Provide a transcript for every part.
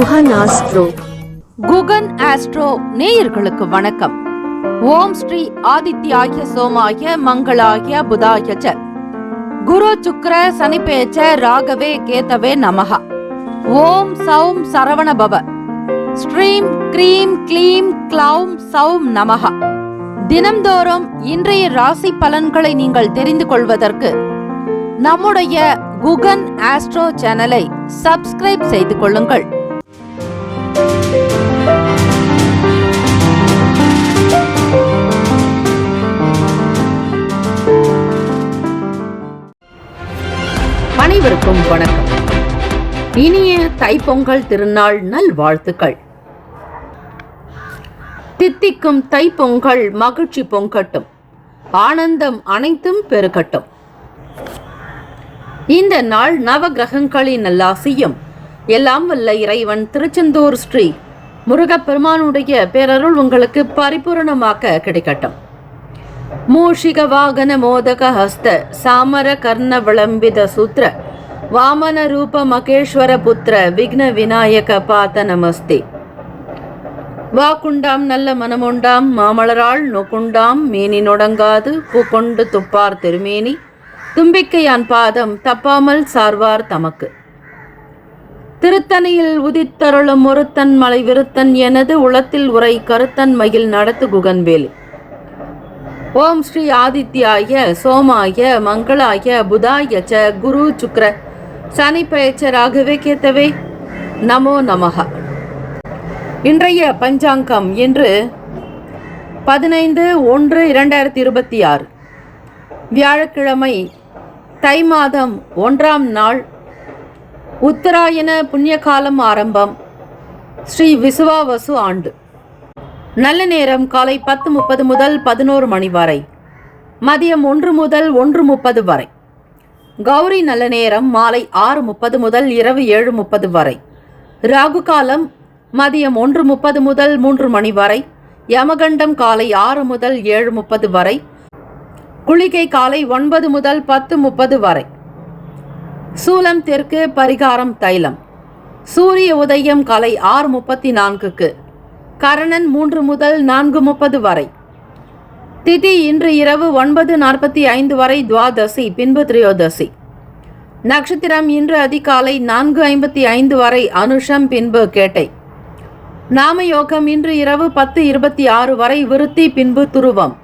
Guhan astro. Guhan astro நேயர்களுக்கு வணக்கம். ஓம் ஸ்ரீ ஆதித்யாய சோமாய மங்களாய புதாய ச குரு சுக்ர சனிபேச்ச ராகவே கேதவே நமஹ. ஓம் சௌம் சரவண பவ. ஸ்ரீம் க்ரீம் க்ளீம் க்ளௌம் சௌம் நமஹ. தினம்தோறும் இன்றைய ராசி பலன்களை நீங்கள் தெரிந்து கொள்வதற்கு நம்முடைய குகன் ஆஸ்ட்ரோ சேனலை சப்ஸ்கிரைப் செய்து கொள்ளுங்கள். அனைவருக்கும் வணக்கம். இனிய தைப்பொங்கல் திருநாள் நல்வாழ்த்துக்கள். தித்திக்கும் தைப்பொங்கல் மகிழ்ச்சி பொங்கட்டும், ஆனந்தம் அனைத்தும் பெருகட்டும். இந்த நாள் நவகிரகங்களின் நல்லாசியும் எல்லாம் வல்ல இறைவன் திருச்செந்தூர் ஸ்ரீ முருகப்பெருமானுடைய பேரருள் உங்களுக்கு பரிபூரணமாக கிடைக்கட்டும். மூஷிக வாகன மோதக ஹஸ்த சாமர கர்ண விளம்பித சூத்திர வாமன ரூப மகேஸ்வர புத்திர விக்ன விநாயக பாத நமஸ்தே. வாக்குண்டாம் நல்ல மனமுண்டாம் மாமலராள் நோக்குண்டாம் மேனி நொடங்காது பூக்கொண்டு துப்பார் திருமேனி தும்பிக்கையான் பாதம் தப்பாமல் சார்வார் தமக்கு. திருத்தணியில் உதித்தருளும் ஒருத்தன் மலை விருத்தன் எனது உளத்தில் உரை கருத்தன் மயில் நடத்து குகன்வேலி. ஓம் ஸ்ரீ ஆதித்யாய சோமாய மங்களாய புதாய ச குரு சுக்ர சனிபேச்ச ராகவே கேத்தவே நமோ நமஹ. இன்றைய பஞ்சாங்கம் இன்று 15/1/2026 வியாழக்கிழமை, தை மாதம் 1ஆம் நாள், உத்தராயண புண்ணியகாலம் ஆரம்பம், ஸ்ரீ விசுவாவசு ஆண்டு. நல்ல நேரம் காலை 10:30 முதல் 11 மணி வரை, மதியம் 1 முதல் 1:30 வரை. கௌரி நல்ல நேரம் மாலை 6:30 முதல் இரவு 7:30 வரை. ராகு காலம் மதியம் 1:30 முதல் 3 மணி வரை. யமகண்டம் காலை 6 முதல் 7:30 வரை. குளிகை காலை 9 முதல் 10:30 வரை. சூலம் தெற்கு, பரிகாரம் தைலம். சூரிய உதயம் காலை 6:34க்கு. கரணன் 3 முதல் 4:30 வரை. திதி இன்று இரவு 9:45 வரை துவாதசி, பின்பு திரையோதசி. நட்சத்திரம் இன்று அதிகாலை 4:55 வரை அனுஷம், பின்பு கேட்டை. நாமயோகம் இன்று இரவு 10:26 வரை விருத்தி, பின்பு துருவம்.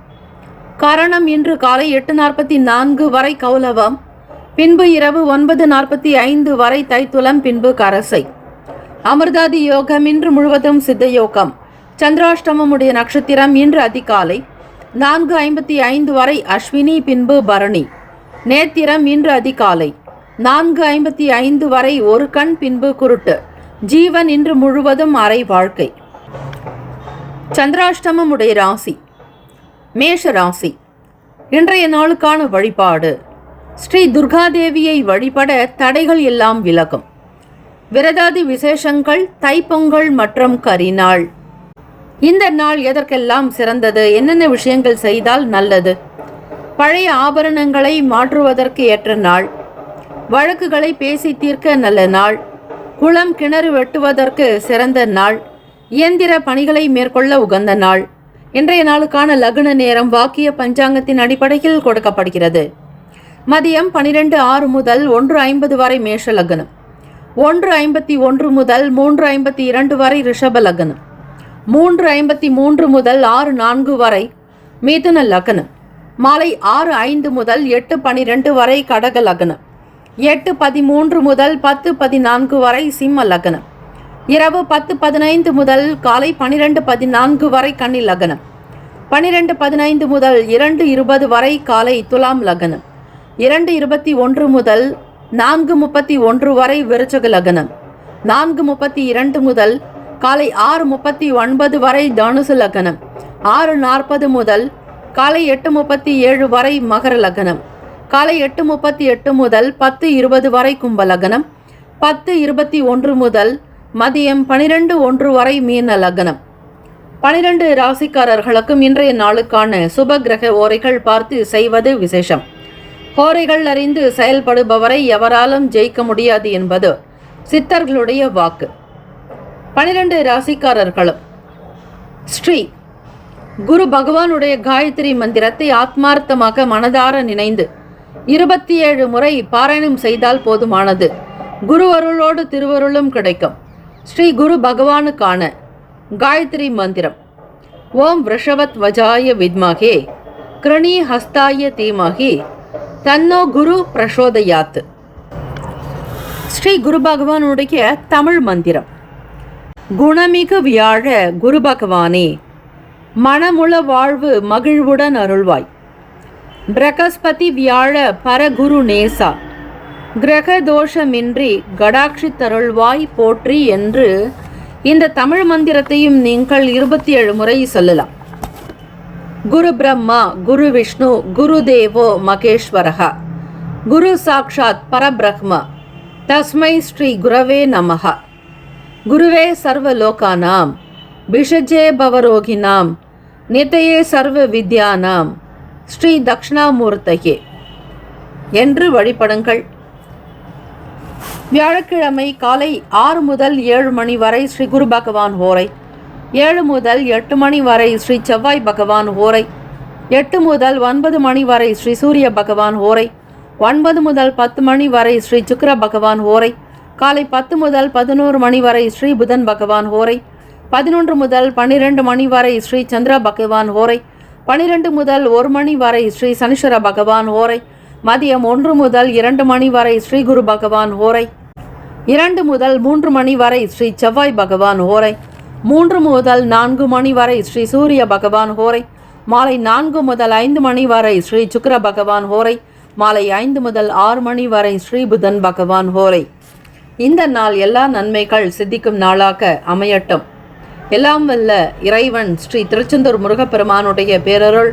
கரணம் இன்று காலை 8:44 வரை கௌலவம், பின்பு இரவு 9:45 வரை தைத்துலம், பின்பு கரசை. அமிர்தாதி யோகம் இன்று முழுவதும் சித்த யோகம். சந்திராஷ்டமமுடைய நட்சத்திரம் இன்று அதிகாலை 4:55 வரை அஸ்வினி, பின்பு பரணி. நேத்திரம் இன்று அதிகாலை 4:55 வரை ஒரு கண், பின்பு குருட்டு. ஜீவன் இன்று முழுவதும் அரை வாழ்க்கை. சந்திராஷ்டமமுடைய ராசி மேஷ ராசி. இன்றைய நாளுக்கான வழிபாடு: ஸ்ரீ துர்காதேவியை வழிபட தடைகள் எல்லாம் விலகும். விரதாதி விசேஷங்கள் தைப்பொங்கல் மற்றும் கரிநாள். இந்த நாள் எதற்கெல்லாம் சிறந்தது? என்னென்ன விஷயங்கள் செய்தால் நல்லது? பழைய ஆபரணங்களை மாற்றுவதற்கு ஏற்ற நாள். வழக்குகளை பேசி தீர்க்க நல்ல நாள். குளம் கிணறு வெட்டுவதற்கு சிறந்த நாள். இயந்திர பணிகளை மேற்கொள்ள உகந்த நாள். இன்றைய நாளுக்கான லக்ன நேரம் வாக்கிய பஞ்சாங்கத்தின் அடிப்படையில் கொடுக்கப்படுகிறது. மதியம் 12:06 முதல் 1:50 வரை மேஷ லக்னம். 1:51 முதல் 3:52 வரை ரிஷப லக்னம். 3:53 முதல் 6:04 வரை மிதுன லக்னம். மாலை 6:05 முதல் 8:12 வரை கடக லக்னம். 8:13 முதல் 10:14 வரை சிம்ம லக்னம். இரவு 10:15 முதல் காலை 12:14 வரை கன்னி லக்னம். 12:15 முதல் 2:20 வரை காலை துலாம் லக்னம். 2:21 முதல் 4:31 வரை விருச்சக லக்னம். 4:32 முதல் காலை 6:39 வரை தனுசு லக்னம். 6:40 முதல் காலை 8:37 வரை மகர லக்னம். காலை 8:38 முதல் 10:20 வரை கும்ப லக்னம். 10:21 முதல் மதியம் 12:01 வரை மீன லக்னம். 12 ராசிக்காரர்களுக்கும் இன்றைய நாளுக்கான சுப கிரக ஓரைகள் பார்த்து செய்வது விசேஷம். கோரைகள் அறிந்து செயல்படுபவரை எவராலும் ஜெயிக்க முடியாது என்பது சித்தர்களுடைய வாக்கு. 12 ராசிக்காரர்களும் ஸ்ரீ குரு பகவானுடைய காயத்ரி மந்திரத்தை ஆத்மார்த்தமாக மனதார நினைந்து 27 முறை பாராயணம் செய்தால் போதுமானது. குரு அருளோடு திருவருளும் கிடைக்கும். ஸ்ரீ குரு பகவானுக்கான காயத்ரி மந்திரம்: ஓம் வ்ருஷவத் வஜாய வித்மஹே கிருணி ஹஸ்தாய தீமஹி தன்னோ குரு பிரசோதயாத். ஸ்ரீ குரு பகவானுடைய தமிழ் மந்திரம்: குணமிகு வியாழ குரு பகவானே, மனமுள வாழ்வு மகிழ்வுடன் அருள்வாய். பிரகஸ்பதி வியாழ பரகுரு நேசா, கிரக தோஷமின்றி கடாட்சி தருள்வாய் போற்றி என்று இந்த தமிழ் மந்திரத்தையும் நீங்கள் 27 முறை சொல்லலாம். குரு பிரம்மா குரு விஷ்ணு குரு தேவோ மகேஸ்வரஹ, குரு சாக்ஷாத் பரபிரஹ்ம, தஸ்மை ஸ்ரீ குரவே நமஹ. குருவே சர்வலோகானாம் பிஷஜே பவரோகினாம் நிதயே சர்வ வித்யானாம் ஸ்ரீ தக்ஷணாமூர்த்தகே என்று வழிபடுங்கள். வியாழக்கிழமை காலை 6 முதல் 7 மணி வரை ஸ்ரீ குரு பகவான் ஹோரை, 7 முதல் 8 மணி வரை ஸ்ரீ செவ்வாய் பகவான் ஹோரை, 8 முதல் 9 மணி வரை ஸ்ரீ சூரிய பகவான் ஹோரை, 9 முதல் 10 மணி வரை ஸ்ரீ சுக்கிர பகவான் ஹோரை, காலை 10 முதல் 11 மணி வரை ஸ்ரீ புதன் பகவான் ஹோரை, 11 முதல் 12 மணி வரை ஸ்ரீ சந்திர பகவான் ஹோரை, 12 முதல் 1 மணி வரை ஸ்ரீ சனீஸ்வர பகவான் ஹோரை, மதியம் 1 முதல் 2 மணி வரை ஸ்ரீ குரு பகவான் ஹோரை, 2 முதல் 3 மணி வரை ஸ்ரீ செவ்வாய் பகவான் ஹோரை, 3 முதல் 4 மணி வரை ஸ்ரீ சூரிய பகவான் ஹோரை, மாலை 4 முதல் 5 மணி வரை ஸ்ரீ சுக்கிர பகவான் ஹோரை, மாலை 5 முதல் 6 மணி வரை ஸ்ரீ புதன் பகவான் ஹோரை. இந்த நாள் எல்லா நன்மைகள் சித்திக்கும் நாளாக அமையட்டும். எல்லாம் வல்ல இறைவன் ஸ்ரீ திருச்செந்தூர் முருகப்பெருமானுடைய பேரருள்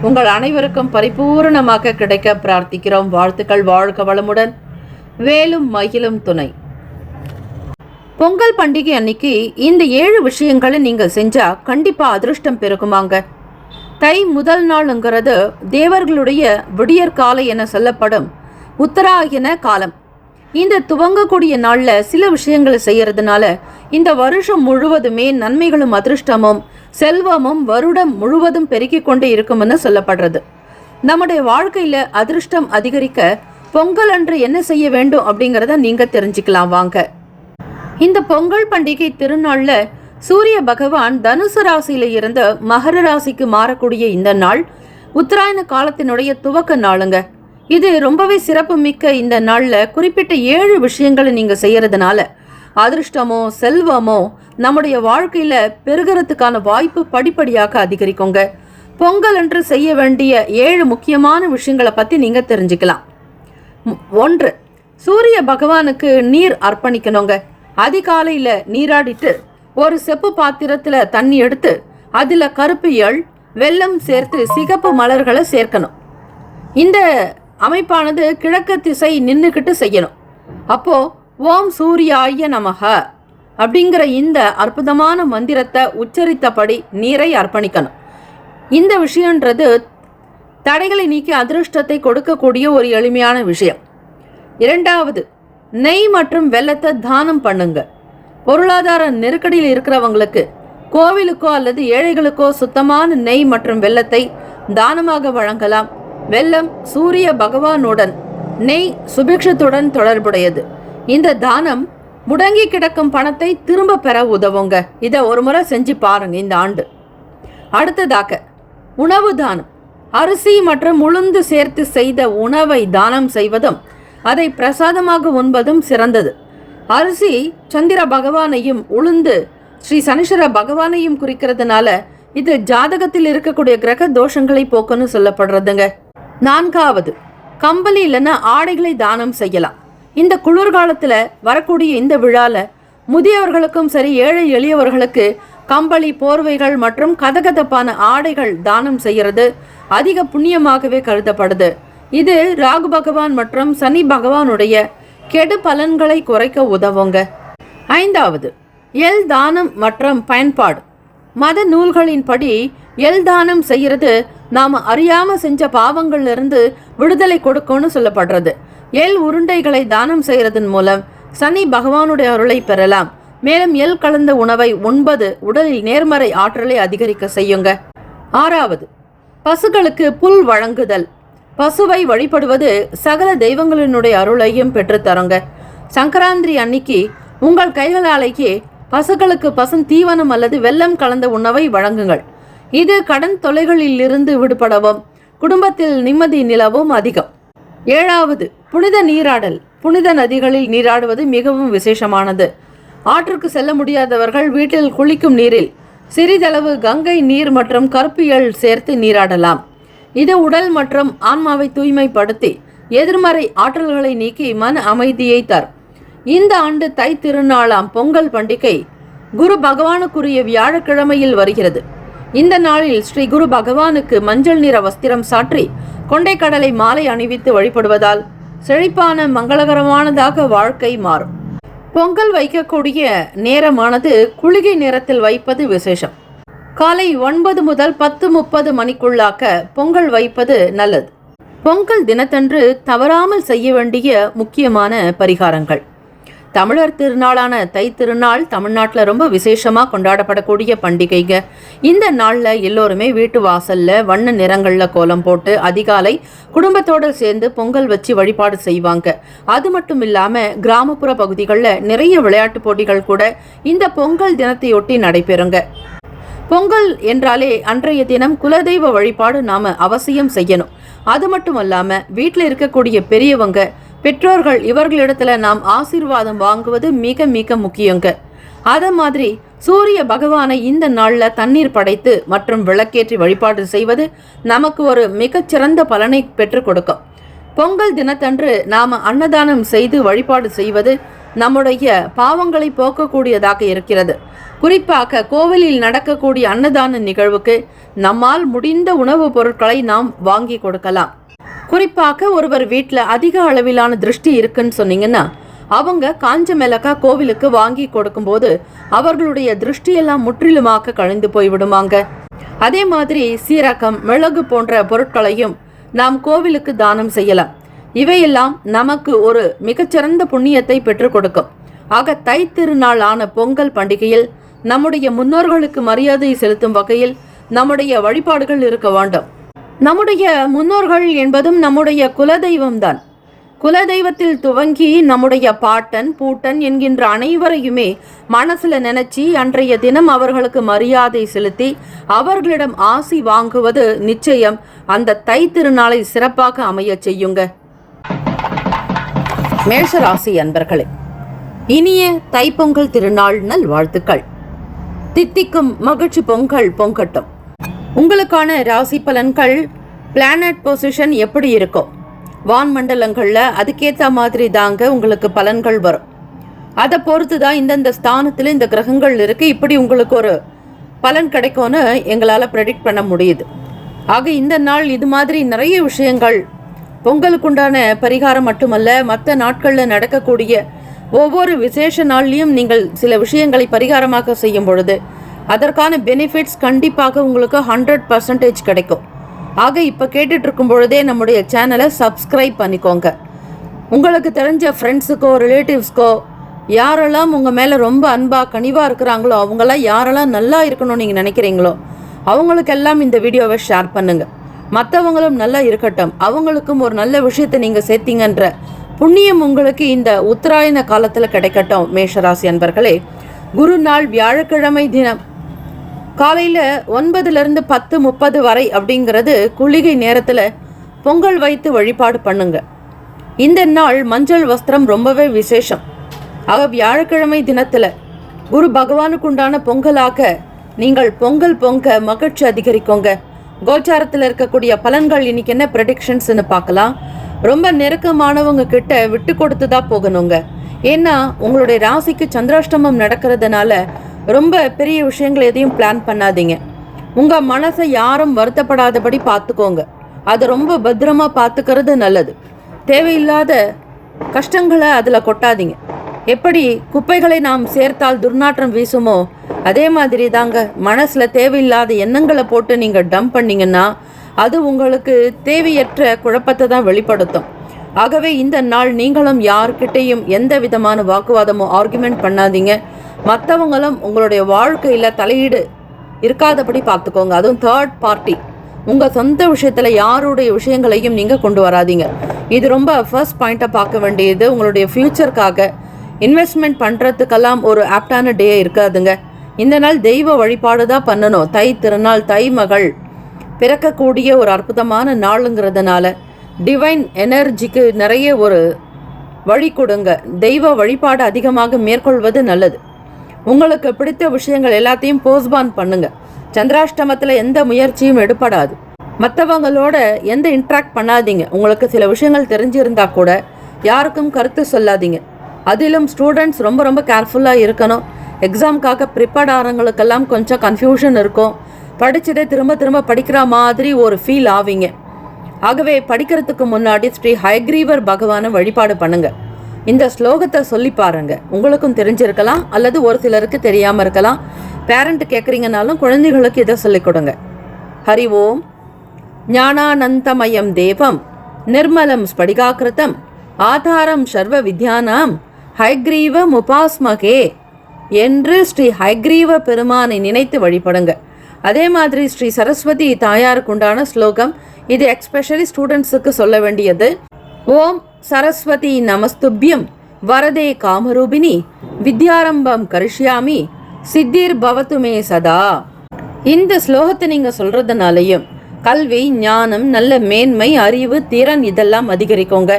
உங்கள் அனைவருக்கும் பரிபூரணமாக கிடைக்க பிரார்த்திக்கிறோம். வாழ்த்துக்கள். வாழ்க வளமுடன். வேலும் மயிலும் துணை. பொங்கல் பண்டிகை அன்னைக்கு இந்த 7 விஷயங்களை நீங்கள் செஞ்சா கண்டிப்பா அதிர்ஷ்டம் பெருகுமாங்க. தை முதல் நாளுங்கிறது தேவர்களுடைய விடியற்காலை என சொல்லப்படும் உத்தராயண காலம். இந்த துவங்கக்கூடிய நாளில் சில விஷயங்களை செய்யறதுனால இந்த வருஷம் முழுவதுமே நன்மைகளும் அதிர்ஷ்டமும் செல்வமும் வருடம் முழுவதும் பெருக்கிக் கொண்டே இருக்கும்னு சொல்லப்படுறது. நம்முடைய வாழ்க்கையில அதிர்ஷ்டம் அதிகரிக்க பொங்கல் அன்று என்ன செய்ய வேண்டும் அப்படிங்கிறத நீங்க தெரிஞ்சுக்கலாம் வாங்க. இந்த பொங்கல் பண்டிகை திருநாள்ல சூரிய பகவான் தனுசு ராசியில இருந்து மகர ராசிக்கு மாறக்கூடிய இந்த நாள் உத்தராயண காலத்தினுடைய துவக்க நாளுங்க. இது ரொம்பவே சிறப்பு மிக்க இந்த நாள்ல குறிப்பிட்ட 7 விஷயங்களை நீங்க செய்யறதுனால அதிர்ஷ்டமோ செல்வமோ நம்முடைய வாழ்க்கையில பெருகிறதுக்கான வாய்ப்பு படிப்படியாக அதிகரிக்குங்க. பொங்கல் அன்று செய்ய வேண்டிய 7 முக்கியமான விஷயங்களை பத்தி நீங்க தெரிஞ்சுக்கலாம். 1. சூரிய பகவானுக்கு நீர் அர்ப்பணிக்கணுங்க. அதிகாலையில நீராடிட்டு ஒரு செப்பு பாத்திரத்துல தண்ணி எடுத்து அதுல கருப்பு எள் வெல்லம் சேர்த்து சிகப்பு மலர்களை சேர்க்கணும். இந்த அமைப்பானது கிழக்கு திசை நின்றுக்கிட்டு செய்யணும். அப்போ ஓம் சூர்யாய நமஹ அப்படிங்கிற இந்த அற்புதமான மந்திரத்தை உச்சரித்தபடி நீரை அர்ப்பணிக்கணும். இந்த விஷயன்றது தடைகளை நீக்கி அதிர்ஷ்டத்தை கொடுக்கக்கூடிய ஒரு எளிமையான விஷயம். 2. நெய் மற்றும் வெல்லத்தை தானம் பண்ணுங்க. பொருளாதார நெருக்கடியில் இருக்கிறவங்களுக்கு கோவிலுக்கோ அல்லது ஏழைகளுக்கோ சுத்தமான நெய் மற்றும் வெல்லத்தை தானமாக வழங்கலாம். வெல்லம் சூரிய பகவானுடன், நெய் சுபிக்ஷத்துடன் தொடர்புடையது. இந்த தானம் முடங்கி கிடக்கும் பணத்தை திரும்ப பெற உதவுங்க. இதை ஒரு முறை செஞ்சு பாருங்க இந்த ஆண்டு. அடுத்ததாக உணவு தானம். அரிசி மற்றும் உளுந்து சேர்த்து செய்த உணவை தானம் செய்வதும் அதை பிரசாதமாக உண்பதும் சிறந்தது. அரிசி சந்திர பகவானையும் உளுந்து ஸ்ரீ சனீஸ்வர பகவானையும் குறிக்கிறதுனால இது ஜாதகத்தில் இருக்கக்கூடிய கிரக தோஷங்களை போக்குன்னு சொல்லப்படுறதுங்க. 4. கம்பளி இல்லைன்னா ஆடைகளை தானம் செய்யலாம். இந்த குளிர்காலத்தில் வரக்கூடிய இந்த விழால முதியவர்களுக்கும் சரி ஏழை எளியவர்களுக்கு கம்பளி போர்வைகள் மற்றும் கதகதப்பான ஆடைகள் தானம் செய்கிறது அதிக புண்ணியமாகவே கருதப்படுது. இது ராகு பகவான் மற்றும் சனி பகவானுடைய கெடு பலன்களை குறைக்க உதவுங்க. 5. எல் தானம் மற்றும் பயன்பாடு. மத நூல்களின்படி எல் தானம் செய்யறது நாம் அறியாம செஞ்ச பாவங்கள்ல இருந்து விடுதலை கொடுக்கும்னு சொல்லப்படுறது. எல் உருண்டைகளை தானம் செய்யறதன் மூலம் சனி பகவானுடைய அருளை பெறலாம். மேலும் எள் கலந்த உணவை உண்பது உடலில் நேர்மறை ஆற்றலை அதிகரிக்க செய்யுங்க. 6வது, பசுக்களுக்கு புல் வழங்குதல். பசுவை வழிபடுவது சகல தெய்வங்களினுடைய அருளையும் பெற்றுத்தருங்க. சங்கராந்திரி அன்னைக்கு உங்கள் கைகளாலேயே பசுக்களுக்கு பசும் தீவனம் அல்லது வெல்லம் கலந்த உணவை வழங்குங்கள். இது கடன் தொல்லைகளிலிருந்து விடுபடவும் குடும்பத்தில் நிம்மதி நிலவும் அதிகம். 7வது, புனித நீராடல். புனித நதிகளில் நீராடுவது மிகவும் விசேஷமானது. ஆற்றுக்கு செல்ல முடியாதவர்கள் வீட்டில் குளிக்கும் நீரில் சிறிதளவு கங்கை நீர் மற்றும் கருப்பு எள் சேர்த்து நீராடலாம். இது உடல் மற்றும் ஆன்மாவை தூய்மைப்படுத்தி எதிர்மறை ஆற்றல்களை நீக்கி மன அமைதியை தரும். இந்த ஆண்டு தை திருநாளாம் பொங்கல் பண்டிகை குரு பகவானுக்குரிய வியாழக்கிழமையில் வருகிறது. இந்த நாளில் ஸ்ரீ குரு பகவானுக்கு மஞ்சள் நிற வஸ்திரம் சாற்றி கொண்டைக்கடலை மாலை அணிவித்து வழிபடுவதால் செழிப்பான மங்களகரமானதாக வாழ்க்கை மாறும். பொங்கல் வைக்கக்கூடிய நேரமானது குளிகை நேரத்தில் வைப்பது விசேஷம். காலை 9 முதல் 10:30 மணிக்குள்ளாக பொங்கல் வைப்பது நல்லது. பொங்கல் தினத்தன்று தவறாமல் செய்ய வேண்டிய முக்கியமான பரிகாரங்கள். தமிழர் திருநாளான தை திருநாள் தமிழ்நாட்டில் ரொம்ப விசேஷமாக கொண்டாடப்படக்கூடிய பண்டிகைங்க. இந்த நாளில் எல்லோருமே வீட்டு வாசலில் வண்ண நிறங்களில் கோலம் போட்டு அதிகாலை குடும்பத்தோடு சேர்ந்து பொங்கல் வச்சு வழிபாடு செய்வாங்க. அது மட்டும் இல்லாமல் கிராமப்புற பகுதிகளில் நிறைய விளையாட்டு போட்டிகள் கூட இந்த பொங்கல் தினத்தையொட்டி நடைபெறுங்க. பொங்கல் என்றாலே அன்றைய தினம் குலதெய்வ வழிபாடு நாம் அவசியம் செய்யணும். அது மட்டும் இல்லாமல் வீட்டில் இருக்கக்கூடிய பெரியவங்க பெற்றோர்கள் இவர்களிடத்துல நாம் ஆசீர்வாதம் வாங்குவது மிக மிக முக்கியங்க. அத மாதிரி சூரிய பகவானை இந்த நாளில் தண்ணீர் படைத்து மற்றும் விளக்கேற்றி வழிபாடு செய்வது நமக்கு ஒரு மிகச்சிறந்த பலனை பெற்றுக் கொடுக்கும். பொங்கல் தினத்தன்று நாம் அன்னதானம் செய்து வழிபாடு செய்வது நம்முடைய பாவங்களை போக்கக்கூடியதாக இருக்கிறது. குறிப்பாக கோவிலில் நடக்கக்கூடிய அன்னதான நிகழ்வுக்கு நம்மால் முடிந்த உணவுப் பொருட்களை நாம் வாங்கி கொடுக்கலாம். குறிப்பாக ஒருவர் வீட்டில் அதிக அளவிலான திருஷ்டி இருக்குன்னு சொன்னீங்கன்னா அவங்க காஞ்ச மிளகா கோவிலுக்கு வாங்கி கொடுக்கும்போது அவர்களுடைய திருஷ்டியெல்லாம் முற்றிலுமாக கழிந்து போய்விடுவாங்க. அதே மாதிரி சீரகம், மிளகு போன்ற பொருட்களையும் நாம் கோவிலுக்கு தானம் செய்யலாம். இவையெல்லாம் நமக்கு ஒரு மிகச்சிறந்த புண்ணியத்தை பெற்றுக் கொடுக்கும். ஆக தை திருநாள் ஆன பொங்கல் பண்டிகையில் நம்முடைய முன்னோர்களுக்கு மரியாதை செலுத்தும் வகையில் நம்முடைய வழிபாடுகள் இருக்க வேண்டும். நம்முடைய முன்னோர்கள் என்பதும் நம்முடைய குலதெய்வம்தான். குலதெய்வத்தில் துவங்கி நம்முடைய பாட்டன் பூட்டன் என்கின்ற அனைவரையுமே மனசுல நினைச்சி அன்றைய தினம் அவர்களுக்கு மரியாதை செலுத்தி அவர்களிடம் ஆசி வாங்குவது நிச்சயம் அந்த தை திருநாளை சிறப்பாக அமைய செய்யுங்க. மேஷராசி அன்பர்களே, இனிய தைப்பொங்கல் திருநாள் நல்வாழ்த்துக்கள். தித்திக்கும் மகிழ்ச்சி பொங்கல் பொங்கட்டும். உங்களுக்கான ராசி பலன்கள், பிளானட் பொசிஷன் எப்படி இருக்கும், வான்மண்டலங்களில் அதுக்கேற்ற மாதிரி தாங்க உங்களுக்கு பலன்கள் வரும். அதை பொறுத்து தான் இந்தந்த ஸ்தானத்தில் இந்த கிரகங்கள் இருக்குது, இப்படி உங்களுக்கு ஒரு பலன் கிடைக்கும்னு எங்களால் ப்ரெடிக்ட் பண்ண முடியுது. ஆக இந்த நாள் இது மாதிரி நிறைய விஷயங்கள், பொங்கலுக்குண்டான பரிகாரம் மட்டுமல்ல, மற்ற நாட்களில் நடக்கக்கூடிய ஒவ்வொரு விசேஷ நாள்லையும் நீங்கள் சில விஷயங்களை பரிகாரமாக செய்யும் பொழுது அதற்கான பெனிஃபிட்ஸ் கண்டிப்பாக உங்களுக்கு 100% கிடைக்கும். ஆக இப்போ கேட்டுட்டு இருக்கும் பொழுதே நம்முடைய சேனலை சப்ஸ்கிரைப் பண்ணிக்கோங்க. உங்களுக்கு தெரிஞ்ச ஃப்ரெண்ட்ஸுக்கோ ரிலேட்டிவ்ஸ்க்கோ யாரெல்லாம் உங்கள் மேலே ரொம்ப அன்பாக கனிவாக இருக்கிறாங்களோ, அவங்களாம் யாரெல்லாம் நல்லா இருக்கணும்னு நீங்கள் நினைக்கிறீங்களோ அவங்களுக்கெல்லாம் இந்த வீடியோவை ஷேர் பண்ணுங்கள். மற்றவங்களும் நல்லா இருக்கட்டும், அவங்களுக்கும் ஒரு நல்ல விஷயத்தை நீங்கள் சேர்த்தீங்கன்ற புண்ணியம் உங்களுக்கு இந்த உத்தராயண காலத்தில் கிடைக்கட்டும். மேஷராசி அன்பர்களே, குரு நாள் வியாழக்கிழமை தினம் காலையில் 9லிருந்து 10:30 வரை அப்படிங்கிறது குளிகை நேரத்தில் பொங்கல் வைத்து வழிபாடு பண்ணுங்க. இந்த நாள் மஞ்சள் வஸ்திரம் ரொம்பவே விசேஷம். ஆக வியாழக்கிழமை தினத்தில் குரு பகவானுக்கு உண்டான பொங்கலாக நீங்கள் பொங்கல் பொங்க மகிழ்ச்சி அதிகரிக்கோங்க. கோச்சாரத்தில் இருக்கக்கூடிய பலன்கள் இன்னைக்கு என்ன ப்ரெடிக்ஷன்ஸ்னு பார்க்கலாம். ரொம்ப நெருக்கமானவங்க கிட்ட விட்டு கொடுத்து தான் போகணுங்க. ஏன்னா உங்களுடைய ராசிக்கு சந்திராஷ்டமம் நடக்கிறதுனால ரொம்ப பெரிய விஷயங்கள் எதையும் பிளான் பண்ணாதீங்க. உங்கள் மனசை யாரும் வருத்தப்படாதபடி பார்த்துக்கோங்க. அதை ரொம்ப பத்திரமா பார்த்துக்கிறது நல்லது. தேவையில்லாத கஷ்டங்களை அதில் கொட்டாதீங்க. எப்படி குப்பைகளை நாம் சேர்த்தால் துர்நாற்றம் வீசுமோ அதே மாதிரி தாங்க மனசில் தேவையில்லாத எண்ணங்களை போட்டு நீங்கள் டம்ப் பண்ணிங்கன்னா அது உங்களுக்கு தேவையற்ற குழப்பத்தை தான் வெளிப்படுத்தும். ஆகவே இந்த நாள் நீங்களும் யார்கிட்டையும் எந்த விதமான வாக்குவாதமோ ஆர்குமெண்ட் பண்ணாதீங்க. மற்றவங்களும் உங்களுடைய வாழ்க்கையில் தலையீடு இருக்காதபடி பார்த்துக்கோங்க. அதுவும் தேர்ட் பார்ட்டி, உங்கள் சொந்த விஷயத்தில் யாருடைய விஷயங்களையும் நீங்கள் கொண்டு வராதீங்க. இது ரொம்ப ஃபர்ஸ்ட் பாயிண்ட்டாக பார்க்க வேண்டியது. உங்களுடைய ஃப்யூச்சருக்காக இன்வெஸ்ட்மெண்ட் பண்ணுறதுக்கெல்லாம் ஒரு ஆப்டான டே இருக்காதுங்க. இந்த நாள் தெய்வ வழிபாடு தான் பண்ணணும். தை திருநாள், தை மகள் பிறக்கக்கூடிய ஒரு அற்புதமான நாளுங்கிறதுனால டிவைன் எனர்ஜிக்கு நிறைய ஒரு வழி கொடுங்க. தெய்வ வழிபாடு அதிகமாக மேற்கொள்வது நல்லது. உங்களுக்கு பிடித்த விஷயங்கள் எல்லாத்தையும் போஸ்ட்பான் பண்ணுங்க. சந்திராஷ்டமத்தில் எந்த முயற்சியும் எடுப்படாது. மற்றவங்களோட எந்த இன்ட்ராக்ட் பண்ணாதீங்க. உங்களுக்கு சில விஷயங்கள் தெரிஞ்சிருந்தா கூட யாருக்கும் கருத்து சொல்லாதீங்க. அதிலும் ஸ்டூடெண்ட்ஸ் ரொம்ப ரொம்ப கேர்ஃபுல்லாக இருக்கணும். எக்ஸாமுக்காக ப்ரிப்பேர்ட் ஆகிறவங்களுக்கெல்லாம் கொஞ்சம் கன்ஃபியூஷன் இருக்கும். படித்ததே திரும்ப திரும்ப படிக்கிற மாதிரி ஒரு ஃபீல் ஆவீங்க. ஆகவே படிக்கிறதுக்கு முன்னாடி ஸ்ரீ ஹயக்ரீவர் பகவானை வழிபாடு பண்ணுங்க. இந்த ஸ்லோகத்தை சொல்லி பாருங்க. உங்களுக்கும் தெரிஞ்சிருக்கலாம் அல்லது ஒரு சிலருக்கு தெரியாமல் இருக்கலாம். பேரண்ட் கேட்குறீங்கனாலும் குழந்தைகளுக்கு இதை சொல்லிக் கொடுங்க. ஹரி ஓம். ஞானானந்தமயம் தேவம் நிர்மலம் ஸ்படிகாக்கிருதம் ஆதாரம் சர்வ வித்யானாம் ஹயக்ரீவம் உபாஸ்மகே என்று ஸ்ரீ ஹயக்ரீவ பெருமானை நினைத்து வழிபடுங்க. அதே மாதிரி ஸ்ரீ சரஸ்வதி தாயாருக்கு உண்டான ஸ்லோகம் இது எக்ஸ்பெஷலி ஸ்டூடெண்ட்ஸுக்கு சொல்ல வேண்டியது. ஓம் சரஸ்வதி நமஸ்துப்யம் வரதே காமரூபிணி வித்யாரம்பம் கரிஷ்யாமி சித்திர் பவத்துமே சதா. இந்த ஸ்லோகத்தை நீங்கள் சொல்கிறதுனாலையும் கல்வி, ஞானம், நல்ல மேன்மை, அறிவு, திறன் இதெல்லாம் அதிகரிக்கோங்க.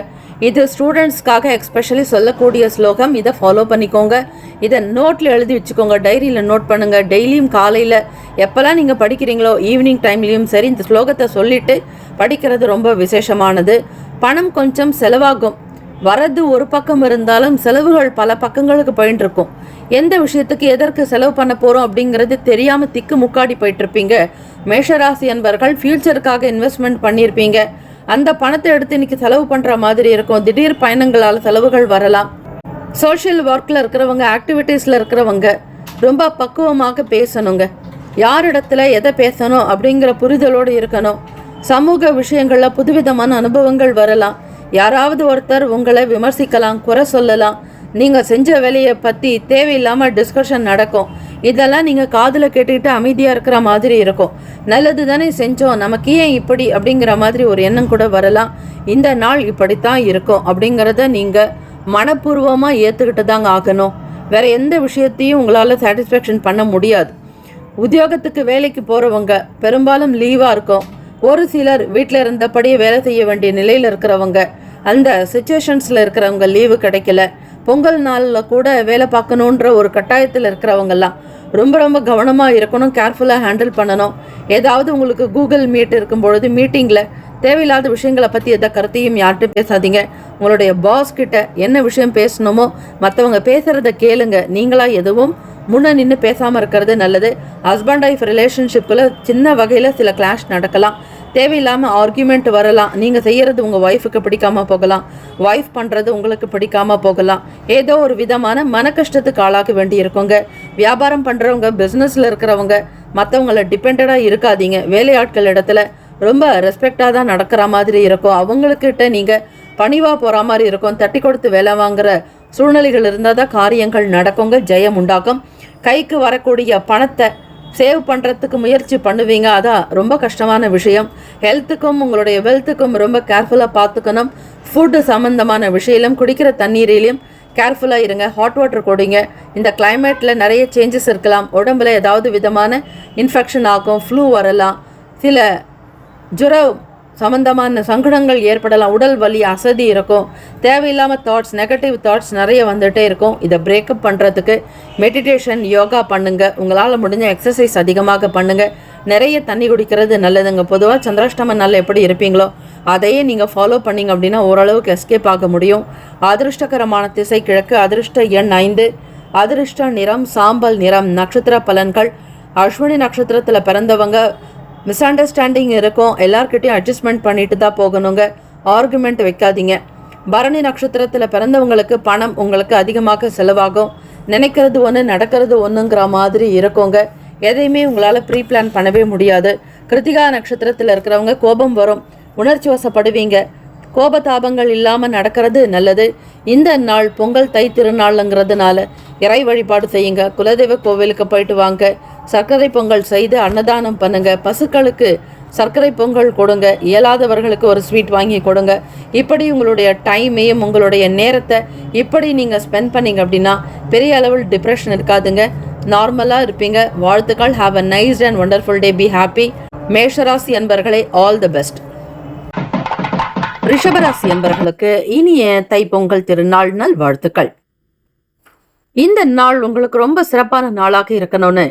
இது ஸ்டூடெண்ட்ஸ்க்காக எக்ஸ்பெஷலி சொல்லக்கூடிய ஸ்லோகம். இதை ஃபாலோ பண்ணிக்கோங்க. இதை நோட்டில் எழுதி வச்சுக்கோங்க. டைரியில் நோட் பண்ணுங்கள். டெய்லியும் காலையில் எப்போல்லாம் நீங்கள் படிக்கிறீங்களோ ஈவினிங் டைம்லேயும் சரி இந்த ஸ்லோகத்தை சொல்லிவிட்டு படிக்கிறது ரொம்ப விசேஷமானது. பணம் கொஞ்சம் செலவாகும். வரது ஒரு பக்கம் இருந்தாலும் செலவுகள் பல பக்கங்களுக்கு போயிட்டு இருக்கும். எந்த விஷயத்துக்கு எதற்கு செலவு பண்ண போகிறோம் அப்படிங்கிறது தெரியாமல் திக்கு முக்காடி போயிட்டுருப்பீங்க. மேஷராசி அன்பர்கள் ஃபியூச்சருக்காக இன்வெஸ்ட்மெண்ட் பண்ணியிருப்பீங்க. அந்த பணத்தை எடுத்து இன்னைக்கு செலவு பண்ணுற மாதிரி இருக்கும். திடீர் பயணங்களால் செலவுகள் வரலாம். சோஷியல் ஒர்க்கில் இருக்கிறவங்க, ஆக்டிவிட்டீஸில் இருக்கிறவங்க ரொம்ப பக்குவமாக பேசணுங்க. யாரிடத்துல எதை பேசணும் அப்படிங்கிற புரிதலோடு இருக்கணும். சமூக விஷயங்களில் புதுவிதமான அனுபவங்கள் வரலாம். யாராவது ஒருத்தர் உங்களை விமர்சிக்கலாம், குறை சொல்லலாம். நீங்கள் செஞ்ச வேலையை பற்றி தேவையில்லாமல் டிஸ்கஷன் நடக்கும். இதெல்லாம் நீங்கள் காதில் கேட்டுக்கிட்டு அமைதியாக இருக்கிற மாதிரி இருக்கும். நல்லது தானே செஞ்சோம், நமக்கு ஏன் இப்படி அப்படிங்கிற மாதிரி ஒரு எண்ணம் கூட வரலாம். இந்த நாள் இப்படித்தான் இருக்கும் அப்படிங்கிறத நீங்கள் மனப்பூர்வமாக ஏற்றுக்கிட்டு தாங்க ஆகணும். வேறு எந்த விஷயத்தையும் உங்களால் சாட்டிஸ்ஃபேக்ஷன் பண்ண முடியாது. உத்தியோகத்துக்கு வேலைக்கு போகிறவங்க பெரும்பாலும் லீவாக இருக்கும். ஒரு சிலர் வீட்டில் இருந்தபடியே வேலை செய்ய வேண்டிய நிலையில் இருக்கிறவங்க, அந்த சுச்சுவேஷன்ஸில் இருக்கிறவங்க லீவு கிடைக்கல. பொங்கல் நாளில் கூட வேலை பார்க்கணுன்ற ஒரு கட்டாயத்தில் இருக்கிறவங்கெல்லாம் ரொம்ப ரொம்ப கவனமாக இருக்கணும். கேர்ஃபுல்லாக ஹேண்டில் பண்ணணும். ஏதாவது உங்களுக்கு கூகுள் மீட் இருக்கும் பொழுது மீட்டிங்கில் தேவையில்லாத விஷயங்களை பற்றி எந்த கருத்தையும் யார்கிட்டும் பேசாதீங்க. உங்களுடைய பாஸ் கிட்ட என்ன விஷயம் பேசணுமோ மற்றவங்க பேசுகிறத கேளுங்க. நீங்களாக எதுவும் முன்னே நின்று பேசாமல் இருக்கிறது நல்லது. ஹஸ்பண்ட் ஒய்ஃப் ரிலேஷன்ஷிப்பில் சின்ன வகையில் சில கிளாஷ் நடக்கலாம். தேவையில்லாமல் ஆர்கியூமெண்ட் வரலாம். நீங்கள் செய்கிறது உங்கள் ஒய்ஃபுக்கு பிடிக்காமல் போகலாம். ஒய்ஃப் பண்ணுறது உங்களுக்கு பிடிக்காமல் போகலாம். ஏதோ ஒரு விதமான மன கஷ்டத்துக்கு ஆளாக வேண்டி இருக்குங்க. வியாபாரம் பண்ணுறவங்க, பிஸ்னஸில் இருக்கிறவங்க மற்றவங்கள டிபெண்டாக இருக்காதீங்க. வேலையாட்கள் இடத்துல ரொம்ப ரெஸ்பெக்டாக தான் நடக்கிற மாதிரி இருக்கும். அவங்கக்கிட்ட நீங்கள் பணிவாக போகிற மாதிரி இருக்கும். தட்டி கொடுத்து வேலை வாங்குகிற சூழ்நிலைகள் இருந்தால் தான் காரியங்கள் நடக்குங்க, ஜெயம் உண்டாகும். கைக்கு வரக்கூடிய பணத்தை சேவ் பண்ணுறதுக்கு முயற்சி பண்ணுவீங்க. அதான் ரொம்ப கஷ்டமான விஷயம். ஹெல்த்துக்கும் உங்களுடைய வெல்த்துக்கும் ரொம்ப கேர்ஃபுல்லாக பார்த்துக்கணும். ஃபுட்டு சம்மந்தமான விஷயம், குடிக்கிற தண்ணீரிலையும் கேர்ஃபுல்லாக இருங்க. ஹாட் வாட்டர் குடிங்க. இந்த கிளைமேட்டில் நிறைய சேஞ்சஸ் இருக்கலாம். உடம்புல ஏதாவது விதமான இன்ஃபெக்ஷன் ஆகும், ஃப்ளூ வரலாம், சில ஜுரம் சம்பந்தமான சங்கடங்கள் ஏற்படலாம். உடல் வலி, அசதி இருக்கும். தேவையில்லாமல் தாட்ஸ், நெகட்டிவ் தாட்ஸ் நிறைய வந்துகிட்டே இருக்கும். இதை பிரேக்கப் பண்ணுறதுக்கு மெடிடேஷன், யோகா பண்ணுங்கள். உங்களால் முடிஞ்ச எக்ஸசைஸ் அதிகமாக பண்ணுங்கள். நிறைய தண்ணி குடிக்கிறது நல்லதுங்க. பொதுவாக சந்திராஷ்டம நாள் எப்படி இருப்பீங்களோ அதையே நீங்கள் ஃபாலோ பண்ணிங்க அப்படின்னா ஓரளவுக்கு எஸ்கேப் ஆக முடியும். அதிர்ஷ்டகரமான திசை கிழக்கு. அதிர்ஷ்ட எண் 5. அதிர்ஷ்ட நிறம் சாம்பல் நிறம். நட்சத்திர பலன்கள். அஸ்வினி நட்சத்திரத்தில் பிறந்தவங்க மிஸ் அண்டர்ஸ்டாண்டிங் இருக்கும். எல்லார்கிட்டையும் அட்ஜஸ்ட்மெண்ட் பண்ணிட்டு தான் போகணுங்க. ஆர்குமெண்ட் வைக்காதீங்க. பரணி நட்சத்திரத்தில் பிறந்தவங்களுக்கு பணம் உங்களுக்கு அதிகமாக செலவாகும். நினைக்கிறது ஒன்று, நடக்கிறது ஒன்றுங்கிற மாதிரி இருக்குங்க. எதையுமே உங்களால் ப்ரீ பிளான் பண்ணவே முடியாது. கிருத்திகா நட்சத்திரத்தில் இருக்கிறவங்க கோபம் வரும், உணர்ச்சி வசப்படுவீங்க. கோபதாபங்கள் இல்லாமல் நடக்கிறது நல்லது. இந்த நாள் பொங்கல் தை திருநாளுங்கிறதுனால இறை வழிபாடு செய்யுங்க, குலதெய்வ கோவிலுக்கு போயிட்டு வாங்க, சர்க்கரை பொங்கல் செய்து அன்னதானம் பண்ணுங்க, பசுக்களுக்கு சர்க்கரை பொங்கல் கொடுங்க, இயலாதவர்களுக்கு ஒரு ஸ்வீட் வாங்கி கொடுங்க. இப்படி உங்களுடைய டைமையும் உங்களுடைய நேரத்தை இப்படி நீங்கள் ஸ்பெண்ட் பண்ணிங்க அப்படின்னா பெரிய அளவில் டிப்ரெஷன் இருக்காதுங்க, நார்மலாக இருப்பீங்க. வாழ்த்துக்கள். Have a nice and wonderful day. Be happy. மேஷராசி அன்பர்களே, ஆல் தி பெஸ்ட். ரிஷபராசி அன்பர்களுக்கு இனிய தைப்பொங்கல் திருநாள் நல் வாழ்த்துக்கள். இந்த நாள் உங்களுக்கு ரொம்ப சிறப்பான நாளாக இருக்கணும்னு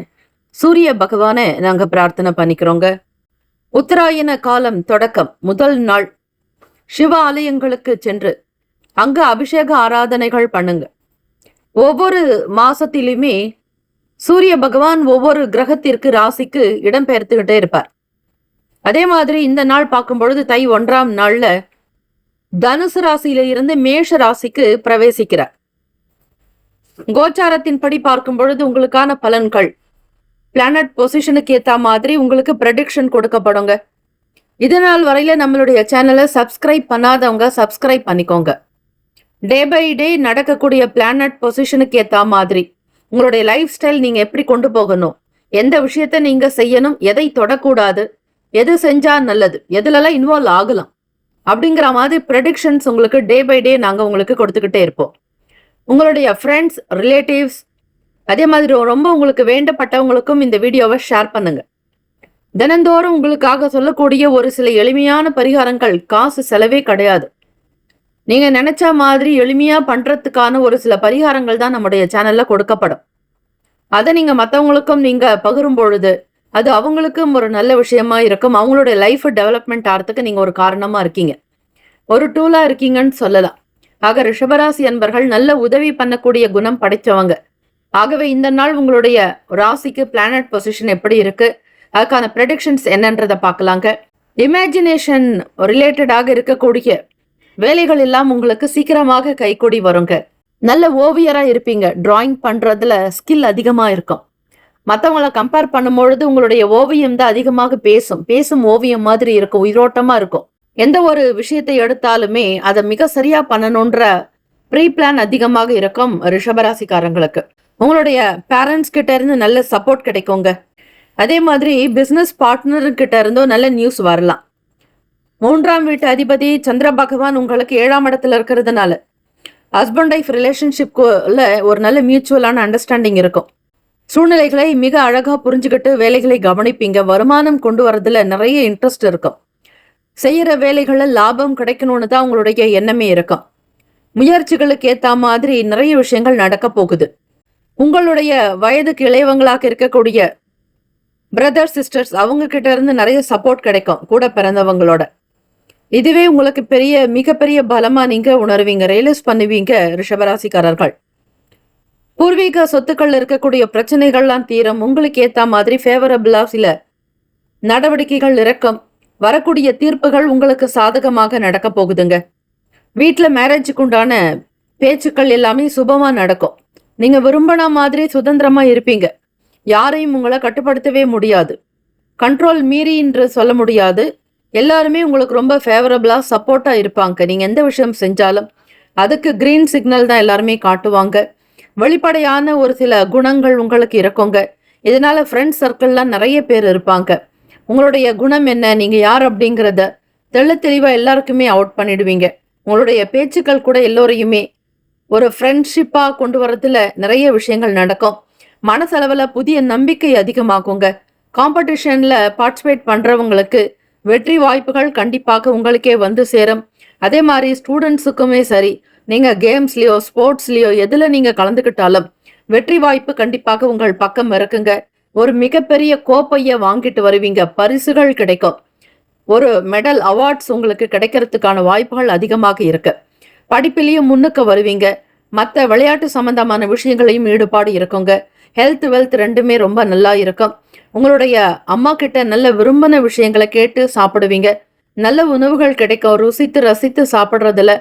சூரிய பகவானை நாங்க பிரார்த்தனை பண்ணிக்கிறோங்க. உத்தராயண காலம் தொடக்கம் முதல் நாள் சிவ ஆலயங்களுக்கு சென்று அங்க அபிஷேக ஆராதனைகள் பண்ணுங்க. ஒவ்வொரு மாசத்திலுமே சூரிய பகவான் ஒவ்வொரு கிரகத்திற்கு ராசிக்கு இடம்பெயர்த்துக்கிட்டே இருப்பார். அதே மாதிரி இந்த நாள் பார்க்கும் பொழுது தை 1ஆம் நாள்ல தனுசு ராசியில இருந்து மேஷ ராசிக்கு பிரவேசிக்கிறார். கோச்சாரத்தின்படி பார்க்கும் பொழுது உங்களுக்கான பலன்கள் பிளானட் பொசிஷனுக்கு ஏத்த மாதிரி உங்களுக்கு ப்ரெடிக்ஷன் கொடுக்கப்படுங்க. இதனால் வரையில நம்மளுடைய சேனலை சப்ஸ்கிரைப் பண்ணாதவங்க சப்ஸ்கிரைப் பண்ணிக்கோங்க. டே பை டே நடக்கக்கூடிய பிளானட் பொசிஷனுக்கு ஏத்த மாதிரி உங்களுடைய லைஃப் ஸ்டைல் நீங்க எப்படி கொண்டு போகணும், எந்த விஷயத்த நீங்க செய்யணும், எதை தொடக்கூடாது, எது செஞ்சா நல்லது, எதுலலாம் இன்வால்வ் ஆகலாம் அப்படிங்கிற மாதிரி ப்ரெடிக்ஷன்ஸ் உங்களுக்கு டே பை டே நாங்கள் உங்களுக்கு கொடுத்துக்கிட்டே இருப்போம். உங்களுடைய ஃப்ரெண்ட்ஸ், ரிலேட்டிவ்ஸ், அதே மாதிரி ரொம்ப உங்களுக்கு வேண்டப்பட்டவங்களுக்கும் இந்த வீடியோவை ஷேர் பண்ணுங்க. தினந்தோறும் உங்களுக்காக சொல்லக்கூடிய ஒரு சில எளிமையான பரிகாரங்கள், காசு செலவே கிடையாது. நீங்க நினைச்ச மாதிரி எளிமையா பண்றதுக்கான ஒரு சில பரிகாரங்கள் தான் நம்முடைய சேனல்ல கொடுக்கப்படும். அதை நீங்க மற்றவங்களுக்கும் நீங்க பகிரும் பொழுது அது அவங்களுக்கும் ஒரு நல்ல விஷயமா இருக்கும். அவங்களுடைய லைஃப் டெவலப்மெண்ட் ஆகிறதுக்கு நீங்க ஒரு காரணமா இருக்கீங்க, ஒரு டூலா இருக்கீங்கன்னு சொல்லலாம். ஆக ரிஷபராசி அன்பர்கள் நல்ல உதவி பண்ணக்கூடிய குணம் படைச்சவங்க. ஆகவே இந்த நாள் உங்களுடைய ராசிக்கு பிளானட் பொசிஷன் எப்படி இருக்கு, அதுக்கான ப்ரெடிக்ஷன்ஸ் என்னன்றதை பார்க்கலாங்க. இமேஜினேஷன் ரிலேட்டடாக இருக்கக்கூடிய வேலைகள் எல்லாம் உங்களுக்கு சீக்கிரமாக கைகூடி வருங்க. நல்ல ஓவியரா இருப்பீங்க. டிராயிங் பண்றதுல ஸ்கில் அதிகமா இருக்கும். மற்றவங்களை கம்பேர் பண்ணும்பொழுது உங்களுடைய ஓவியம் தான் அதிகமாக பேசும் ஓவியம் மாதிரி இருக்கும், உயிரோட்டமா இருக்கும். எந்த ஒரு விஷயத்தை எடுத்தாலுமே அதை மிக சரியா பண்ணணுன்ற ப்ரீ பிளான் அதிகமாக இருக்கும் ரிஷபராசிக்காரங்களுக்கு. உங்களுடைய பேரண்ட்ஸ் கிட்ட இருந்து நல்ல சப்போர்ட் கிடைக்குங்க. அதே மாதிரி பிசினஸ் பார்ட்னர் கிட்ட இருந்தும் நல்ல நியூஸ் வரலாம். 3ஆம் வீட்டு அதிபதி சந்திர பகவான் உங்களுக்கு 7ஆம் இடத்துல இருக்கிறதுனால ஹஸ்பண்ட் ஒய்ஃப் ரிலேஷன்ஷிப்ல ஒரு நல்ல மியூச்சுவலான அண்டர்ஸ்டாண்டிங் இருக்கும். சூழ்நிலைகளை மிக அழகா புரிஞ்சுக்கிட்டு வேலைகளை கவனிப்பீங்க. வருமானம் கொண்டு வரதுல நிறைய இன்ட்ரெஸ்ட் இருக்கும். செய்யற வேலைகள்ல லாபம் கிடைக்கணும்னு தான் உங்களுடைய எண்ணமே இருக்கும். முயற்சிகளுக்கு ஏத்த மாதிரி நிறைய விஷயங்கள் நடக்க போகுது. உங்களுடைய வயதுக்கு இளையவங்களாக இருக்கக்கூடிய பிரதர் சிஸ்டர்ஸ் அவங்க கிட்ட இருந்து நிறைய சப்போர்ட் கிடைக்கும், கூட பிறந்தவங்களோட. இதுவே உங்களுக்கு மிகப்பெரிய பலமா நீங்க உணர்வீங்க, ரியலைஸ் பண்ணுவீங்க ரிஷபராசிக்காரர்கள். பூர்வீக சொத்துக்கள் இருக்கக்கூடிய பிரச்சனைகள்லாம் தீரும். உங்களுக்கு ஏத்த மாதிரி ஃபேவரபிளா சில நடவடிக்கைகள் இருக்கும். வரக்கூடிய தீர்ப்புகள் உங்களுக்கு சாதகமாக நடக்க போகுதுங்க. வீட்டில் மேரேஜுக்கு உண்டான பேச்சுக்கள் எல்லாமே சுபமா நடக்கும். நீங்க விரும்பின மாதிரி சுதந்திரமா இருப்பீங்க. யாரையும் உங்களை கட்டுப்படுத்தவே முடியாது, கண்ட்ரோல் மீறி என்று சொல்ல முடியாது. எல்லாருமே உங்களுக்கு ரொம்ப ஃபேவரபிளா சப்போர்ட்டா இருப்பாங்க. நீங்க எந்த விஷயம் செஞ்சாலும் அதுக்கு கிரீன் சிக்னல் தான் எல்லாருமே காட்டுவாங்க. வெளிப்படையான ஒரு சில குணங்கள் உங்களுக்கு இருக்குங்க. இதனால ஃப்ரெண்ட்ஸ் சர்க்கிள்லாம் நிறைய பேர் இருப்பாங்க. உங்களுடைய குணம் என்ன, நீங்க யார் அப்படிங்கிறத தெளிவா எல்லாருக்குமே அவுட் பண்ணிடுவீங்க. உங்களுடைய பேச்சுக்கள் கூட எல்லோரையுமே ஒரு ஃப்ரெண்ட்ஷிப்பா கொண்டு வரதுல நிறைய விஷயங்கள் நடக்கும். மனசளவில் புதிய நம்பிக்கை அதிகமாகுங்க. காம்படிஷன்ல பார்ட்டிசிபேட் பண்றவங்களுக்கு வெற்றி வாய்ப்புகள் கண்டிப்பாக உங்களுக்கே வந்து சேரும். அதே மாதிரி ஸ்டூடெண்ட்ஸுக்குமே சரி, நீங்க கேம்ஸ்லயோ ஸ்போர்ட்ஸ்லயோ எதுல நீங்க கலந்துக்கிட்டாலும் வெற்றி வாய்ப்பு கண்டிப்பாக உங்கள் பக்கம் இருக்குங்க. ஒரு மிகப்பெரிய கோப்பைய வாங்கிட்டு வருவீங்க, பரிசுகள் கிடைக்கும், ஒரு மெடல் அவார்ட்ஸ் உங்களுக்கு கிடைக்கிறதுக்கான வாய்ப்புகள் அதிகமாக இருக்கு. படிப்பிலையும் முன்னுக்கு வருவீங்க. மற்ற விளையாட்டு சம்பந்தமான விஷயங்களையும் ஈடுபாடு இருக்குங்க. ஹெல்த் வெல்த் ரெண்டுமே ரொம்ப நல்லா இருக்கும். உங்களுடைய அம்மா கிட்ட நல்ல விரும்பின விஷயங்களை கேட்டு சாப்பிடுவீங்க. நல்ல உணவுகள் கிடைக்கும். ருசித்து ரசித்து சாப்பிட்றதுல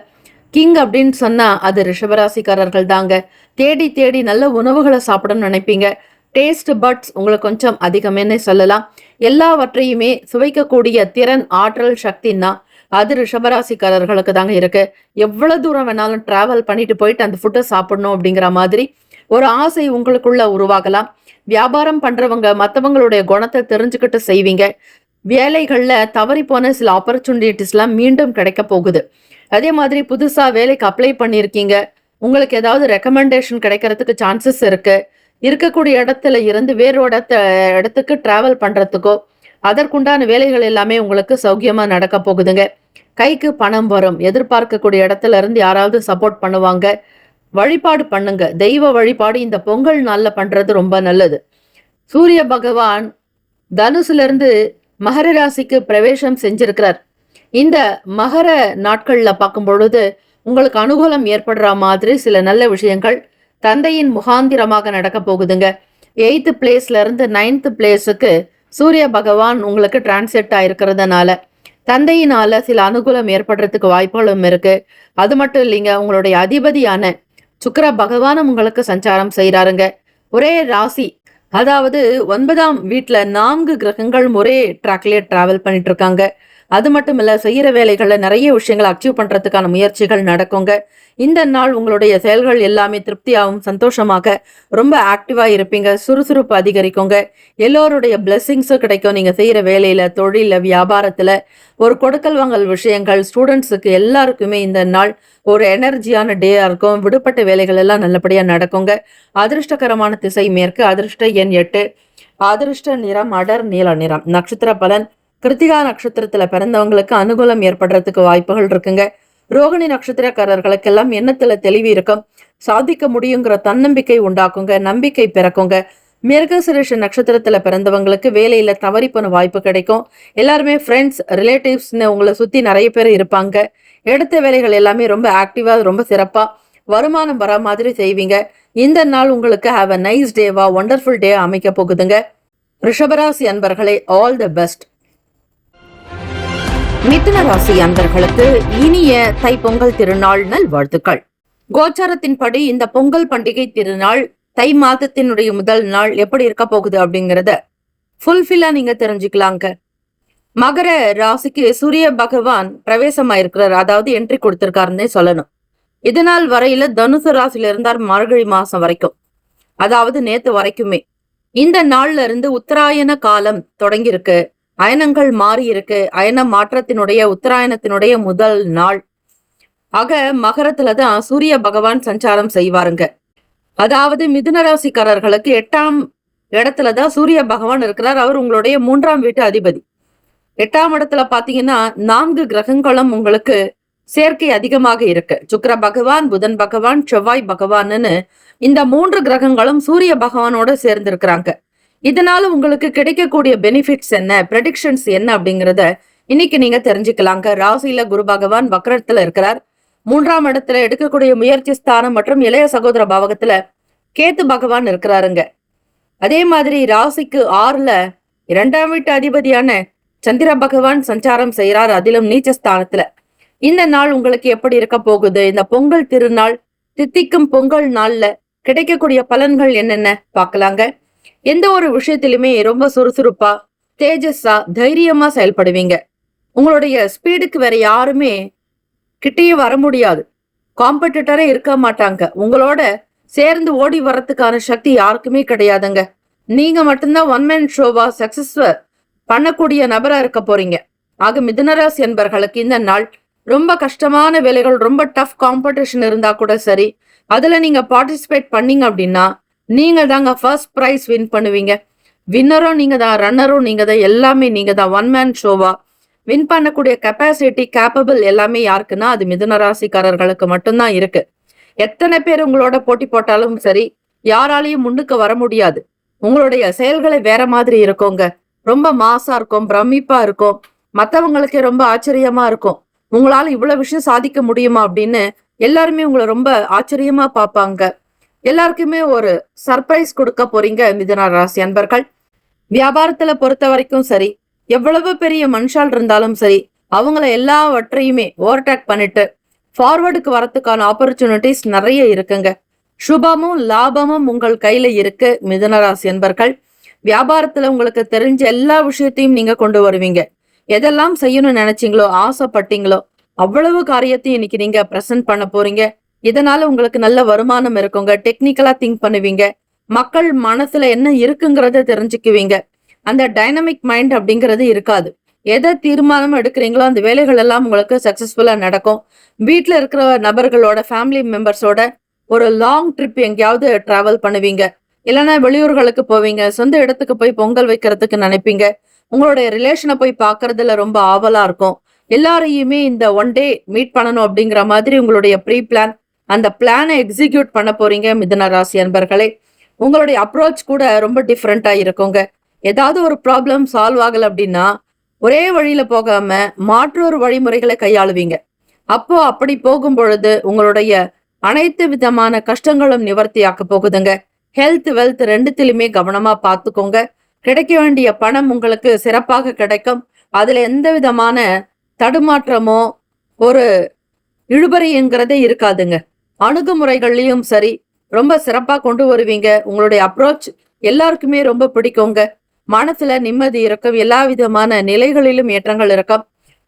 கிங் அப்படின்னு சொன்னா அது ரிஷபராசிக்காரர்கள் தாங்க. தேடி தேடி நல்ல உணவுகளை சாப்பிடணும்னு நினைப்பீங்க. டேஸ்ட் பட்ஸ் உங்களுக்கு கொஞ்சம் அதிகமே சொல்லலாம். எல்லாவற்றையுமே சுவைக்கக்கூடிய திறன், ஆற்றல், சக்தின்னா அது ரிஷபராசிக்காரர்களுக்கு தாங்க இருக்கு. எவ்வளவு தூரம் வேணாலும் டிராவல் பண்ணிட்டு போயிட்டு அந்த ஃபுட்டை சாப்பிடணும் அப்படிங்கிற மாதிரி ஒரு ஆசை உங்களுக்குள்ள உருவாகலாம். வியாபாரம் பண்றவங்க மற்றவங்களுடைய குணத்தை தெரிஞ்சுக்கிட்டு செய்வீங்க. வேலைகள்ல தவறி போன சில ஆப்பர்ச்சுனிட்டிஸ்லாம் மீண்டும் கிடைக்க போகுது. அதே மாதிரி புதுசா வேலைக்கு அப்ளை பண்ணியிருக்கீங்க. உங்களுக்கு ஏதாவது ரெக்கமெண்டேஷன் கிடைக்கிறதுக்கு சான்சஸ் இருக்கு. இருக்கக்கூடிய இடத்துல இருந்து வேறோட இடத்துக்கு டிராவல் பண்றதுக்கோ அதற்குண்டான வேலைகள் எல்லாமே உங்களுக்கு சௌக்கியமா நடக்க போகுதுங்க. கைக்கு பணம் வரும். எதிர்பார்க்கக்கூடிய இடத்துல இருந்து யாராவது சப்போர்ட் பண்ணுவாங்க. வழிபாடு பண்ணுங்க. தெய்வ வழிபாடு இந்த பொங்கல் நாள்ல பண்றது ரொம்ப நல்லது. சூரிய பகவான் தனுசுல இருந்து மகர ராசிக்கு பிரவேசம் செஞ்சிருக்கிறார். இந்த மகர நாட்கள்ல பார்க்கும் பொழுது உங்களுக்கு அனுகூலம் ஏற்படுற மாதிரி சில நல்ல விஷயங்கள் தந்தையின் முகாந்திரமாக நடக்க போகுதுங்க. 8th பிளேஸ்ல இருந்து 9th பிளேஸுக்கு சூரிய பகவான் உங்களுக்கு டிரான்ஸ்லேட் ஆயிருக்கிறதுனால தந்தையினால சில அனுகூலம் ஏற்படுறதுக்கு வாய்ப்புகளும் இருக்கு. அது மட்டும் இல்லைங்க, உங்களுடைய அதிபதியான சுக்கிர பகவானும் உங்களுக்கு சஞ்சாரம் செய்யறாருங்க. ஒரே ராசி, அதாவது 9ஆம் வீட்டுல 4 கிரகங்கள் ஒரே ட்ராக்லயே டிராவல் பண்ணிட்டு இருக்காங்க. அது மட்டும் இல்ல, செய்யற வேலைகள்ல நிறைய விஷயங்களை அச்சீவ் பண்றதுக்கான முயற்சிகள் நடக்குங்க. இந்த நாள் உங்களுடைய செயல்கள் எல்லாமே திருப்தியாகவும் சந்தோஷமாக ரொம்ப ஆக்டிவா இருப்பீங்க. சுறுசுறுப்பு அதிகரிக்குங்க. எல்லோருடைய பிளெஸிங்ஸும் கிடைக்கும். நீங்க செய்யற வேலையில, தொழில, வியாபாரத்துல ஒரு கொடுக்கல் வாங்கல் விஷயங்கள், ஸ்டூடெண்ட்ஸுக்கு எல்லாருக்குமே இந்த நாள் ஒரு எனர்ஜியான டேயா இருக்கும். விடுபட்ட வேலைகள் எல்லாம் நல்லபடியா நடக்குங்க. அதிர்ஷ்டகரமான திசை மேற்கு. அதிர்ஷ்ட எண் 8. அதிர்ஷ்ட நிறம் அடர் நீல நிறம். நட்சத்திர பலன் கிருத்திகா நட்சத்திரத்துல பிறந்தவங்களுக்கு அனுகூலம் ஏற்படுறதுக்கு வாய்ப்புகள் இருக்குங்க. ரோகிணி நட்சத்திரக்காரர்களுக்கெல்லாம் எண்ணத்துல தெளிவு இருக்கும். சாதிக்க முடியுங்கிற தன்னம்பிக்கை உண்டாக்குங்க. நம்பிக்கை பிறக்குங்க. மிருகசிரேஷ நட்சத்திரத்துல பிறந்தவங்களுக்கு வேலையில தவறி போன வாய்ப்பு கிடைக்கும். எல்லாருமே ஃப்ரெண்ட்ஸ், ரிலேட்டிவ்ஸ்னு உங்களை சுத்தி நிறைய பேர் இருப்பாங்க. எடுத்த வேலைகள் எல்லாமே ரொம்ப ஆக்டிவா, ரொம்ப சிறப்பா வருமானம் வர மாதிரி செய்வீங்க. இந்த நாள் உங்களுக்கு ஹாவ் அ நைஸ் டேவா, ஒண்டர்ஃபுல் டே அமைக்க போகுதுங்க. ரிஷபராசி அன்பர்களே, ஆல் தி பெஸ்ட். மிதுன ராசி அன்பர்களுக்கு இனிய தைப்பொங்கல் திருநாள் நல்வாழ்த்துக்கள். கோச்சாரத்தின்படி இந்த பொங்கல் பண்டிகை திருநாள் தை மாதத்தினுடைய முதல் நாள் எப்படி இருக்க போகுது அப்படிங்கறத ஃபுல்ஃபில்லா நீங்க தெரிஞ்சுக்கலாங்க. மகர ராசிக்கு சூரிய பகவான் பிரவேசமாயிருக்கிறார், அதாவது என்ட்ரி கொடுத்திருக்காருன்னே சொல்லணும். இதனால் வரையில தனுசு ராசியில இருந்தார் மார்கழி மாசம் வரைக்கும், அதாவது நேத்து வரைக்குமே. இந்த நாள்ல இருந்து உத்தராயண காலம் தொடங்கி இருக்கு. அயனங்கள் மாறி இருக்கு. அயன மாற்றத்தினுடைய உத்தராயணத்தினுடைய முதல் நாள் ஆக மகரத்துலதான் சூரிய பகவான் சஞ்சாரம் செய்வாருங்க. அதாவது மிதுன ராசிக்காரர்களுக்கு 8ஆம் இடத்துலதான் சூரிய பகவான் இருக்கிறார். அவர் உங்களுடைய 3ஆம் வீட்டு அதிபதி. 8ஆம் இடத்துல பாத்தீங்கன்னா 4 கிரகங்களும் உங்களுக்கு சேர்க்கை அதிகமாக இருக்கு. சுக்கிர பகவான், புதன் பகவான், செவ்வாய் பகவான்னு இந்த 3 கிரகங்களும் சூரிய பகவானோட சேர்ந்து இருக்கிறாங்க. இதனால உங்களுக்கு கிடைக்கக்கூடிய பெனிஃபிட்ஸ் என்ன, ப்ரெடிக்ஷன்ஸ் என்ன அப்படிங்கறத இன்னைக்கு நீங்க தெரிஞ்சுக்கலாங்க. ராசியில குரு பகவான் வக்ரத்துல இருக்கிறார். 3ஆம் இடத்துல எடுக்கக்கூடிய முயற்சி ஸ்தானம் மற்றும் இளைய சகோதர பாவகத்துல கேத்து பகவான் இருக்கிறாருங்க. அதே மாதிரி ராசிக்கு 6ல 2ஆம் வீட்டு அதிபதியான சந்திர பகவான் சஞ்சாரம் செய்யறார், அதிலும் நீச்ச ஸ்தானத்துல. இந்த நாள் உங்களுக்கு எப்படி இருக்க போகுது? இந்த பொங்கல் திருநாள், தித்திக்கும் பொங்கல் நாள்ல கிடைக்கக்கூடிய பலன்கள் என்னென்ன பார்க்கலாங்க. எந்த ஒரு விஷயத்திலுமே ரொம்ப சுறுசுறுப்பா, தேஜஸா, தைரியமா செயல்படுவீங்க. உங்களுடைய ஸ்பீடுக்கு வேற யாருமே கிட்டேயே வர முடியாது. காம்படிட்டரே இருக்க மாட்டாங்க. உங்களோட சேர்ந்து ஓடி வர்றதுக்கான சக்தி யாருக்குமே கிடையாதுங்க. நீங்க மட்டும்தான் ஒன் மேன் ஷோவா சக்சஸ் பண்ணக்கூடிய நபரா இருக்க போறீங்க. ஆக மிதுனராசி என்பர்களுக்கு இந்த நாள் ரொம்ப கஷ்டமான வேலைகள், ரொம்ப டஃப் காம்படிஷன் இருந்தா கூட சரி, அதுல நீங்க பார்ட்டிசிபேட் பண்ணீங்க அப்படின்னா நீங்க தாங்க ஃபர்ஸ்ட் பிரைஸ் வின் பண்ணுவீங்க. வின்னரும் நீங்க தான், ரன்னரும் நீங்க தான், எல்லாமே நீங்க தான். ஒன் மேன் ஷோவா வின் பண்ணக்கூடிய கெப்பாசிட்டி, கேப்பபிள் எல்லாமே யாருக்குன்னா அது மிதுன ராசிக்காரர்களுக்கு மட்டும்தான் இருக்கு. எத்தனை பேர் உங்களோட போட்டி போட்டாலும் சரி, யாராலையும் முன்னுக்கு வர முடியாது. உங்களுடைய செயல்களை வேற மாதிரி இருக்குங்க. ரொம்ப மாசா இருக்கும், பிரமிப்பா இருக்கும், மற்றவங்களுக்கே ரொம்ப ஆச்சரியமா இருக்கும். உங்களால இவ்வளவு விஷயம் சாதிக்க முடியுமா அப்படின்னு எல்லாருமே உங்களை ரொம்ப ஆச்சரியமா பார்ப்பாங்க. எல்லாருக்குமே ஒரு சர்ப்ரைஸ் கொடுக்க போறீங்க மிதுன ராசி அன்பர்கள். வியாபாரத்துல பொறுத்த வரைக்கும் சரி, எவ்வளவு பெரிய மனுஷால் இருந்தாலும் சரி, அவங்கள எல்லாவற்றையுமே ஓவர்டேக் பண்ணிட்டு ஃபார்வர்டுக்கு வரத்துக்கான ஆப்பர்ச்சுனிட்டிஸ் நிறைய இருக்குங்க. சுபமும் லாபமும் உங்கள் கையில இருக்கு மிதுன ராசி அன்பர்கள். வியாபாரத்துல உங்களுக்கு தெரிஞ்ச எல்லா விஷயத்தையும் நீங்க கொண்டு வருவீங்க. எதெல்லாம் செய்யணும்னு நினைச்சீங்களோ, ஆசைப்பட்டீங்களோ, அவ்வளவு காரியத்தையும் இன்னைக்கு நீங்க பிரசன்ட் பண்ண போறீங்க. இதனால உங்களுக்கு நல்ல வருமானம் இருக்குங்க. டெக்னிக்கலா திங்க் பண்ணுவீங்க. மக்கள் மனசுல என்ன இருக்குங்கிறத தெரிஞ்சுக்குவீங்க. அந்த டைனமிக் மைண்ட் அப்படிங்கிறது இருக்காது. எதை தீர்மானம் எடுக்கிறீங்களோ அந்த வேலைகள் எல்லாம் உங்களுக்கு சக்சஸ்ஃபுல்லா நடக்கும். வீட்டுல இருக்கிற நபர்களோட, ஃபேமிலி மெம்பர்ஸோட ஒரு லாங் ட்ரிப் எங்கேயாவது டிராவல் பண்ணுவீங்க. இல்லைன்னா வெளியூர்களுக்கு போவீங்க. சொந்த இடத்துக்கு போய் பொங்கல் வைக்கிறதுக்கு நினைப்பீங்க. உங்களுடைய ரிலேஷனை போய் பார்க்கறதுல ரொம்ப ஆவலா இருக்கும். எல்லாரையுமே இந்த ஒன் டே மீட் பண்ணணும் அப்படிங்கிற மாதிரி உங்களுடைய ப்ரீ பிளான், அந்த பிளானை எக்ஸிக்யூட் பண்ண போறீங்க மிதுன ராசி அன்பர்களே. உங்களுடைய அப்ரோச் கூட ரொம்ப டிஃப்ரெண்டா இருக்குங்க. ஏதாவது ஒரு ப்ராப்ளம் சால்வ் ஆகல அப்படின்னா ஒரே வழியில போகாம மாற்றொரு வழிமுறைகளை கையாளுவீங்க. அப்போ அப்படி போகும் பொழுது உங்களுடைய அனைத்து விதமான கஷ்டங்களும் நிவர்த்தியாக்க போகுதுங்க. ஹெல்த், வெல்த் ரெண்டுத்திலுமே கவனமா பார்த்துக்கோங்க. கிடைக்க வேண்டிய பணம் உங்களுக்கு சிறப்பாக கிடைக்கும். அதுல எந்த விதமான தடுமாற்றமோ ஒரு இழுபறிங்கிறதே இருக்காதுங்க. அணுகுமுறைகள்லயும் சரி ரொம்ப சிறப்பா கொண்டு வருவீங்க. உங்களுடைய அப்ரோச் எல்லாருக்குமே ரொம்ப பிடிக்குங்க. மனசுல நிம்மதி இருக்கும். எல்லா விதமான நிலைகளிலும் ஏற்றங்கள் இருக்கும்.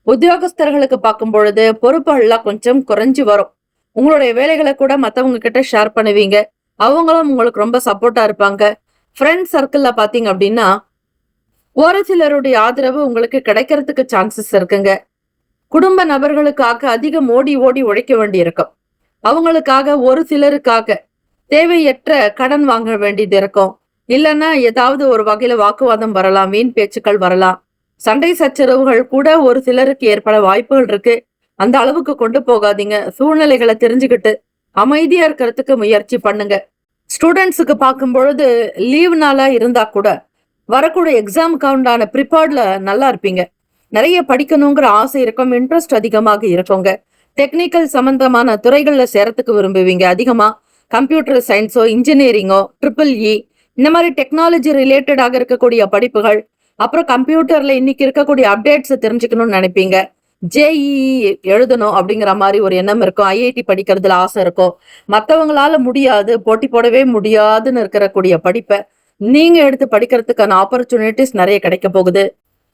உத்தியோகஸ்தர்களுக்கு பார்க்கும் பொழுது பொறுப்புகள்லாம் கொஞ்சம் குறைஞ்சு வரும். உங்களுடைய வேலைகளை கூட மத்தவங்க கிட்ட ஷேர் பண்ணுவீங்க. அவங்களும் உங்களுக்கு ரொம்ப சப்போர்ட்டா இருப்பாங்க. ஃப்ரெண்ட்ஸ் சர்க்கிள்ல பாத்தீங்க அப்படின்னா ஒரு சிலருடைய ஆதரவு உங்களுக்கு கிடைக்கிறதுக்கு சான்சஸ் இருக்குங்க. குடும்ப நபர்களுக்காக அதிகம் ஓடி ஓடி உழைக்க வேண்டி இருக்கும். அவங்களுக்காக ஒரு சிலருக்காக தேவையற்ற கடன் வாங்க வேண்டியது இருக்கும். இல்லைன்னா ஏதாவது ஒரு வகையில வாக்குவாதம் வரலாம், வீண் பேச்சுக்கள் வரலாம், சண்டை சச்சரவுகள் கூட ஒரு சிலருக்கு ஏற்பட வாய்ப்புகள் இருக்கு. அந்த அளவுக்கு கொண்டு போகாதீங்க. சூழ்நிலைகளை தெரிஞ்சுக்கிட்டு அமைதியா இருக்கிறதுக்கு முயற்சி பண்ணுங்க. ஸ்டூடெண்ட்ஸுக்கு பார்க்கும் பொழுது லீவ் நாளா இருந்தா கூட வரக்கூடிய எக்ஸாமுக்கு உண்டான ப்ரிப்பேர்ட்ல நல்லா இருப்பீங்க. நிறைய படிக்கணுங்கிற ஆசை இருக்கும். இன்ட்ரெஸ்ட் அதிகமாக இருக்குங்க. டெக்னிக்கல் சம்பந்தமான துறைகள்ல சேரத்துக்கு விரும்புவீங்க. அதிகமா கம்ப்யூட்டர் சயின்ஸோ, இன்ஜினியரிங்கோ, EEE இந்த மாதிரி டெக்னாலஜி ரிலேட்டடாக இருக்கக்கூடிய படிப்புகள், அப்புறம் கம்ப்யூட்டர்ல இன்னைக்கு இருக்கக்கூடிய அப்டேட்ஸ் தெரிஞ்சுக்கணும்னு நினைப்பீங்க. JEE எழுதணும் அப்படிங்கிற மாதிரி ஒரு எண்ணம் இருக்கும். IIT படிக்கிறதுல ஆசை இருக்கும். மற்றவங்களால முடியாது, போட்டி போடவே முடியாதுன்னு இருக்கக்கூடிய படிப்பை நீங்க எடுத்து படிக்கிறதுக்கான ஆப்பர்ச்சுனிட்டிஸ் நிறைய கிடைக்க போகுது.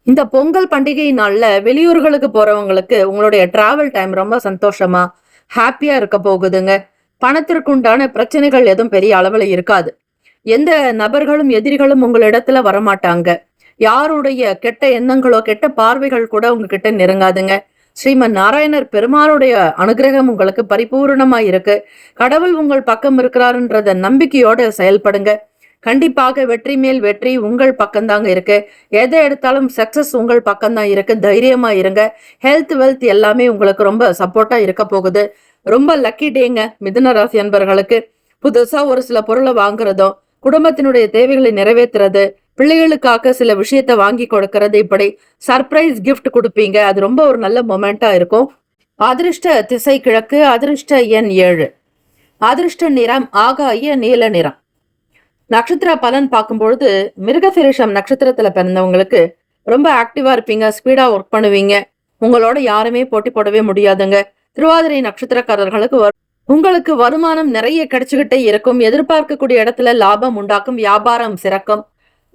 இந்த பொங்கல் பண்டிகை நாள்ல வெளியூர்களுக்கு போறவங்களுக்கு உங்களுடைய டிராவல் டைம் ரொம்ப சந்தோஷமா, ஹாப்பியா இருக்க போகுதுங்க. பணத்திற்குண்டான பிரச்சனைகள் எதுவும் பெரிய அளவுல இருக்காது. எந்த நபர்களும் எதிரிகளும் உங்களிடத்துல வரமாட்டாங்க. யாருடைய கெட்ட எண்ணங்களோ கெட்ட பார்வைகள் கூட உங்ககிட்ட நெருங்காதுங்க. ஸ்ரீமன் நாராயணர் பெருமாளுடைய அனுகிரகம் உங்களுக்கு பரிபூர்ணமா இருக்கு. கடவுள் உங்கள் பக்கம் இருக்கிறாருன்றத நம்பிக்கையோட செயல்படுங்க. கண்டிப்பாக வெற்றி மேல் வெற்றி உங்கள் பக்கம்தாங்க இருக்கு. எதை எடுத்தாலும் சக்சஸ் உங்கள் பக்கம்தான் இருக்கு. தைரியமா இருங்க. ஹெல்த், வெல்த் எல்லாமே உங்களுக்கு ரொம்ப சப்போர்ட்டா இருக்க போகுது. ரொம்ப லக்கி டேங்க மிதுன ராசி அன்பர்களுக்கு. புதுசா ஒரு சில பொருளை வாங்குறதோ, குடும்பத்தினுடைய தேவைகளை நிறைவேற்றுறது, பிள்ளைகளுக்காக சில விஷயத்த வாங்கி கொடுக்கறது, இப்படி சர்ப்ரைஸ் கிஃப்ட் கொடுப்பீங்க. அது ரொம்ப ஒரு நல்ல மொமெண்டா இருக்கும். அதிர்ஷ்ட திசை கிழக்கு, அதிர்ஷ்ட எண் 7, அதிர்ஷ்ட நிறம் ஆகாய நீல நிறம். நட்சத்திர பலன் பார்க்கும்பொழுது மிருகசீரிஷம் நட்சத்திரத்துல பிறந்தவங்களுக்கு ரொம்ப ஆக்டிவா இருப்பீங்க. ஸ்பீடா ஒர்க் பண்ணுவீங்க. உங்களோட யாருமே போட்டி போடவே முடியாதுங்க. திருவாதிரை நட்சத்திரக்காரர்களுக்கு உங்களுக்கு வருமானம் நிறைய கிடைச்சுக்கிட்டே இருக்கும். எதிர்பார்க்கக்கூடிய இடத்துல லாபம் உண்டாக்கும். வியாபாரம் சிறக்கும்.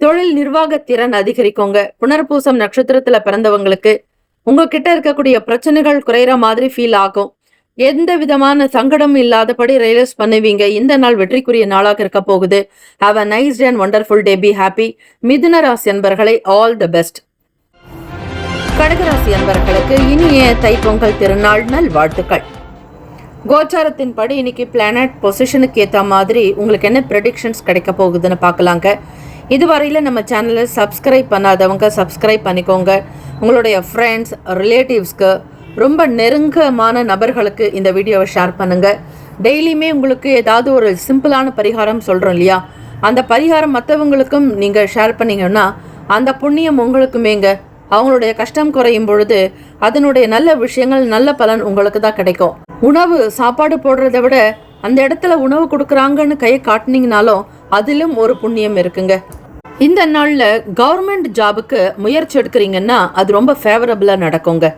தொழில் நிர்வாக திறன் அதிகரிக்குங்க. புனர்பூசம் நட்சத்திரத்துல பிறந்தவங்களுக்கு உங்ககிட்ட இருக்கக்கூடிய பிரச்சனைகள் குறையிற மாதிரி ஃபீல் ஆகும். எந்த விதமான சங்கடம் இல்லாதபடி ரியலைஸ் பண்ணுவீங்க. இந்த நாள் வெற்றிக்குரிய நாளாக இருக்க போகுது. Have a nice day and wonderful day. Be happy. மிதுன ராசி அன்பர்களை ஆல் தி பெஸ்ட். கடகராசி அன்பர்களுக்கு இனிய தைப்பொங்கல் திருநாள் நல் வாழ்த்துக்கள். கோச்சாரத்தின் படி இன்னைக்கு பிளானட் பொசிஷனுக்கு ஏற்ற மாதிரி உங்களுக்கு என்ன ப்ரெடிக்ஷன்ஸ் கிடைக்க போகுதுன்னு பார்க்கலாங்க. இதுவரையில நம்ம சேனலை சப்ஸ்கிரைப் பண்ணாதவங்க சப்ஸ்கிரைப் பண்ணிக்கோங்க. உங்களுடைய ஃப்ரெண்ட்ஸ், ரிலேட்டிவ்ஸ்க்கு, ரொம்ப நெருக்கமான நபர்களுக்கு இந்த வீடியோவை ஷேர் பண்ணுங்க. டெய்லியுமே உங்களுக்கு ஏதாவது ஒரு சிம்பிளான பரிகாரம் சொல்கிறோம் இல்லையா, அந்த பரிகாரம் மற்றவங்களுக்கும் நீங்கள் ஷேர் பண்ணீங்கன்னா அந்த புண்ணியம் உங்களுக்குமேங்க. அவங்களுடைய கஷ்டம் குறையும் பொழுது அதனுடைய நல்ல விஷயங்கள், நல்ல பலன் உங்களுக்கு தான் கிடைக்கும். உணவு சாப்பாடு போடுறத விட அந்த இடத்துல உணவு கொடுக்குறாங்கன்னு கையை காட்டினீங்கனாலும் அதிலும் ஒரு புண்ணியம் இருக்குங்க. இந்த நாளில் கவர்மெண்ட் ஜாபுக்கு முயற்சி எடுக்கிறீங்கன்னா அது ரொம்ப ஃபேவரபிளாக நடக்குங்க.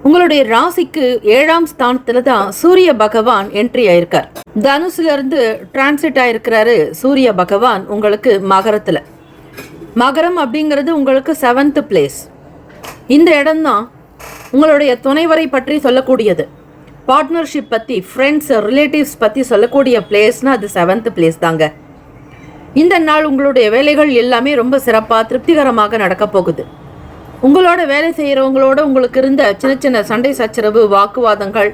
உங்களுடைய ராசிக்கு 7ஆம் ஸ்தானத்துல தான் சூரிய பகவான் என்ட்ரி ஆயிருக்கார். தனுசுல இருந்து டிரான்சிட் ஆயிருக்கிறாரு சூரிய பகவான் உங்களுக்கு மகரத்துல. மகரம் அப்படிங்கிறது உங்களுக்கு 7th பிளேஸ். இந்த இடம்தான் உங்களுடைய துணைவரை பற்றி சொல்லக்கூடியது. பார்ட்னர்ஷிப் பற்றி, ஃப்ரெண்ட்ஸ் ரிலேட்டிவ்ஸ் பற்றி சொல்லக்கூடிய பிளேஸ்னால் அது 7th பிளேஸ் தாங்க. இந்த நாள் உங்களுடைய வேலைகள் எல்லாமே ரொம்ப சிறப்பாக திருப்திகரமாக நடக்க போகுது. உங்களோட வேலை செய்கிறவங்களோட உங்களுக்கு இருந்த சின்ன சின்ன சண்டை சச்சரவு, வாக்குவாதங்கள்,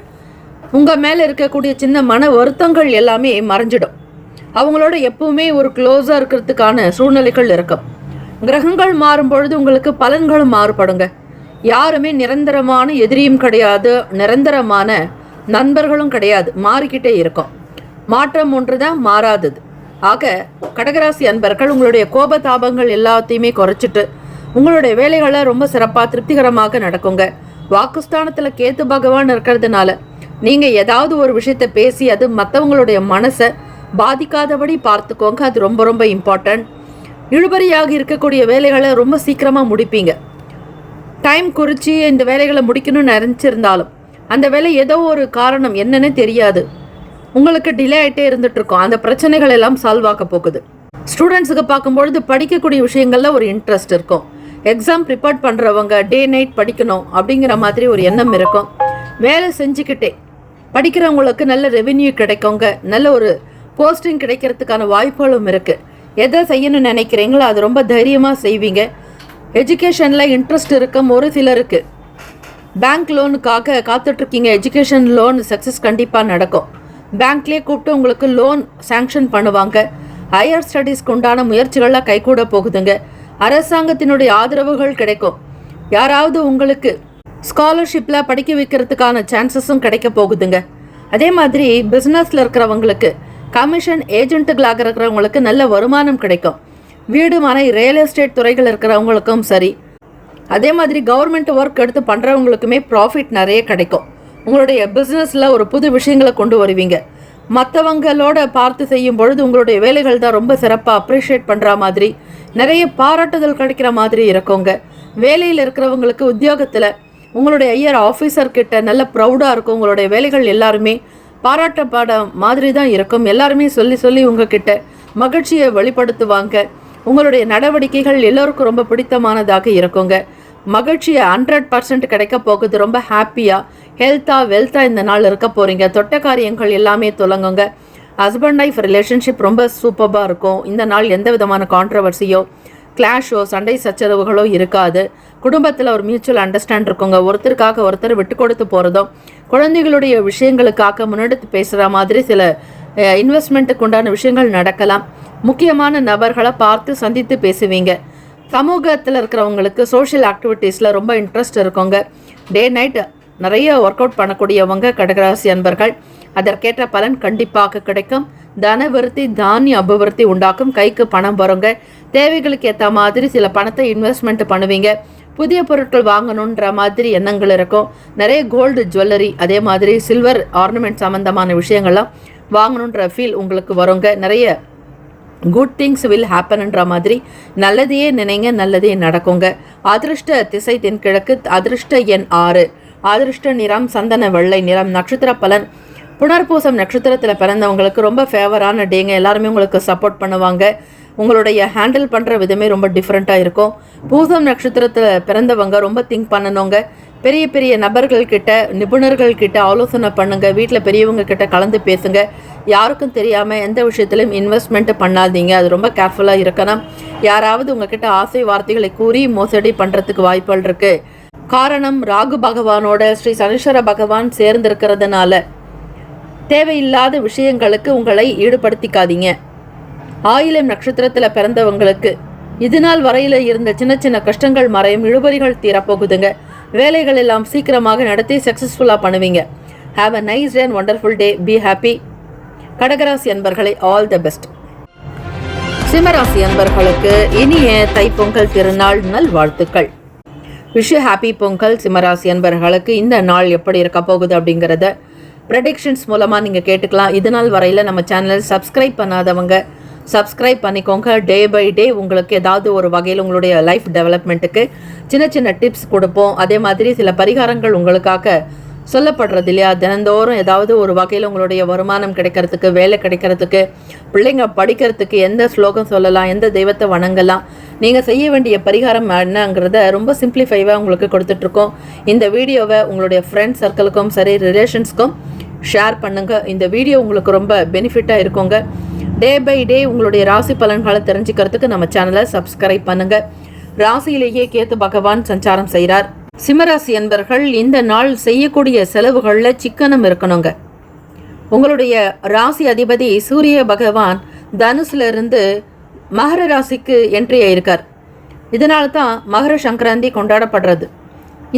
உங்கள் மேலே இருக்கக்கூடிய சின்ன மன வருத்தங்கள் எல்லாமே மறைஞ்சிடும். அவங்களோட எப்பவுமே ஒரு க்ளோஸாக இருக்கிறதுக்கான சூழ்நிலைகள் இருக்கும். கிரகங்கள் மாறும் பொழுது உங்களுக்கு பலன்களும் மாறுபடுங்க. யாருமே நிரந்தரமான எதிரியும் கிடையாது, நிரந்தரமான நண்பர்களும் கிடையாது, மாறிக்கிட்டே இருக்கும். மாற்றம் ஒன்று தான் மாறாதது. ஆக கடகராசி அன்பர்கள் உங்களுடைய கோபதாபங்கள் எல்லாத்தையுமே குறைச்சிட்டு உங்களுடைய வேலைகளை ரொம்ப சிறப்பாக திருப்திகரமாக நடக்குங்க. வாக்குஸ்தானத்தில் கேத்து பகவான் இருக்கிறதுனால நீங்கள் ஏதாவது ஒரு விஷயத்தை பேசி அது மற்றவங்களுடைய மனசை பாதிக்காதபடி பார்த்துக்கோங்க. அது ரொம்ப ரொம்ப இம்பார்ட்டன்ட். இழுபறியாக இருக்கக்கூடிய வேலைகளை ரொம்ப சீக்கிரமாக முடிப்பீங்க. டைம் குறித்து இந்த வேலைகளை முடிக்கணும்னு நினச்சிருந்தாலும் அந்த வேலை ஏதோ ஒரு காரணம் என்னன்னு தெரியாது, உங்களுக்கு டிலே ஆகிட்டே இருந்துகிட்ருக்கோம். அந்த பிரச்சனைகள் எல்லாம் சால்வ் ஆக போகுது. ஸ்டூடெண்ட்ஸுக்கு பார்க்கும்பொழுது படிக்கக்கூடிய விஷயங்களில் ஒரு இன்ட்ரெஸ்ட் இருக்கும். எக்ஸாம் ப்ரிப்பேர் பண்ணுறவங்க டே நைட் படிக்கணும் அப்படிங்கிற மாதிரி ஒரு எண்ணம் இருக்கும். வேலை செஞ்சுக்கிட்டே படிக்கிறவங்களுக்கு நல்ல ரெவென்யூ கிடைக்குங்க. நல்ல ஒரு போஸ்டிங் கிடைக்கிறதுக்கான வாய்ப்புகளும் இருக்குது. எதை செய்யணும்னு நினைக்கிறீங்களோ அது ரொம்ப தைரியமாக செய்வீங்க. எஜுகேஷனில் இன்ட்ரெஸ்ட் இருக்கும் ஒரு சிலருக்கு. பேங்க் லோனுக்காக காத்துட்ருக்கீங்க. எஜுகேஷன் லோன் சக்ஸஸ் கண்டிப்பாக நடக்கும். பேங்க்லேயே கூப்பிட்டு உங்களுக்கு லோன் சேங்ஷன் பண்ணுவாங்க. ஹையர் ஸ்டடீஸ்க்கு உண்டான முயற்சிகள்லாம் கைகூட போகுதுங்க. அரசாங்கத்தினுடைய ஆதரவுகள் கிடைக்கும். யாராவது உங்களுக்கு ஸ்காலர்ஷிப்பில் படிக்க வைக்கிறதுக்கான சான்சஸும் கிடைக்க போகுதுங்க. அதே மாதிரி பிஸ்னஸில் இருக்கிறவங்களுக்கு, கமிஷன் ஏஜென்ட்டுகளாக இருக்கிறவங்களுக்கு நல்ல வருமானம் கிடைக்கும். வீடு மனை ரியல் எஸ்டேட் துறைகள் இருக்கிறவங்களுக்கும் சரி, அதே மாதிரி கவர்மெண்ட் ஒர்க் எடுத்து பண்ணுறவங்களுக்குமே ப்ராஃபிட் நிறைய கிடைக்கும். உங்களுடைய பிஸ்னஸில் ஒரு புது விஷயங்களை கொண்டு வருவீங்க. மற்றவங்களோட பார்த்து செய்யும் பொழுது உங்களுடைய வேலைகள் தான் ரொம்ப சிறப்பாக அப்ரிஷியேட் பண்ணுற மாதிரி, நிறைய பாராட்டுதல் கிடைக்கிற மாதிரி இருக்குங்க. வேலையில் இருக்கிறவங்களுக்கு உத்தியோகத்தில் உங்களுடைய ஐயர் ஆஃபீஸர்கிட்ட நல்ல ப்ரௌடாக இருக்கும். உங்களுடைய வேலைகள் எல்லாருமே பாராட்டப்பட மாதிரி தான் இருக்கும். எல்லாருமே சொல்லி சொல்லி உங்ககிட்ட மகிழ்ச்சியை வெளிப்படுத்துவாங்க. உங்களுடைய நடவடிக்கைகள் எல்லோருக்கும் ரொம்ப பிடித்தமானதாக இருக்குங்க. மகிழ்ச்சியை 100% கிடைக்க போகுது. ரொம்ப ஹாப்பியாக, ஹெல்த்தாக, வெல்த்தாக இந்த நாள் இருக்க போகிறீங்க. தொட்ட காரியங்கள் எல்லாமே தொடங்குங்க. ஹஸ்பண்ட் ஒய்ஃப் ரிலேஷன்ஷிப் ரொம்ப சூப்பராக இருக்கும். இந்த நாள் எந்த விதமான கான்ட்ரவர்சியோ, கிளாஷோ, சண்டை சச்சரவுகளோ இருக்காது. குடும்பத்தில் ஒரு மியூச்சுவல் அண்டர்ஸ்டாண்ட் இருக்குங்க. ஒருத்தருக்காக ஒருத்தர் விட்டு கொடுத்து போகிறதும், குழந்தைகளுடைய விஷயங்களுக்காக முன்னெடுத்து பேசுகிற மாதிரி சில இன்வெஸ்ட்மெண்ட்டுக்கு உண்டான விஷயங்கள் நடக்கலாம். முக்கியமான நபர்களை பார்த்து சந்தித்து பேசுவீங்க. சமூகத்தில் இருக்கிறவங்களுக்கு சோஷியல் ஆக்டிவிட்டீஸில் ரொம்ப இன்ட்ரெஸ்ட் இருக்குங்க. டே நைட் நிறைய ஒர்க் அவுட் பண்ணக்கூடியவங்க கடகராசி அன்பர்கள். அதற்கேற்ற பலன் கண்டிப்பாக கிடைக்கும். தன விருத்தி, தானிய அபிவிருத்தி உண்டாக்கும். கைக்கு பணம் வருங்க. தேவைகளுக்கு ஏற்ற மாதிரி சில பணத்தை இன்வெஸ்ட்மெண்ட் பண்ணுவீங்க. புதிய பொருட்கள் வாங்கணுன்ற மாதிரி எண்ணங்கள் இருக்கும். நிறைய கோல்டு ஜுவல்லரி, அதே மாதிரி சில்வர் ஆர்னமெண்ட் சம்மந்தமான விஷயங்கள்லாம் வாங்கணுன்ற ஃபீல் உங்களுக்கு வருங்க. நிறைய குட் திங்ஸ் வில் ஹேப்பன்ன்ற மாதிரி நல்லதையே நினைங்க, நல்லதே நடக்குங்க. அதிர்ஷ்ட திசை தென்கிழக்கு, அதிர்ஷ்ட எண் 6, அதிர்ஷ்ட நிறம் சந்தன வெள்ளை நிறம். நட்சத்திர பலன் புனர்பூசம் நட்சத்திரத்தில் பிறந்தவங்களுக்கு ரொம்ப ஃபேவரான டேங்க. எல்லாருமே உங்களுக்கு சப்போர்ட் பண்ணுவாங்க. உங்களுடைய ஹேண்டில் பண்ணுற விதமே ரொம்ப டிஃப்ரெண்ட்டாக இருக்கும். பூசம் நட்சத்திரத்தில் பிறந்தவங்க ரொம்ப திங்க் பண்ணணுங்க. பெரிய பெரிய நபர்கள்கிட்ட, நிபுணர்கள்கிட்ட ஆலோசனை பண்ணுங்க. வீட்டில் பெரியவங்க கிட்ட கலந்து பேசுங்க. யாருக்கும் தெரியாமல் எந்த விஷயத்திலும் இன்வெஸ்ட்மெண்ட் பண்ணாதீங்க. அது ரொம்ப கேர்ஃபுல்லாக இருக்கணும். யாராவது உங்ககிட்ட ஆசை வார்த்தைகளை கூறி மோசடி பண்ணுறதுக்கு வாய்ப்புகள் இருக்குது. காரணம், ராகு பகவானோட ஸ்ரீ சனீஸ்வர பகவான் சேர்ந்திருக்கிறதுனால தேவையில்லாத விஷயங்களுக்கு உங்களை ஈடுபடுத்திக்காதீங்க. ஆயிலம் நட்சத்திரத்தில் பிறந்தவங்களுக்கு இது நாள் வரையில் இருந்த சின்ன சின்ன கஷ்டங்கள் மறையும். இழுபறிகள் தீரப்போகுதுங்க. வேலைகள் எல்லாம் சீக்கிரமாக நடத்தி சக்ஸஸ்ஃபுல்லாக பண்ணுவீங்க. Have a nice day and wonderful day. Be happy. கடகராசி அன்பர்களை ஆல் த பெஸ்ட். சிம்மராசி அன்பர்களுக்கு இனிய தைப்பொங்கல் திருநாள் நல் வாழ்த்துக்கள். Wish happy Pongal. சிம்மராசி அன்பர்களுக்கு இந்த நாள் எப்படி இருக்க போகுது அப்படிங்கிறத ப்ரெடிக்ஷன்ஸ் மூலமாக நீங்கள் கேட்டுக்கலாம். இது நாள் வரையில் நம்ம சேனல் சப்ஸ்கிரைப் பண்ணாதவங்க சப்ஸ்கிரைப் பண்ணிக்கோங்க. டே பை டே உங்களுக்கு ஏதாவது ஒரு வகையில் உங்களுடைய லைஃப் டெவலப்மெண்ட்டுக்கு சின்ன சின்ன டிப்ஸ் கொடுப்போம். அதே மாதிரி சில பரிகாரங்கள் உங்களுக்காக சொல்லப்படுறது இல்லையா? தினந்தோறும் ஏதாவது ஒரு வகையில் உங்களுடைய வருமானம் கிடைக்கிறதுக்கு, வேலை கிடைக்கிறதுக்கு, பிள்ளைங்க படிக்கிறதுக்கு எந்த ஸ்லோகம் சொல்லலாம், எந்த தெய்வத்தை வணங்கலாம், நீங்கள் செய்ய வேண்டிய பரிகாரம் என்னங்கிறத ரொம்ப சிம்பிளிஃபைவாக உங்களுக்கு கொடுத்துட்ருக்கோம். இந்த வீடியோவை உங்களுடைய ஃப்ரெண்ட்ஸ் சர்க்கிளுக்கும் சரி, ரிலேஷன்ஸ்க்கும் ஷேர் பண்ணுங்கள். இந்த வீடியோ உங்களுக்கு ரொம்ப பெனிஃபிட்டாக இருக்குங்க. டே பை டே உங்களுடைய ராசி பலன்களை தெரிஞ்சுக்கிறதுக்கு நம்ம சேனலை சப்ஸ்கிரைப் பண்ணுங்கள். ராசியிலேயே கேத்து பகவான் சஞ்சாரம் செய்கிறார். சிம்மராசி என்பர்கள் இந்த நாள் செய்யக்கூடிய செலவுகளில் சிக்கனம் இருக்கணுங்க. உங்களுடைய ராசி அதிபதி சூரிய பகவான் தனுசுல இருந்து மகர ராசிக்கு என்ட்ரி ஆயிருக்கார். இதனால தான் மகர சங்கராந்தி கொண்டாடப்படுறது.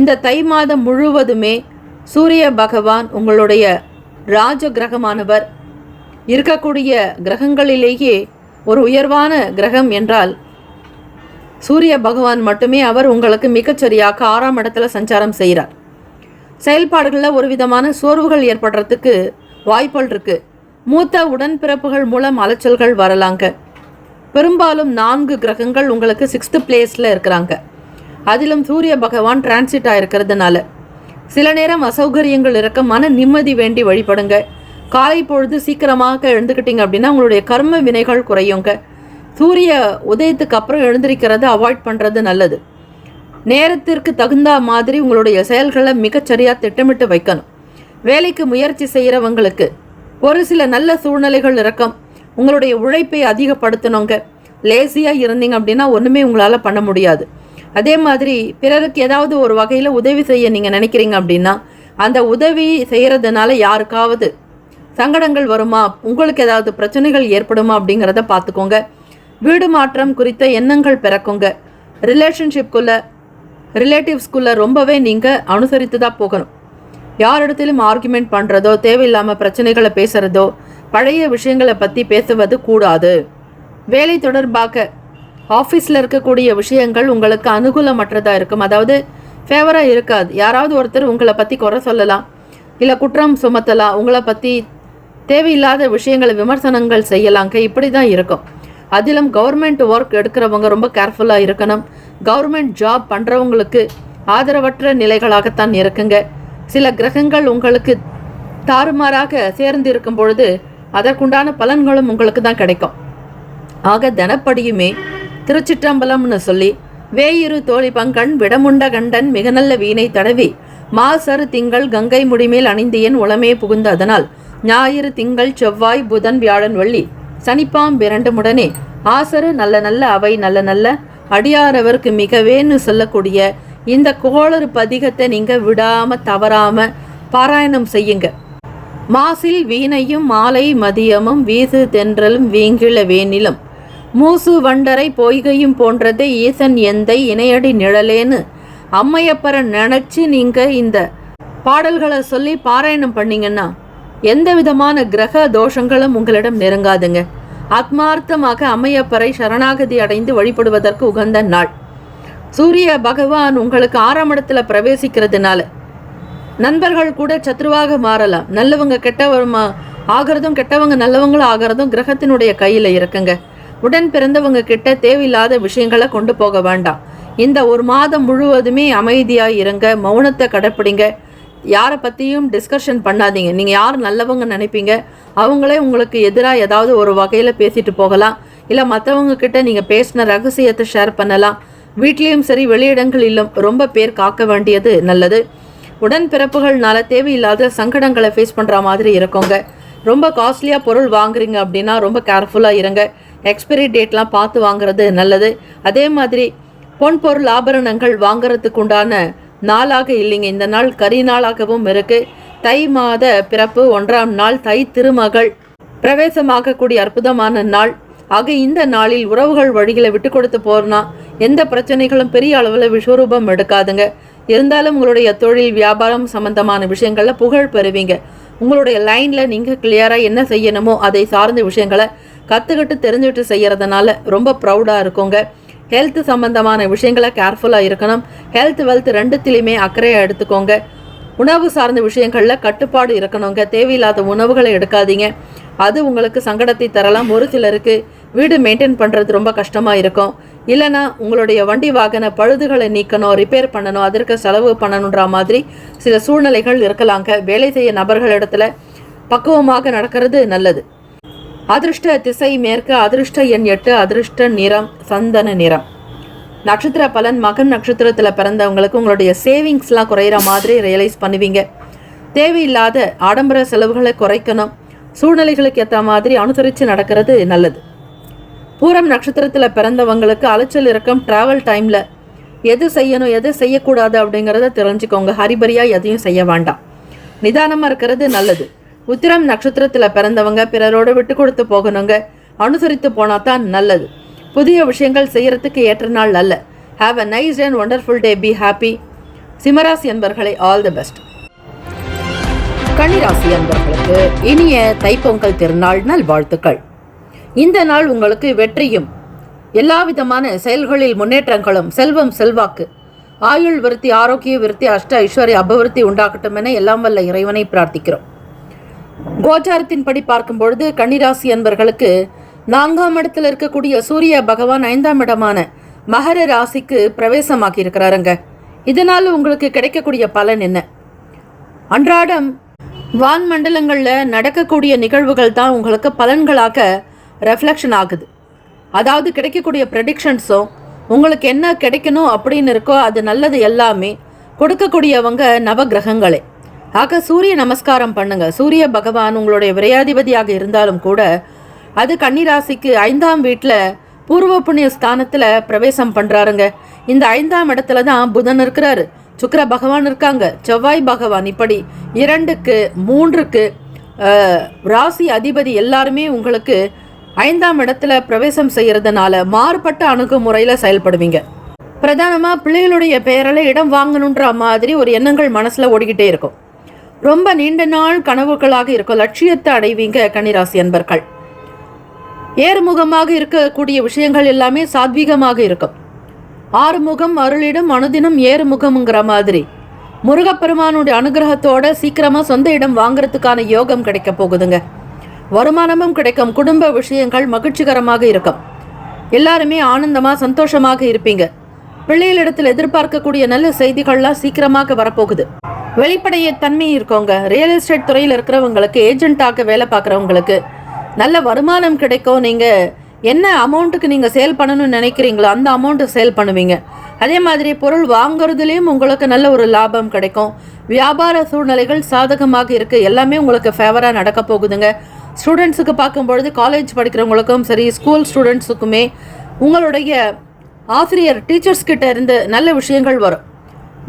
இந்த தை மாதம் முழுவதுமே சூரிய பகவான் உங்களுடைய ராஜ கிரகமானவர். இருக்கக்கூடிய கிரகங்களிலேயே ஒரு உயர்வான கிரகம் என்றால் சூரிய பகவான் மட்டுமே. அவர் உங்களுக்கு மிகச்சரியாக 6ஆம் இடத்துல சஞ்சாரம் செய்கிறார். செயல்பாடுகளில் ஒரு விதமான சோர்வுகள் ஏற்படுறதுக்கு வாய்ப்புகள் இருக்குது. மூத்த உடன்பிறப்புகள் மூலம் அலைச்சல்கள் வரலாங்க. பெரும்பாலும் 4 கிரகங்கள் உங்களுக்கு 6th பிளேஸில் இருக்கிறாங்க. அதிலும் சூரிய பகவான் டிரான்சிட் ஆகிருக்கிறதுனால சில நேரம் அசௌகரியங்கள் இருக்க, மன நிம்மதி வேண்டி வழிபடுங்க. காலை பொழுது சீக்கிரமாக எழுந்துக்கிட்டீங்க அப்படின்னா உங்களுடைய கர்ம வினைகள் குறையுங்க. சூரிய உதயத்துக்கு அப்புறம் எழுந்திருக்கிறத அவாய்ட் பண்ணுறது நல்லது. நேரத்திற்கு தகுந்த மாதிரி உங்களுடைய செயல்களை மிகச்சரியாக திட்டமிட்டு வைக்கணும். வேலைக்கு முயற்சி செய்கிறவங்களுக்கு ஒரு சில நல்ல சூழ்நிலைகள் இருக்கும். உங்களுடைய உழைப்பை அதிகப்படுத்தணுங்க. லேசியாக இருந்தீங்க அப்படின்னா ஒன்றுமே உங்களால் பண்ண முடியாது. அதே மாதிரி பிறருக்கு ஏதாவது ஒரு வகையில் உதவி செய்ய நீங்கள் நினைக்கிறீங்க அப்படின்னா அந்த உதவி செய்கிறதுனால யாருக்காவது சங்கடங்கள் வருமா, உங்களுக்கு ஏதாவது பிரச்சனைகள் ஏற்படுமா அப்படிங்கிறத பார்த்துக்கோங்க. வீடு மாற்றம் குறித்த எண்ணங்கள் பிறக்குங்க. ரிலேட்டிவ்ஸ்குள்ளே ரொம்பவே நீங்கள் அனுசரித்து தான் போகணும். யாரிடத்திலும் ஆர்குமெண்ட் பண்ணுறதோ, தேவையில்லாமல் பிரச்சனைகளை பேசுகிறதோ, பழைய விஷயங்களை பற்றி பேசுவது கூடாது. வேலை தொடர்பாக ஆஃபீஸில் இருக்கக்கூடிய விஷயங்கள் உங்களுக்கு அனுகூலமற்றதாக இருக்கும். அதாவது ஃபேவராக இருக்காது. யாராவது ஒருத்தர் உங்களை பற்றி குறை சொல்லலாம், இல்லை குற்றம் சுமத்தலாம், உங்களை பற்றி தேவையில்லாத விஷயங்களை விமர்சனங்கள் செய்யலாங்க. இப்படி தான் இருக்கும். அதிலும் கவர்மெண்ட் ஒர்க் எடுக்கிறவங்க ரொம்ப கேர்ஃபுல்லாக இருக்கணும். கவர்மெண்ட் ஜாப் பண்ணுறவங்களுக்கு ஆதரவற்ற நிலைகளாகத்தான் இருக்குங்க. சில கிரகங்கள் உங்களுக்கு தாறுமாறாக சேர்ந்து இருக்கும் பொழுது அதற்குண்டான பலன்களும் உங்களுக்கு தான் கிடைக்கும். ஆக தினப்படியுமே திருச்சிற்றம்பலம்னு சொல்லி வேயிரு தோழி பங்கண் விடமுண்ட கண்டன் மிக நல்ல வீணை தடவி மாசரு திங்கள் கங்கை முடிமேல் அணிந்தியன் உளமே புகுந்த அதனால் ஞாயிறு திங்கள் செவ்வாய் புதன் வியாழன் வெள்ளி சனிப்பாம் 2 முடனே ஆசரு நல்ல நல்ல அவை நல்ல நல்ல அடியாரவருக்கு மிகவேன்னு சொல்லக்கூடிய இந்த கோளறு பதிகத்தை நீங்கள் விடாமல் தவறாமல் பாராயணம் செய்யுங்க. மாசில் வீணையும் மாலை மதியமும் வீசு தென்றலும் வீங்கிழ வேனிலும் மூசு வண்டரை பொய்கையும் போன்றதை ஈசன் எந்தை இணையடி நிழலேன்னு அம்மையப்பரை நினச்சி நீங்கள் இந்த பாடல்களை சொல்லி பாராயணம் பண்ணிங்கன்னா எந்த விதமான கிரக தோஷங்களும் உங்களிடம் நெருங்காதுங்க. ஆத்மார்த்தமாக அம்மையப்பரை சரணாகதி அடைந்து வழிபடுவதற்கு உகந்த நாள். சூரிய பகவான் உங்களுக்கு 6ஆம் இடத்துல பிரவேசிக்கிறதுனால நண்பர்கள் கூட சத்ருவாக மாறலாம். நல்லவங்க கெட்டவங்க ஆகிறதும் கெட்டவங்க நல்லவங்களும் ஆகிறதும் கிரகத்தினுடைய கையில் இருக்குங்க. உடன் பிறந்தவங்க கிட்ட தேவையில்லாத விஷயங்களை கொண்டு போக வேண்டாம். இந்த ஒரு மாதம் முழுவதுமே அமைதியாக இருங்க, மௌனத்தை கடைப்பிடிங்க. யாரை பற்றியும் டிஸ்கஷன் பண்ணாதீங்க. நீங்கள் யார் நல்லவங்க நினைப்பீங்க அவங்களே உங்களுக்கு எதிராக ஏதாவது ஒரு வகையில் பேசிட்டு போகலாம். இல்லை மற்றவங்க கிட்ட நீங்கள் பேசின ரகசியத்தை ஷேர் பண்ணலாம். வீட்லேயும் சரி வெளியிடங்களிலும் ரொம்ப பேர் காக்க வேண்டியது நல்லது. உடன்பிறப்புகள்னால தேவையில்லாத சங்கடங்களை ஃபேஸ் பண்ணுற மாதிரி இருக்குங்க. ரொம்ப காஸ்ட்லியாக பொருள் வாங்குறீங்க அப்படின்னா ரொம்ப கேர்ஃபுல்லாக இருங்க. எக்ஸ்பைரி டேட்லாம் பார்த்து வாங்குறது நல்லது. அதே மாதிரி பொன் பொருள் ஆபரணங்கள் வாங்குறதுக்கு உண்டான நாளாக இல்லைங்க. இந்த நாள் கரி நாளாகவும் இருக்கு. தை மாத பிறப்பு 1ஆம் நாள் தை திருமகள் பிரவேசமாகக்கூடிய அற்புதமான நாள். ஆக இந்த நாளில் உறவுகள் வழிகளை விட்டு கொடுத்து போறனா எந்த பிரச்சனைகளும் பெரிய அளவில் விஸ்வரூபம் எடுக்காதுங்க. இருந்தாலும் உங்களுடைய தொழில் வியாபாரம் சம்பந்தமான விஷயங்களில் புகழ் பெறுவீங்க. உங்களுடைய லைனில் நீங்கள் கிளியராக என்ன செய்யணுமோ அதை சார்ந்த விஷயங்களை கற்றுக்கிட்டு தெரிஞ்சுக்கிட்டு செய்கிறதுனால ரொம்ப ப்ரௌடாக இருக்குங்க. ஹெல்த் சம்பந்தமான விஷயங்களை கேர்ஃபுல்லாக இருக்கணும். ஹெல்த் வெல்த் ரெண்டுத்திலையுமே அக்கறையாக எடுத்துக்கோங்க. உணவு சார்ந்த விஷயங்களில் கட்டுப்பாடு இருக்கணுங்க. தேவையில்லாத உணவுகளை எடுக்காதீங்க. அது உங்களுக்கு சங்கடத்தை தரலாம். ஒரு சிலருக்கு வீடு மெயின்டைன் பண்ணுறது ரொம்ப கஷ்டமாக இருக்கும். இல்லைனா உங்களுடைய வண்டி வாகன பழுதுகளை நீக்கணும், ரிப்பேர் பண்ணணும், அதற்கு செலவு பண்ணணுன்ற மாதிரி சில சூழ்நிலைகள் இருக்கலாங்க. வேலை செய்ய நபர்களிடத்துல பக்குவமாக நடக்கிறது நல்லது. அதிர்ஷ்ட திசை மேற்கு, அதிர்ஷ்ட எண் 8, அதிர்ஷ்ட நிறம் சந்தன நிறம். நட்சத்திர பலன், மகன் நட்சத்திரத்தில் பிறந்தவங்களுக்கு உங்களுடைய சேவிங்ஸ்லாம் குறையிற மாதிரி ரியலைஸ் பண்ணுவீங்க. தேவையில்லாத ஆடம்பர செலவுகளை குறைக்கணும். சூழ்நிலைகளுக்கு ஏற்ற மாதிரி அனுசரித்து நடக்கிறது நல்லது. பூரம் நட்சத்திரத்தில் பிறந்தவங்களுக்கு அலைச்சல் இருக்கும். ட்ராவல் டைமில் எது செய்யணும் எது செய்யக்கூடாது அப்படிங்கிறத தெரிஞ்சுக்கோங்க. ஹரிபரியாக எதையும் செய்ய வேண்டாம், நிதானமாக இருக்கிறது நல்லது. உத்திரம் நட்சத்திரத்தில் பிறந்தவங்க பிறரோடு விட்டு கொடுத்து போகணுங்க. அனுசரித்து போனால் தான் நல்லது. புதிய விஷயங்கள் செய்யறதுக்கு ஏற்ற நாள் அல்ல. Have a nice and wonderful day. Be happy. சிம்மராசி அன்பர்களை ஆல் தி பெஸ்ட். கன்னிராசி அன்பர்களுக்கு இனிய தைப்பொங்கல் திருநாள் நல்வாழ்த்துக்கள். இந்த நாள் உங்களுக்கு வெற்றியும் எல்லா விதமான செயல்களில் முன்னேற்றங்களும் செல்வம் செல்வாக்கு ஆயுள் விருத்தி ஆரோக்கிய விருத்தி அஷ்ட ஐஸ்வர்ய அபிவிருத்தி உண்டாகட்டும் என எல்லாம் வல்ல இறைவனை பிரார்த்திக்கிறோம். கோச்சாரத்தின்படி பார்க்கும் பொழுது கன்னிராசி அன்பர்களுக்கு 4ஆம் இடத்தில் இருக்கக்கூடிய சூரிய பகவான் 5ஆம் இடமான மகர ராசிக்கு பிரவேசமாக்கி இருக்கிறாருங்க. இதனால் உங்களுக்கு கிடைக்கக்கூடிய பலன் என்ன? அன்றாடம் வான் மண்டலங்களில் நடக்கக்கூடிய நிகழ்வுகள் தான் உங்களுக்கு பலன்களாக ரெஃப்ளெக்ஷன் ஆகுது. அதாவது கிடைக்கக்கூடிய ப்ரெடிக்ஷன்ஸும் உங்களுக்கு என்ன கிடைக்கணும் அப்படின்னு இருக்கோ அது நல்லது எல்லாமே கொடுக்கக்கூடியவங்க நவகிரகங்களே. ஆக சூரிய நமஸ்காரம் பண்ணுங்க. சூரிய பகவான் உங்களுடைய விரையாதிபதியாக இருந்தாலும் கூட அது கன்னிராசிக்கு 5ஆம் வீட்டில் பூர்வ புண்ணிய ஸ்தானத்தில் பிரவேசம் பண்ணுறாருங்க. இந்த 5ஆம் இடத்துல தான் புதன் இருக்கிறாரு, சுக்கிர பகவான் இருக்காங்க, செவ்வாய் பகவான், இப்படி 2க்கு 3க்கு ராசி அதிபதி எல்லாருமே உங்களுக்கு 5ஆம் இடத்துல பிரவேசம் செய்கிறதுனால மாறுபட்ட அணுகுமுறையில் செயல்படுவீங்க. பிரதானமாக பிள்ளைகளுடைய பெயரில் இடம் வாங்கணுன்ற மாதிரி ஒரு எண்ணங்கள் மனசில் ஓடிக்கிட்டே இருக்கும். ரொம்ப நீண்ட நாள் கனவுகளாக இருக்கும். லட்சியத்தை அடைவீங்க கன்னிராசி அன்பர்கள். ஏறுமுகமாக இருக்கக்கூடிய விஷயங்கள் எல்லாமே சாத்வீகமாக இருக்கும். ஆறுமுகம் அருளிடம் அனுதினம் ஏறுமுகம்ங்கிற மாதிரி முருகப்பெருமானுடைய அனுகிரகத்தோட சீக்கிரமாக சொந்த இடம் வாங்குறதுக்கான யோகம் கிடைக்க போகுதுங்க. வருமானமும் கிடைக்கும். குடும்ப விஷயங்கள் மகிழ்ச்சிகரமாக இருக்கும். எல்லாருமே ஆனந்தமாக சந்தோஷமாக இருப்பீங்க. பிள்ளைகளிடத்தில் எதிர்பார்க்கக்கூடிய நல்ல செய்திகள்லாம் சீக்கிரமாக வரப்போகுது. வெளிப்படைய தன்மை இருக்கவங்க, ரியல் எஸ்டேட் துறையில் இருக்கிறவங்களுக்கு, ஏஜென்ட்டாக வேலை பார்க்குறவங்களுக்கு நல்ல வருமானம் கிடைக்கும். நீங்கள் என்ன அமௌண்ட்டுக்கு நீங்கள் சேல் பண்ணணும்னு நினைக்கிறீங்களோ அந்த அமௌண்ட்டு சேல் பண்ணுவீங்க. அதே மாதிரி பொருள் வாங்குறதுலேயும் உங்களுக்கு நல்ல ஒரு லாபம் கிடைக்கும். வியாபார சூழ்நிலைகள் சாதகமாக இருக்குது. எல்லாமே உங்களுக்கு ஃபேவராக நடக்க போகுதுங்க. ஸ்டூடெண்ட்ஸுக்கு பார்க்கும்பொழுது காலேஜ் படிக்கிறவங்களுக்கும் சரி, ஸ்கூல் ஸ்டூடெண்ட்ஸுக்குமே உங்களுடைய ஆசிரியர் டீச்சர்ஸ் கிட்ட இருந்து நல்ல விஷயங்கள் வரும்.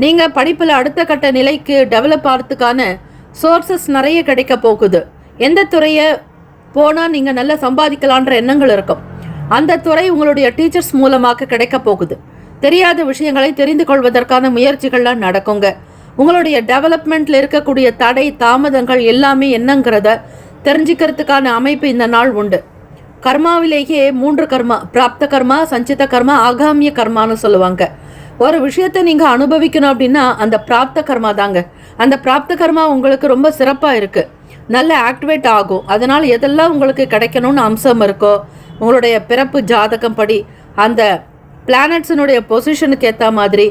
நீங்கள் படிப்பில் அடுத்த கட்ட நிலைக்கு டெவலப் ஆகிறதுக்கான சோர்சஸ் நிறைய கிடைக்க போகுது. எந்த துறையை போனால் நீங்கள் நல்லா சம்பாதிக்கலான்ற எண்ணங்கள் இருக்கும். அந்த துறை உங்களுடைய டீச்சர்ஸ் மூலமாக கிடைக்க போகுது. தெரியாத விஷயங்களை தெரிந்து கொள்வதற்கான முயற்சிகள்லாம் நடக்குங்க. உங்களுடைய டெவலப்மெண்ட்டில் இருக்கக்கூடிய தடை தாமதங்கள் எல்லாமே என்னங்கிறத தெரிஞ்சுக்கிறதுக்கான அமைப்பு இந்த நாள் உண்டு. கர்மாவிலேயே 3 கர்மா, பிராப்த கர்மா, சஞ்சித கர்மா, ஆகாமிய கர்மான்னு சொல்லுவாங்க. ஒரு விஷயத்தை நீங்கள் அனுபவிக்கணும் அப்படின்னா அந்த பிராப்த கர்மா தாங்க. அந்த பிராப்த கர்மா உங்களுக்கு ரொம்ப சிறப்பாக இருக்குது, நல்ல ஆக்டிவேட் ஆகும். அதனால் எதெல்லாம் உங்களுக்கு கிடைக்கணும்னு அம்சம் இருக்கோ உங்களுடைய பிறப்பு ஜாதகம் படி அந்த பிளானட்ஸினுடைய பொசிஷனுக்கு ஏற்ற மாதிரி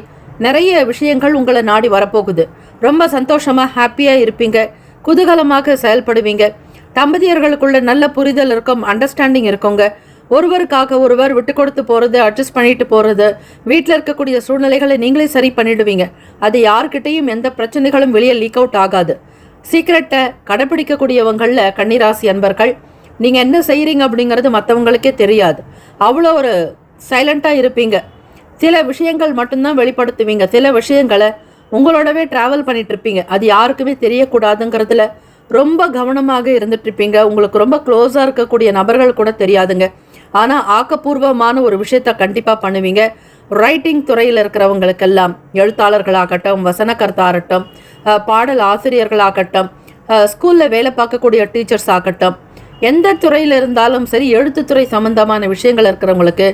நிறைய விஷயங்கள் உங்களை நாடி வரப்போகுது. ரொம்ப சந்தோஷமாக ஹாப்பியாக இருப்பீங்க, குதூகலமாக செயல்படுவீங்க. தம்பதியர்களுக்குள்ள நல்ல புரிதல் இருக்கும், அண்டர்ஸ்டாண்டிங் இருக்குங்க. ஒருவருக்காக ஒருவர் விட்டு கொடுத்து போகிறது, அட்ஜஸ்ட் பண்ணிட்டு போகிறது, வீட்டில் இருக்கக்கூடிய சூழ்நிலைகளை நீங்களே சரி பண்ணிடுவீங்க. அது யார்கிட்டையும் எந்த பிரச்சனைகளும் வெளியே லீக் அவுட் ஆகாது. சீக்ரெட்டை கடைப்பிடிக்கக்கூடியவங்களில் கன்னிராசி அன்பர்கள் நீங்கள் என்ன செய்கிறீங்க அப்படிங்கிறது மற்றவங்களுக்கே தெரியாது. அவ்வளோ ஒரு சைலண்ட்டாக இருப்பீங்க. சில விஷயங்கள் மட்டும்தான் வெளிப்படுத்துவீங்க. சில விஷயங்களை உங்களோடவே ட்ராவல் பண்ணிட்டு இருப்பீங்க. அது யாருக்குமே தெரியக்கூடாதுங்கிறதுல ரொம்ப கவனமாக இருந்துட்டு இருப்பீங்க. உங்களுக்கு ரொம்ப க்ளோஸாக இருக்கக்கூடிய நபர்கள் கூட தெரியாதுங்க. ஆனால் ஆக்கப்பூர்வமான ஒரு விஷயத்த கண்டிப்பாக பண்ணுவீங்க. ரைட்டிங் துறையில் இருக்கிறவங்களுக்கெல்லாம், எழுத்தாளர்களாகட்டும், வசனகர்த்தாகட்டும், பாடல் ஆசிரியர்களாகட்டும், ஸ்கூலில் வேலை பார்க்கக்கூடிய டீச்சர்ஸ் ஆகட்டும், எந்த துறையில் இருந்தாலும் சரி, எழுத்துத்துறை சம்மந்தமான விஷயங்கள் இருக்கிறவங்களுக்கு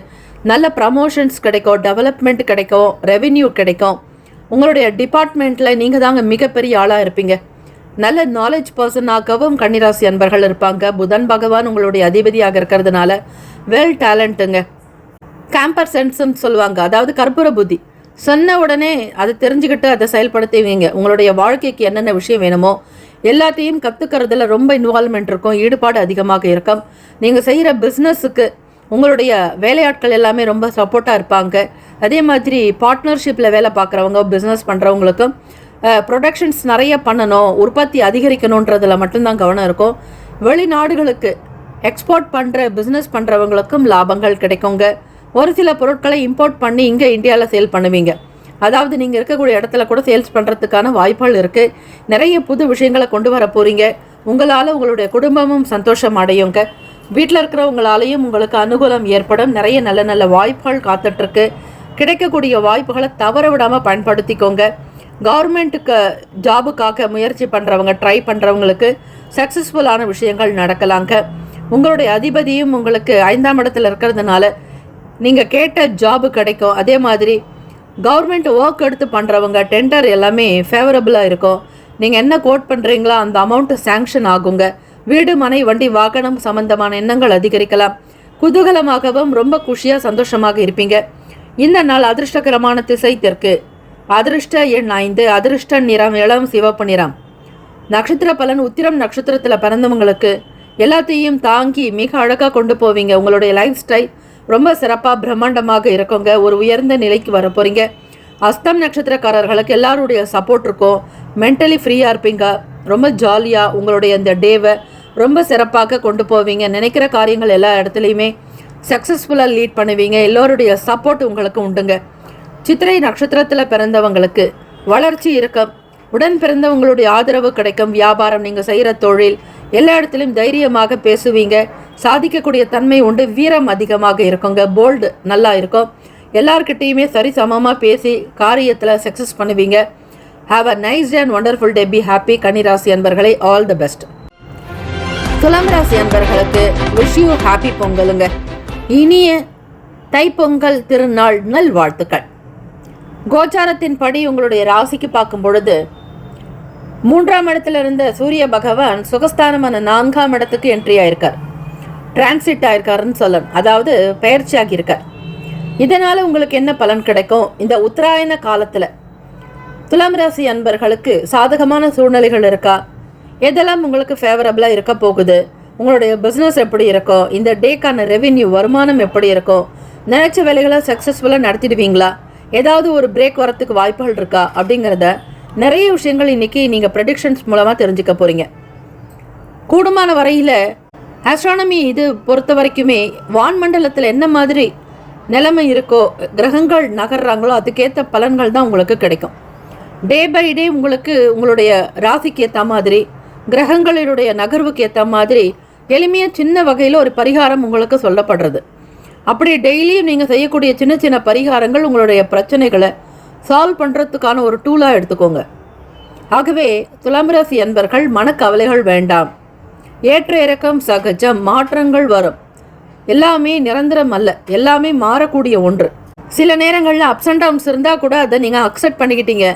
நல்ல ப்ரமோஷன்ஸ் கிடைக்கும், டெவலப்மெண்ட் கிடைக்கும், ரெவென்யூ கிடைக்கும். உங்களுடைய டிபார்ட்மெண்ட்டில் நீங்கள் தாங்க மிகப்பெரிய ஆளாக இருப்பீங்க. நல்ல நாலேஜ் பர்சனாகவும் கன்னிராசி அன்பர்கள் இருப்பாங்க. புதன் பகவான் உங்களுடைய அதிபதியாக இருக்கிறதுனால வெல் டேலண்ட்டுங்க. கேம்பர் சென்ஸ்ன்னு சொல்லுவாங்க, அதாவது கற்பூர புத்தி. சொன்ன உடனே அதை தெரிஞ்சுக்கிட்டு அதை செயல்படுத்துவீங்க. உங்களுடைய வாழ்க்கைக்கு என்னென்ன விஷயம் வேணுமோ எல்லாத்தையும் கற்றுக்கிறதுல ரொம்ப இன்வால்மெண்ட் இருக்கும், ஈடுபாடு அதிகமாக இருக்கும். நீங்கள் செய்கிற பிஸ்னஸுக்கு உங்களுடைய வேலையாட்கள் எல்லாமே ரொம்ப சப்போர்ட்டாக இருப்பாங்க. அதே மாதிரி பார்ட்னர்ஷிப்பில் வேலை பார்க்குறவங்க, பிஸ்னஸ் பண்ணுறவங்களுக்கும் ப்ரொடக்ஷன்ஸ் நிறைய பண்ணணும், உற்பத்தி அதிகரிக்கணுன்றதில் மட்டும்தான் கவனம் இருக்கும். வெளிநாடுகளுக்கு எக்ஸ்போர்ட் பண்ணுற பிஸ்னஸ் பண்ணுறவங்களுக்கும் லாபங்கள் கிடைக்குங்க. ஒரு சில பொருட்களை இம்போர்ட் பண்ணி இங்கே இந்தியாவில் சேல் பண்ணுவீங்க. அதாவது நீங்கள் இருக்கக்கூடிய இடத்துல கூட சேல்ஸ் பண்ணுறதுக்கான வாய்ப்புகள் இருக்குது. நிறைய புது விஷயங்களை கொண்டு வர போகிறீங்க. உங்களால் உங்களுடைய குடும்பமும் சந்தோஷம் அடையுங்க. வீட்டில் இருக்கிறவங்களாலேயும் உங்களுக்கு அனுகூலம் ஏற்படும். நிறைய நல்ல நல்ல வாய்ப்புகள் காத்துட்ருக்கு. கிடைக்கக்கூடிய வாய்ப்புகளை தவற விடாமல் பயன்படுத்திக்கோங்க. கவர்மெண்ட்டுக்கு ஜாபுக்காக முயற்சி பண்ணுறவங்க, ட்ரை பண்ணுறவங்களுக்கு சக்ஸஸ்ஃபுல்லான விஷயங்கள் நடக்கலாங்க. உங்களுடைய அதிபதியும் உங்களுக்கு 5ஆம் இடத்துல இருக்கிறதுனால நீங்கள் கேட்ட ஜாபு கிடைக்கும். அதே மாதிரி கவர்மெண்ட் ஒர்க் எடுத்து பண்ணுறவங்க டெண்டர் எல்லாமே ஃபேவரபுளாக இருக்கும். நீங்கள் என்ன கோட் பண்ணுறீங்களோ அந்த அமௌண்ட்டு சேங்ஷன் ஆகுங்க. வீடு, மனை, வண்டி, வாகனம் சம்பந்தமான எண்ணங்கள் அதிகரிக்கலாம். குதூகலமாகவும் ரொம்ப குஷியாக சந்தோஷமாக இருப்பீங்க. இந்த நாள் அதிர்ஷ்டகரமான திசை தெற்கு. அதிர்ஷ்ட எண் 5. அதிர்ஷ்ட நிறம் இளம் சிவப்பு நிறம். நட்சத்திர பலன் உத்திரம் நட்சத்திரத்தில் பிறந்தவங்களுக்கு எல்லாத்தையும் தாங்கி மிக அழகாக கொண்டு போவீங்க. உங்களுடைய லைஃப் ஸ்டைல் ரொம்ப சிறப்பாக பிரம்மாண்டமாக இருக்குங்க. ஒரு உயர்ந்த நிலைக்கு வர போகிறீங்க. அஸ்தம் நட்சத்திரக்காரர்களுக்கு எல்லாருடைய சப்போர்ட் இருக்கும். மென்டலி ஃப்ரீயாக இருப்பீங்க. ரொம்ப ஜாலியாக உங்களுடைய இந்த டேவை ரொம்ப சிறப்பாக கொண்டு போவீங்க. நினைக்கிற காரியங்கள் எல்லா இடத்துலையுமே சக்ஸஸ்ஃபுல்லாக லீட் பண்ணுவீங்க. எல்லோருடைய சப்போர்ட் உங்களுக்கு உண்டுங்க. சித்திரை நட்சத்திரத்தில் பிறந்தவங்களுக்கு வளர்ச்சி இருக்கும். உடன் பிறந்தவங்களுடைய ஆதரவு கிடைக்கும். வியாபாரம், நீங்கள் செய்கிற தொழில் எல்லா இடத்துலையும் தைரியமாக பேசுவீங்க. சாதிக்கக்கூடிய தன்மை உண்டு. வீரம் அதிகமாக இருக்குங்க. போல்டு நல்லா இருக்கும். எல்லார்கிட்டையுமே சரி சமமாக பேசி காரியத்தில் சக்ஸஸ் பண்ணுவீங்க. Have a nice day and wonderful day. Be happy. கன்னிராசி அன்பர்களை ஆல் தி பெஸ்ட். துலாம் ராசி அன்பர்களுக்கு விஷ் யூ ஹாப்பி பொங்கலுங்க. இனிய தைப்பொங்கல் திருநாள் நல் வாழ்த்துக்கள். கோச்சாரத்தின் படி உங்களுடைய ராசிக்கு பார்க்கும் பொழுது 3ஆம் இடத்துல இருந்த சூரிய பகவான் சுகஸ்தானமான 4ஆம் இடத்துக்கு என்ட்ரி ஆயிருக்கார். டிரான்சிட் ஆயிருக்காருன்னு சொல்லணும். அதாவது பயிற்சி ஆகியிருக்கார். இதனால் உங்களுக்கு என்ன பலன் கிடைக்கும்? இந்த உத்தராயண காலத்தில் துலாம் ராசி அன்பர்களுக்கு சாதகமான சூழ்நிலைகள் இருக்கா? எதெல்லாம் உங்களுக்கு ஃபேவரபிளாக இருக்க போகுது? உங்களுடைய பிஸ்னஸ் எப்படி இருக்கும்? இந்த டேக்கான ரெவென்யூ வருமானம் எப்படி இருக்கும்? நினைச்ச வேலைகளை சக்ஸஸ்ஃபுல்லாக நடத்திடுவீங்களா? ஏதாவது ஒரு பிரேக் வரத்துக்கு வாய்ப்புகள் இருக்கா? அப்படிங்கிறத நிறைய விஷயங்கள் இன்றைக்கி நீங்கள் ப்ரெடிக்ஷன்ஸ் மூலமாக தெரிஞ்சுக்க போகிறீங்க. கூடுமான வரையில் ஆஸ்ட்ரானமி இது பொறுத்த வரைக்குமே வான்மண்டலத்தில் என்ன மாதிரி நிலைமை இருக்கோ, கிரகங்கள் நகர்றாங்களோ அதுக்கேற்ற பலன்கள் தான் உங்களுக்கு கிடைக்கும். டே பை டே உங்களுக்கு உங்களுடைய ராசிக்கு ஏற்ற மாதிரி, கிரகங்களினுடைய நகர்வுக்கு ஏற்ற மாதிரி எளிமையாக சின்ன வகையில் ஒரு பரிகாரம் உங்களுக்கு சொல்லப்படுறது. அப்படி டெய்லியும் நீங்கள் செய்யக்கூடிய சின்ன சின்ன பரிகாரங்கள் உங்களுடைய பிரச்சனைகளை சால்வ் பண்ணுறதுக்கான ஒரு டூலாக எடுத்துக்கோங்க. ஆகவே துலாம் ராசி அன்பர்கள் மனக்கவலைகள் வேண்டாம். ஏற்ற இறக்கம் சகஜம். மாற்றங்கள் வரும். எல்லாமே நிரந்தரம் அல்ல, எல்லாமே மாறக்கூடிய ஒன்று. சில நேரங்களில் அப்ஸ் அண்ட் டவுன்ஸ் இருந்தால் கூட அதை நீங்கள் அக்செப்ட் பண்ணிக்கிட்டீங்க,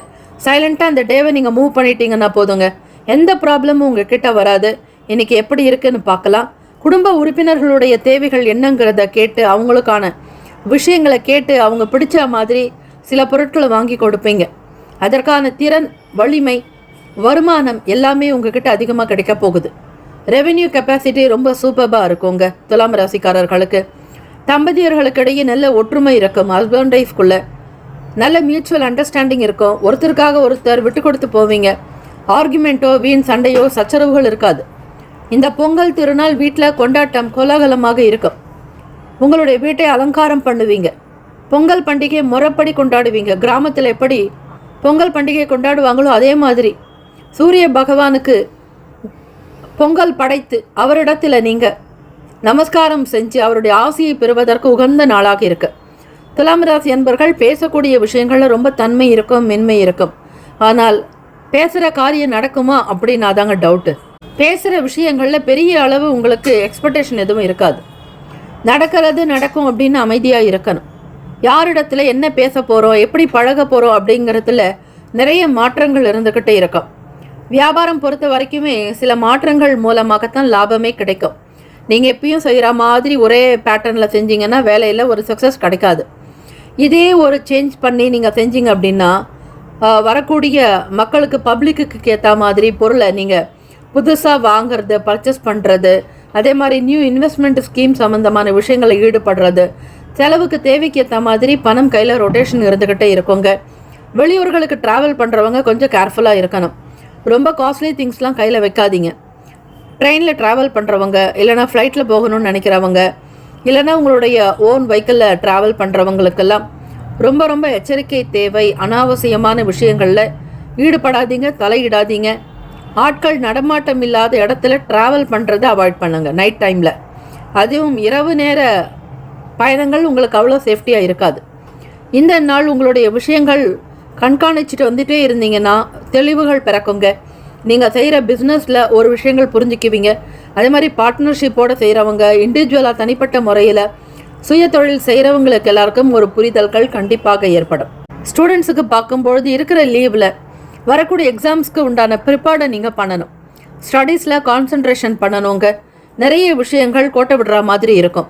சைலண்ட்டாக அந்த டேவை நீங்கள் மூவ் பண்ணிட்டீங்கன்னா போதுங்க. எந்த ப்ராப்ளமும் உங்கள் கிட்ட வராது. இன்றைக்கி எப்படி இருக்குன்னு பார்க்கலாம். குடும்ப உறுப்பினர்களுடைய தேவைகள் என்னங்கிறத கேட்டு, அவங்களுக்கான விஷயங்களை கேட்டு, அவங்க பிடிச்ச மாதிரி சில பொருட்களை வாங்கி கொடுப்பீங்க. அதற்கான திறன், வலிமை, வருமானம் எல்லாமே உங்ககிட்ட அதிகமாக கிடைக்க போகுது. ரெவென்யூ கெப்பாசிட்டி ரொம்ப சூப்பராக இருக்குங்க. துலாம் ராசிக்காரர்களுக்கு தம்பதியர்களுக்கு இடையே நல்ல ஒற்றுமை இருக்கும். ஹஸ்பண்ட் ஒய்ஃப்குள்ளே நல்ல மியூச்சுவல் அண்டர்ஸ்டாண்டிங் இருக்கும். ஒருத்தருக்காக ஒருத்தர் விட்டு கொடுத்து போவீங்க. ஆர்குமெண்ட்டோ, வீண் சண்டையோ, சச்சரவுகள் இருக்காது. இந்த பொங்கல் திருநாள் வீட்டில் கொண்டாட்டம் கோலாகலமாக இருக்கும். உங்களுடைய வீட்டை அலங்காரம் பண்ணுவீங்க. பொங்கல் பண்டிகை முறைப்படி கொண்டாடுவீங்க. கிராமத்தில் எப்படி பொங்கல் பண்டிகை கொண்டாடுவாங்களோ அதே மாதிரி சூரிய பகவானுக்கு பொங்கல் படைத்து அவரிடத்தில் நீங்கள் நமஸ்காரம் செஞ்சு அவருடைய ஆசையை பெறுவதற்கு உகந்த நாளாக இருக்கு. துலாம் ராசி அன்பர்கள் பேசக்கூடிய விஷயங்களில் ரொம்ப தன்மை இருக்கும், மென்மை இருக்கும். ஆனால் பேசுகிற காரியம் நடக்குமா அப்படின்னா தாங்க டவுட்டு. பேசுகிற விஷயங்களில் பெரிய அளவு உங்களுக்கு எக்ஸ்பெக்டேஷன் எதுவும் இருக்காது. நடக்கிறது நடக்கும் அப்படின்னு அமைதியாக இருக்கணும். யாரிடத்துல என்ன பேச போகிறோம், எப்படி பழக போகிறோம் அப்படிங்கிறதுல நிறைய மாற்றங்கள் இருந்துக்கிட்டே இருக்கும். வியாபாரம் பொறுத்த வரைக்குமே சில மாற்றங்கள் மூலமாகத்தான் லாபமே கிடைக்கும். நீங்கள் எப்பயும் செய்கிற மாதிரி ஒரே பேட்டர்னில் செஞ்சீங்கன்னா வேலையில் ஒரு சக்ஸஸ் கிடைக்காது. இதே ஒரு சேஞ்ச் பண்ணி நீங்கள் செஞ்சீங்க அப்படின்னா வரக்கூடிய மக்களுக்கு பப்ளிக்கு ஏற்ற மாதிரி பொருளை நீங்கள் புதுசாக வாங்கிறது, பர்ச்சேஸ் பண்ணுறது, அதே மாதிரி நியூ இன்வெஸ்ட்மெண்ட் ஸ்கீம் சம்மந்தமான விஷயங்களை ஈடுபடுறது, செலவுக்கு தேவைக்கு ஏற்ற மாதிரி பணம் கையில் ரொட்டேஷன் இருந்துக்கிட்டே இருக்குங்க. வெளியூர்களுக்கு ட்ராவல் பண்ணுறவங்க கொஞ்சம் கேர்ஃபுல்லாக இருக்கணும். ரொம்ப காஸ்ட்லி திங்ஸ்லாம் கையில் வைக்காதீங்க. ட்ரெயினில் ட்ராவல் பண்ணுறவங்க, இல்லைனா ஃப்ளைட்டில் போகணும்னு நினைக்கிறவங்க, இல்லைனா உங்களுடைய ஓன் வெஹிக்கிளில் ட்ராவல் பண்ணுறவங்களுக்கெல்லாம் ரொம்ப ரொம்ப எச்சரிக்கை தேவை. அனாவசியமான விஷயங்களில் ஈடுபடாதீங்க, தலையிடாதீங்க. ஆட்கள் நடமாட்டம் இல்லாத இடத்துல ட்ராவல் பண்ணுறதை அவாய்ட் பண்ணுங்க நைட் டைமில். அதுவும் இரவு நேர பயணங்கள் உங்களுக்கு அவ்வளோ சேஃப்டியாக இருக்காது. இந்த நாள் உங்களுடைய விஷயங்கள் கண்காணிச்சுட்டு வந்துகிட்டே இருந்தீங்கன்னா தெளிவுகள் பிறக்குங்க. நீங்கள் செய்கிற பிஸ்னஸில் ஒரு விஷயங்கள் புரிஞ்சுக்குவீங்க. அதே மாதிரி பார்ட்னர்ஷிப்போடு செய்கிறவங்க, இண்டிவிஜுவலாக தனிப்பட்ட முறையில் சுய தொழில் செய்கிறவங்களுக்கு எல்லாருக்கும் ஒரு புரிதல்கள் கண்டிப்பாக ஏற்படும். ஸ்டூடெண்ட்ஸுக்கு பார்க்கும்பொழுது இருக்கிற லீவில் வரக்கூடிய எக்ஸாம்ஸ்க்கு உண்டான ப்ரிப்பேர்டை நீங்கள் பண்ணணும். ஸ்டடீஸில் கான்சன்ட்ரேஷன் பண்ணணுங்க. நிறைய விஷயங்கள் கோட்டை விடுற மாதிரி இருக்கும்.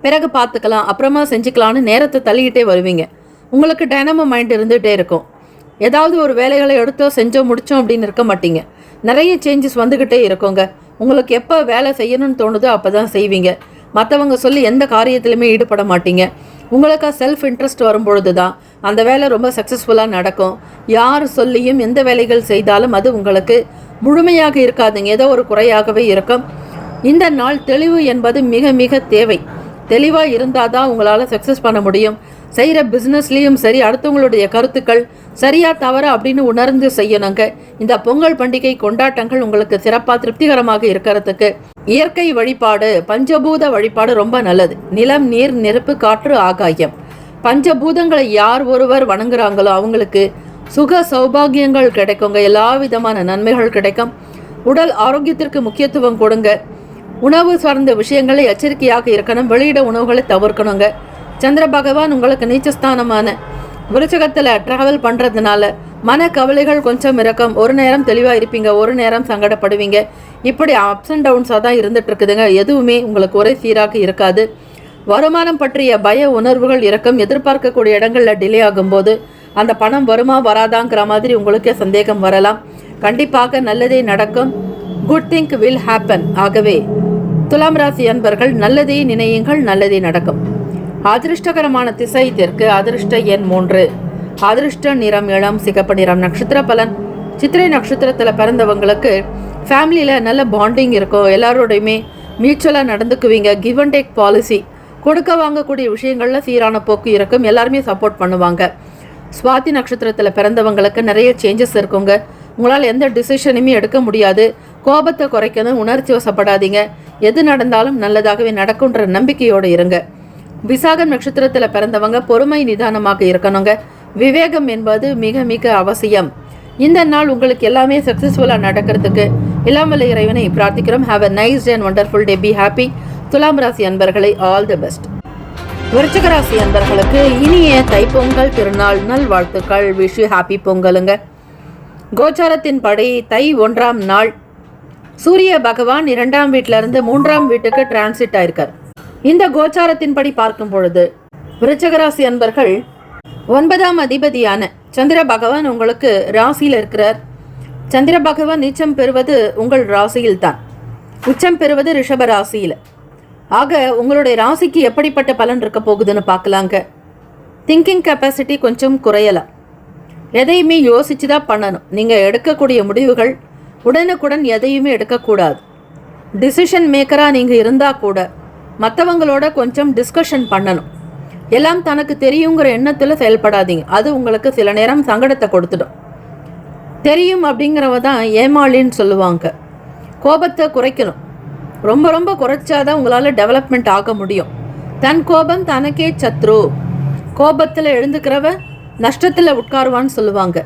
பிறகு பார்த்துக்கலாம், அப்புறமா செஞ்சுக்கலான்னு நேரத்தை தள்ளிக்கிட்டே வருவீங்க. உங்களுக்கு டைனமோ மைண்ட் இருந்துகிட்டே இருக்கும். ஏதாவது ஒரு வேலைகளை எடுத்தோ செஞ்சோ முடித்தோம் அப்படின்னு இருக்க மாட்டீங்க. நிறைய சேஞ்சஸ் வந்துக்கிட்டே இருக்குங்க. உங்களுக்கு எப்போ வேலை செய்யணும்னு தோணுதோ அப்போ தான் செய்வீங்க. மற்றவங்க சொல்லி எந்த காரியத்திலுமே ஈடுபட மாட்டீங்க. உங்களுக்கு செல்ஃப் இன்ட்ரெஸ்ட் வரும்பொழுது தான் அந்த வேலை ரொம்ப சக்ஸஸ்ஃபுல்லாக நடக்கும். யார் சொல்லியும் எந்த வேலைகள் செய்தாலும் அது உங்களுக்கு முழுமையாக இருக்காதுங்க, ஏதோ ஒரு குறையாகவே இருக்கும். இந்த நாள் தெளிவு என்பது மிக மிக தேவை. தெளிவாக இருந்தால் தான் உங்களால் சக்ஸஸ் பண்ண முடியும். செய்கிற பிஸ்னஸ்லேயும் சரி, அடுத்தவங்களுடைய கருத்துக்கள் சரியா தவறா அப்படின்னு உணர்ந்து செய்யணுங்க. இந்த பொங்கல் பண்டிகை கொண்டாட்டங்கள் உங்களுக்கு சிறப்பாக திருப்திகரமாக இருக்கிறதுக்கு இயற்கை வழிபாடு, பஞ்சபூத வழிபாடு ரொம்ப நல்லது. நிலம், நீர், நெருப்பு, காற்று, ஆகாயம், பஞ்சபூதங்களை யார் ஒருவர் வணங்குறாங்களோ அவங்களுக்கு சுக சௌபாகியங்கள் கிடைக்குங்க. எல்லா விதமான நன்மைகள் கிடைக்கும். உடல் ஆரோக்கியத்திற்கு முக்கியத்துவம் கொடுங்க. உணவு சார்ந்த விஷயங்களை எச்சரிக்கையாக இருக்கணும். வெளியிட உணவுகளை தவிர்க்கணுங்க. சந்திர பகவான் உங்களுக்கு நீச்சஸ்தானமான விருச்சகத்தில் ட்ராவல் பண்ணுறதுனால மன கவலைகள் கொஞ்சம் இருக்கும். ஒரு நேரம் தெளிவாக இருப்பீங்க, ஒரு நேரம் சங்கடப்படுவீங்க. இப்படி அப்ஸ் அண்ட் டவுன்ஸாக தான் இருந்துட்டு இருக்குதுங்க. எதுவுமே உங்களுக்கு ஒரே சீராக இருக்காது. வருமானம் பற்றிய பய உணர்வுகள் இருக்கும். எதிர்பார்க்கக்கூடிய இடங்களில் டிலே ஆகும்போது அந்த பணம் வருமா வராதாங்கிற மாதிரி உங்களுக்கே சந்தேகம் வரலாம். கண்டிப்பாக நல்லதே நடக்கும். Good think will happen. ஆகவே துலாம் ராசி அன்பர்கள் நல்லதே நினையுங்கள், நல்லதே நடக்கும். அதிர்ஷ்டகரமான திசை தெற்கு. அதிர்ஷ்ட எண் 3. அதிர்ஷ்ட நிறம் இளம் சிகப்பு நிறம். நட்சத்திர பலன். சித்திரை நட்சத்திரத்தில் பிறந்தவங்களுக்கு ஃபேமிலியில் நல்ல பாண்டிங் இருக்கும். எல்லாரோடையுமே மியூச்சுவலாக நடந்துக்குவீங்க. கிவ் அண்ட் டேக் பாலிசி, கொடுக்க வாங்கக்கூடிய விஷயங்களில் சீரான போக்கு இருக்கும். எல்லாருமே சப்போர்ட் பண்ணுவாங்க. சுவாதி நட்சத்திரத்தில் பிறந்தவங்களுக்கு நிறைய சேஞ்சஸ் இருக்குங்க. உங்களால் எந்த டிசிஷனுமே எடுக்க முடியாது. கோபத்தை குறைக்கணும், உணர்ச்சி வசப்படாதீங்க. எது நடந்தாலும் நல்லதாகவே நடக்கும்ன்ற நம்பிக்கையோடு இருங்க. விசாகம் நட்சத்திரத்தில் பிறந்தவங்க பொறுமை நிதானமாக இருக்கணுங்க. விவேகம் என்பது மிக மிக அவசியம். இந்த நாள் உங்களுக்கு எல்லாமே சக்ஸஸ்ஃபுல்லாக நடக்கிறதுக்கு எல்லாம் வல்ல இறைவனை பிரார்த்திக்கிறோம். Have a nice day and wonderful day. Be happy. துலாம் ராசி அன்பர்களை ஆல் தி பெஸ்ட். விருச்சிக ராசி அன்பர்களுக்கு இனிய தைப்பொங்கல் திருநாள் நல்வாழ்த்துக்கள். விஷ் யூ ஹாப்பி பொங்கலுங்க. கோச்சாரத்தின் படி தை 1ஆம் நாள் சூரிய பகவான் 2ஆம் வீட்டிலிருந்து 3ஆம் வீட்டுக்கு டிரான்சிட் ஆயிருக்கார். இந்த கோச்சாரத்தின் படி பார்க்கும் பொழுது விருச்சிக ராசி அன்பர்கள் 9ஆம் அதிபதியான சந்திர பகவான் உங்களுக்கு ராசியில் இருக்கிறார். சந்திர பகவான் நீச்சம் பெறுவது உங்கள் ராசியில் தான், உச்சம் பெறுவது ரிஷப ராசியில். ஆக உங்களுடைய ராசிக்கு எப்படிப்பட்ட பலன் இருக்க போகுதுன்னு பார்க்கலாங்க. திங்கிங் கெப்பாசிட்டி கொஞ்சம் குறையலாம். எதையுமே யோசிச்சு தான் பண்ணணும். நீங்கள் எடுக்கக்கூடிய முடிவுகள் உடனுக்குடன் எதையுமே எடுக்கக்கூடாது. டிசிஷன் மேக்கராக நீங்கள் இருந்தால் கூட மற்றவங்களோட கொஞ்சம் டிஸ்கஷன் பண்ணணும். எல்லாம் தனக்கு தெரியுங்கிற எண்ணத்தில் செயல்படாதீங்க. அது உங்களுக்கு சில நேரம் சங்கடத்தை கொடுத்துடும். தெரியும் அப்படிங்கிறவ தான் ஏமாளின்னு சொல்லுவாங்க. கோபத்தை குறைக்கணும். ரொம்ப ரொம்ப குறைச்சாதான் உங்களால் டெவலப்மெண்ட் ஆக முடியும். தன் கோபம் தனக்கே சத்ரு. கோபத்தில் எழுந்துக்கிறவ நஷ்டத்தில் உட்காருவான்னு சொல்லுவாங்க.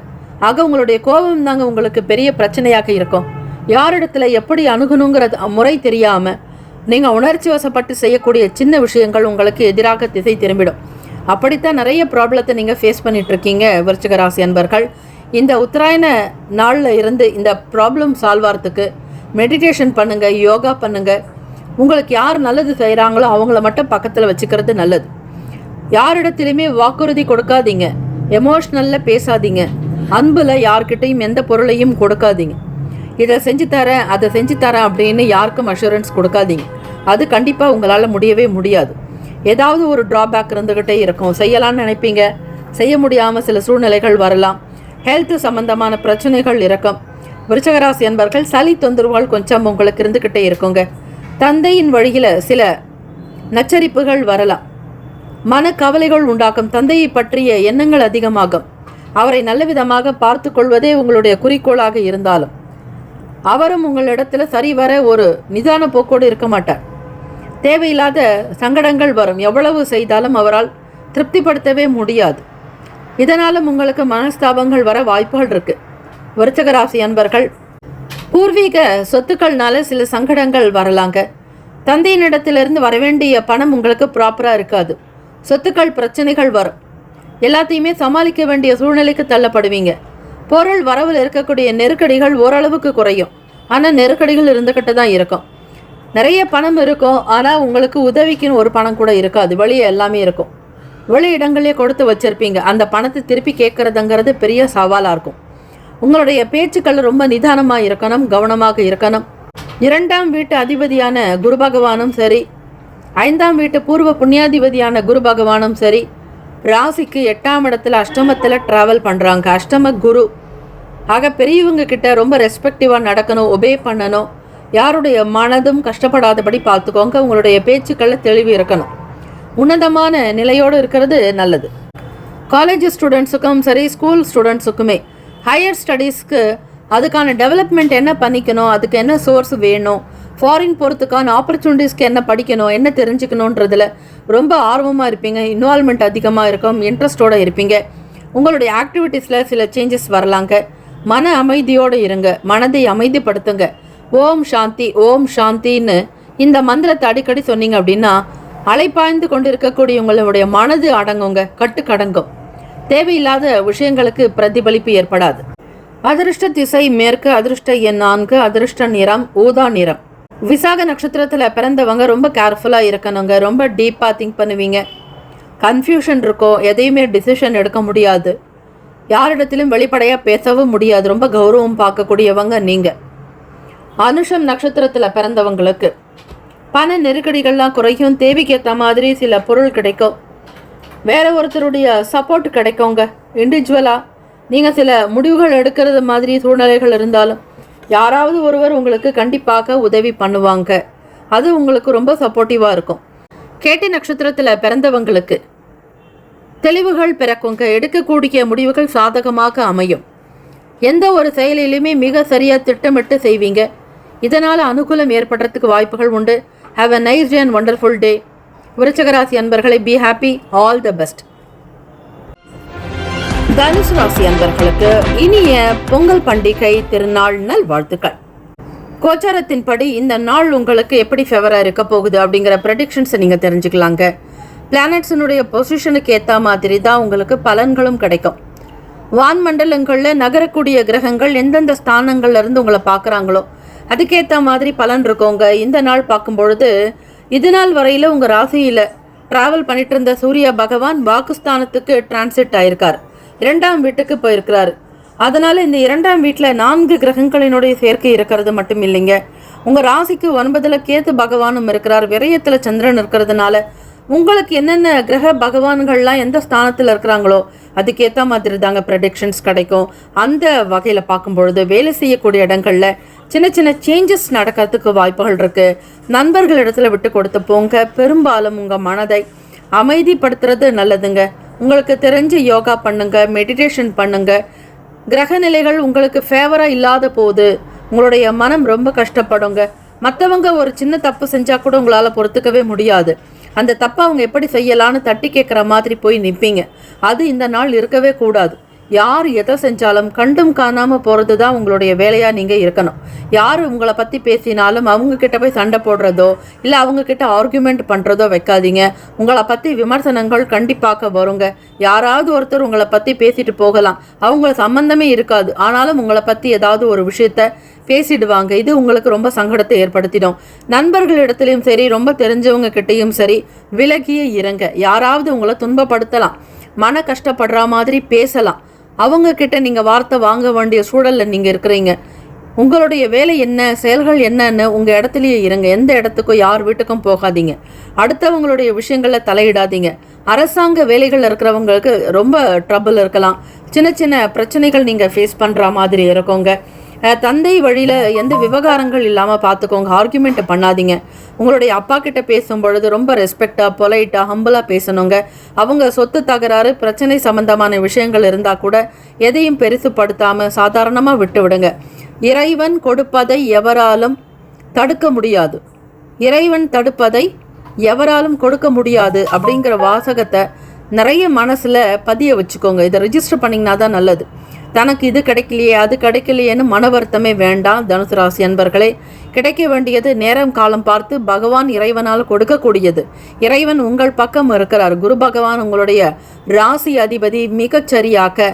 ஆக உங்களுடைய கோபம் தாங்க உங்களுக்கு பெரிய பிரச்சனையாக இருக்கும். யாரிடத்துல எப்படி அணுகணுங்கிற முறை தெரியாமல் நீங்கள் உணர்ச்சி வசப்பட்டு செய்யக்கூடிய சின்ன விஷயங்கள் உங்களுக்கு எதிராக திசை திரும்பிடும். அப்படித்தான் நிறைய ப்ராப்ளத்தை நீங்கள் ஃபேஸ் பண்ணிகிட்ருக்கீங்க விருச்சிக ராசி அன்பர்கள். இந்த உத்தராயண நாளில் இருந்து இந்த ப்ராப்ளம் சால்வ் ஆகிறதுக்கு மெடிடேஷன் பண்ணுங்கள், யோகா பண்ணுங்கள். உங்களுக்கு யார் நல்லது செய்கிறாங்களோ அவங்கள மட்டும் பக்கத்தில் வச்சுக்கிறது நல்லது. யாரிடத்துலையுமே வாக்குறுதி கொடுக்காதீங்க, எமோஷ்னலில் பேசாதீங்க, அன்பில் யார்கிட்டையும் எந்த பொருளையும் கொடுக்காதீங்க. இதை செஞ்சு தரேன் அதை செஞ்சு தரேன் அப்படின்னு யாருக்கும் அஷூரன்ஸ் கொடுக்காதீங்க. அது கண்டிப்பாக உங்களால் முடியவே முடியாது. ஏதாவது ஒரு ட்ராபேக் இருந்துக்கிட்டே இருக்கும். செய்யலான்னு நினைப்பீங்க, செய்ய முடியாமல் சில சூழ்நிலைகள் வரலாம். ஹெல்த்து சம்மந்தமான பிரச்சனைகள் இருக்கும். விருச்சகராசி என்பர்கள் சளி தொந்தரவுகள் கொஞ்சம் உங்களுக்கு இருந்துக்கிட்டே இருக்குங்க. தந்தையின் வழியில் சில நச்சரிப்புகள் வரலாம். மனக்கவலைகள் உண்டாக்கும். தந்தையை பற்றிய எண்ணங்கள் அதிகமாகும். அவரை நல்ல விதமாக பார்த்து கொள்வதே உங்களுடைய குறிக்கோளாக இருந்தாலும் அவரும் உங்களிடத்துல சரிவர ஒரு நிதான போக்கோடு இருக்க மாட்டார். தேவையில்லாத சங்கடங்கள் வரும். எவ்வளவு செய்தாலும் அவரால் திருப்திப்படுத்தவே முடியாது. இதனாலும் உங்களுக்கு மனஸ்தாபங்கள் வர வாய்ப்புகள் இருக்கு. விருச்சிக ராசி அன்பர்கள், பூர்வீக சொத்துக்கள்னால சில சங்கடங்கள் வரலாங்க. தந்தையினிடத்திலிருந்து வரவேண்டிய பணம் உங்களுக்கு ப்ராப்பராக இருக்காது. சொத்துக்கள் பிரச்சனைகள் வரும். எல்லாத்தையுமே சமாளிக்க வேண்டிய சூழ்நிலைக்கு தள்ளப்படுவீங்க. பொருள் வரவில் இருக்கக்கூடிய நெருக்கடிகள் ஓரளவுக்கு குறையும். ஆனால் நெருக்கடிகள் இருந்துக்கிட்டு தான் இருக்கும். நிறைய பணம் இருக்கும், ஆனால் உங்களுக்கு உதவிக்குன்னு ஒரு பணம் கூட இருக்காது. வெளியே எல்லாமே இருக்கும். வெளி இடங்களே கொடுத்து வச்சுருப்பீங்க. அந்த பணத்தை திருப்பி கேட்குறதுங்கிறது பெரிய சவாலாக இருக்கும். உங்களுடைய பேச்சுக்கள் ரொம்ப நிதானமாக இருக்கணும், கவனமாக இருக்கணும். 2ஆம் வீட்டு அதிபதியான குரு பகவானும் சரி, 5ஆம் வீட்டு பூர்வ புண்ணியாதிபதியான குரு பகவானும் சரி, ராசிக்கு 8ஆம் இடத்துல அஷ்டமத்தில் ட்ராவல் பண்ணுறாங்க. அஷ்டம குரு. ஆக பெரியவங்க கிட்ட ரொம்ப ரெஸ்பெக்டிவாக நடக்கணும், ஒபே பண்ணணும். யாருடைய மனதும் கஷ்டப்படாதபடி பார்த்துக்கோங்க. உங்களுடைய பேச்சுக்களில் தெளிவு இருக்கணும். உன்னதமான நிலையோடு இருக்கிறது நல்லது. காலேஜ் ஸ்டூடெண்ட்ஸுக்கும் சரி, ஸ்கூல் ஸ்டூடெண்ட்ஸுக்குமே ஹையர் ஸ்டடீஸ்க்கு அதுக்கான டெவலப்மெண்ட் என்ன பண்ணிக்கணும், அதுக்கு என்ன சோர்ஸ் வேணும், ஃபாரின் போகிறதுக்கான ஆப்பர்ச்சுனிட்டிஸ்க்கு என்ன படிக்கணும், என்ன தெரிஞ்சுக்கணுன்றதுல ரொம்ப ஆர்வமாக இருப்பீங்க. இன்வால்மெண்ட் அதிகமாக இருக்கும், இன்ட்ரெஸ்டோடு இருப்பீங்க. உங்களுடைய ஆக்டிவிட்டீஸில் சில சேஞ்சஸ் வரலாங்க. மன அமைதியோடு இருங்க, மனதை அமைதிப்படுத்துங்க. ஓம் சாந்தி ஓம் சாந்தின்னு இந்த மந்திரத்தை அடிக்கடி சொன்னீங்க அப்படின்னா அலைப்பாய்ந்து கொண்டு இருக்கக்கூடிய உங்களுடைய மனது அடங்குங்க, கட்டுக்கடங்கும். தேவையில்லாத விஷயங்களுக்கு பிரதிபலிப்பு ஏற்படாது. அதிர்ஷ்ட திசை மேற்கு, அதிர்ஷ்ட எண் 4, அதிர்ஷ்ட நிறம் ஊதா நிறம். விசாக நட்சத்திரத்தில் பிறந்தவங்க ரொம்ப கேர்ஃபுல்லாக இருக்கணுங்க. ரொம்ப டீப்பாக திங்க் பண்ணுவீங்க. கன்ஃபியூஷன் இருக்கும், எதையுமே டிசிஷன் எடுக்க முடியாது. யாரிடத்திலும் வெளிப்படையாக பேசவும் முடியாது. ரொம்ப கௌரவம் பார்க்கக்கூடியவங்க நீங்கள். அனுஷம் நட்சத்திரத்தில் பிறந்தவங்களுக்கு பண நெருக்கடிகள்லாம் குறையும். தேவைக்கு ஏற்ற மாதிரி சில பொருள் கிடைக்கும். வேற ஒருத்தருடைய சப்போர்ட் கிடைக்குங்க. இண்டிவிஜுவலாக நீங்கள் சில முடிவுகள் எடுக்கிறது மாதிரி சூழ்நிலைகள் இருந்தாலும் யாராவது ஒருவர் உங்களுக்கு கண்டிப்பாக உதவி பண்ணுவாங்க. அது உங்களுக்கு ரொம்ப சப்போர்ட்டிவாக இருக்கும். கேட்டை நட்சத்திரத்தில் பிறந்தவங்களுக்கு தெளிவுகள் பிறக்குங்க. எடுக்கக்கூடிய முடிவுகள் சாதகமாக அமையும். எந்த ஒரு செயலிலுமே மிக சரியாக திட்டமிட்டு செய்வீங்க. இதனால் அனுகூலம் ஏற்படுறதுக்கு வாய்ப்புகள் உண்டு. Have a nice day and wonderful டே. விருச்சிகராசி அன்பர்களை be happy, all the best. தனுசு ராசி அன்பர்களுக்கு இனிய பொங்கல் பண்டிகை திருநாள் நல்வாழ்த்துக்கள். கோச்சாரத்தின்படி இந்த நாள் உங்களுக்கு எப்படி ஃபேவராக இருக்க போகுது அப்படிங்கிற ப்ரெடிக்ஷன்ஸை நீங்கள் தெரிஞ்சுக்கலாங்க. பிளானட்ஸினுடைய பொசிஷனுக்கு ஏற்ற மாதிரி தான் உங்களுக்கு பலன்களும் கிடைக்கும். வான்மண்டலங்களில் நகரக்கூடிய கிரகங்கள் எந்தெந்த ஸ்தானங்கள்லேருந்து உங்களை பார்க்குறாங்களோ அதுக்கேற்ற மாதிரி பலன் இருக்கோங்க. இந்த நாள் பார்க்கும் பொழுது இது நாள் வரையில் உங்கள் ராசியில் ட்ராவல் பண்ணிட்டு இருந்த சூரிய பகவான் வாக்குஸ்தானத்துக்கு டிரான்சிட் ஆயிருக்கார். 2ஆம் வீட்டுக்கு போயிருக்கிறாரு. அதனால் இந்த 2ஆம் வீட்டில் 4 கிரகங்களினுடைய சேர்க்கை இருக்கிறது மட்டும் இல்லைங்க. உங்கள் ராசிக்கு 9ல் கேத்து பகவானும் இருக்கிறார். விரயத்தில் சந்திரன் இருக்கிறதுனால உங்களுக்கு என்னென்ன கிரக பகவான்கள்லாம் எந்த ஸ்தானத்தில் இருக்கிறாங்களோ அதுக்கேற்ற மாதிரி தாங்க ப்ரெடிக்ஷன்ஸ் கிடைக்கும். அந்த வகையில் பார்க்கும் பொழுது வேலை செய்யக்கூடிய இடங்களில் சின்ன சின்ன சேஞ்சஸ் நடக்கிறதுக்கு வாய்ப்புகள் இருக்குது. நண்பர்களிடத்துல விட்டு கொடுத்து போங்க. பெரும்பாலும் உங்கள் மனதை அமைதிப்படுத்துறது நல்லதுங்க. உங்களுக்கு தெரிஞ்சு யோகா பண்ணுங்க, மெடிடேஷன் பண்ணுங்க. கிரக நிலைகள் உங்களுக்கு ஃபேவராக இல்லாத போது உங்களுடைய மனம் ரொம்ப கஷ்டப்படுங்க. மற்றவங்க ஒரு சின்ன தப்பு செஞ்சால் கூட உங்களால் பொறுத்துக்கவே முடியாது. அந்த தப்பை அவங்க எப்படி செய்யலான்னு தட்டி கேட்குற மாதிரி போய் நிற்பீங்க. அது இந்த நாள் இருக்கவே கூடாது. யார் எதை செஞ்சாலும் கண்டும் காணாமல் போகிறது தான் உங்களுடைய வேலையாக நீங்கள் இருக்கணும். யார் உங்களை பற்றி பேசினாலும் அவங்கக்கிட்ட போய் சண்டை போடுறதோ இல்லை அவங்கக்கிட்ட ஆர்குமெண்ட் பண்ணுறதோ வைக்காதீங்க. உங்களை பற்றி விமர்சனங்கள் கண்டிப்பாக வருங்க. யாராவது ஒருத்தர் உங்களை பற்றி பேசிட்டு போகலாம், அவங்க சம்மந்தமே இருக்காது, ஆனாலும் உங்களை பற்றி ஏதாவது ஒரு விஷயத்த பேசிடுவாங்க. இது உங்களுக்கு ரொம்ப சங்கடத்தை ஏற்படுத்திடும். நண்பர்களிடத்துலையும் சரி, ரொம்ப தெரிஞ்சவங்க கிட்டேயும் சரி, விலகியே இருங்க. யாராவது உங்களை துன்பப்படுத்தலாம், மன கஷ்டப்படுற மாதிரி பேசலாம், அவங்க கிட்ட நீங்கள் வார்த்தை வாங்க வேண்டிய சூழலில் நீங்கள் இருக்கிறீங்க. உங்களுடைய வேலை என்ன, செயல்கள் என்னன்னு உங்கள் இடத்துலையே இருங்க. எந்த இடத்துக்கும் யார் வீட்டுக்கும் போகாதீங்க. அடுத்தவங்களுடைய விஷயங்களில் தலையிடாதீங்க. அரசாங்க வேலைகளில் இருக்கிறவங்களுக்கு ரொம்ப ட்ரபிள் இருக்கலாம். சின்ன சின்ன பிரச்சனைகள் நீங்கள் ஃபேஸ் பண்ணுற மாதிரி இருக்குங்க. தந்தை வழியில் எந்த விவகாரங்கள் இல்லாமல் பார்த்துக்கோங்க. ஆர்குமெண்ட் பண்ணாதீங்க. உங்களுடைய அப்பா கிட்ட பேசும்பொழுது ரொம்ப ரெஸ்பெக்டாக, பொலைட்டாக, ஹம்பிளாக பேசணுங்க. அவங்க சொத்து தகராறு, பிரச்சனை சம்பந்தமான விஷயங்கள் இருந்தால் கூட எதையும் பெருசுப்படுத்தாமல் சாதாரணமாக விட்டு விடுங்க. இறைவன் கொடுப்பதை எவராலும் தடுக்க முடியாது, இறைவன் தடுப்பதை எவராலும் கொடுக்க முடியாது அப்படிங்கிற வாசகத்தை நிறைய மனசில் பதிய வச்சுக்கோங்க. இதை ரிஜிஸ்டர் பண்ணிங்கன்னா தான் நல்லது. தனக்கு இது கிடைக்கலையே, அது கிடைக்கலையேன்னு மன வருத்தமே வேண்டாம். தனுசு ராசி அன்பர்களே, கிடைக்க வேண்டியது நேரம் காலம் பார்த்து பகவான் இறைவனால் கொடுக்கக்கூடியது. இறைவன் உங்கள் பக்கம் இருக்கிறார். குரு பகவான் உங்களுடைய ராசி அதிபதி மிகச்சரியாக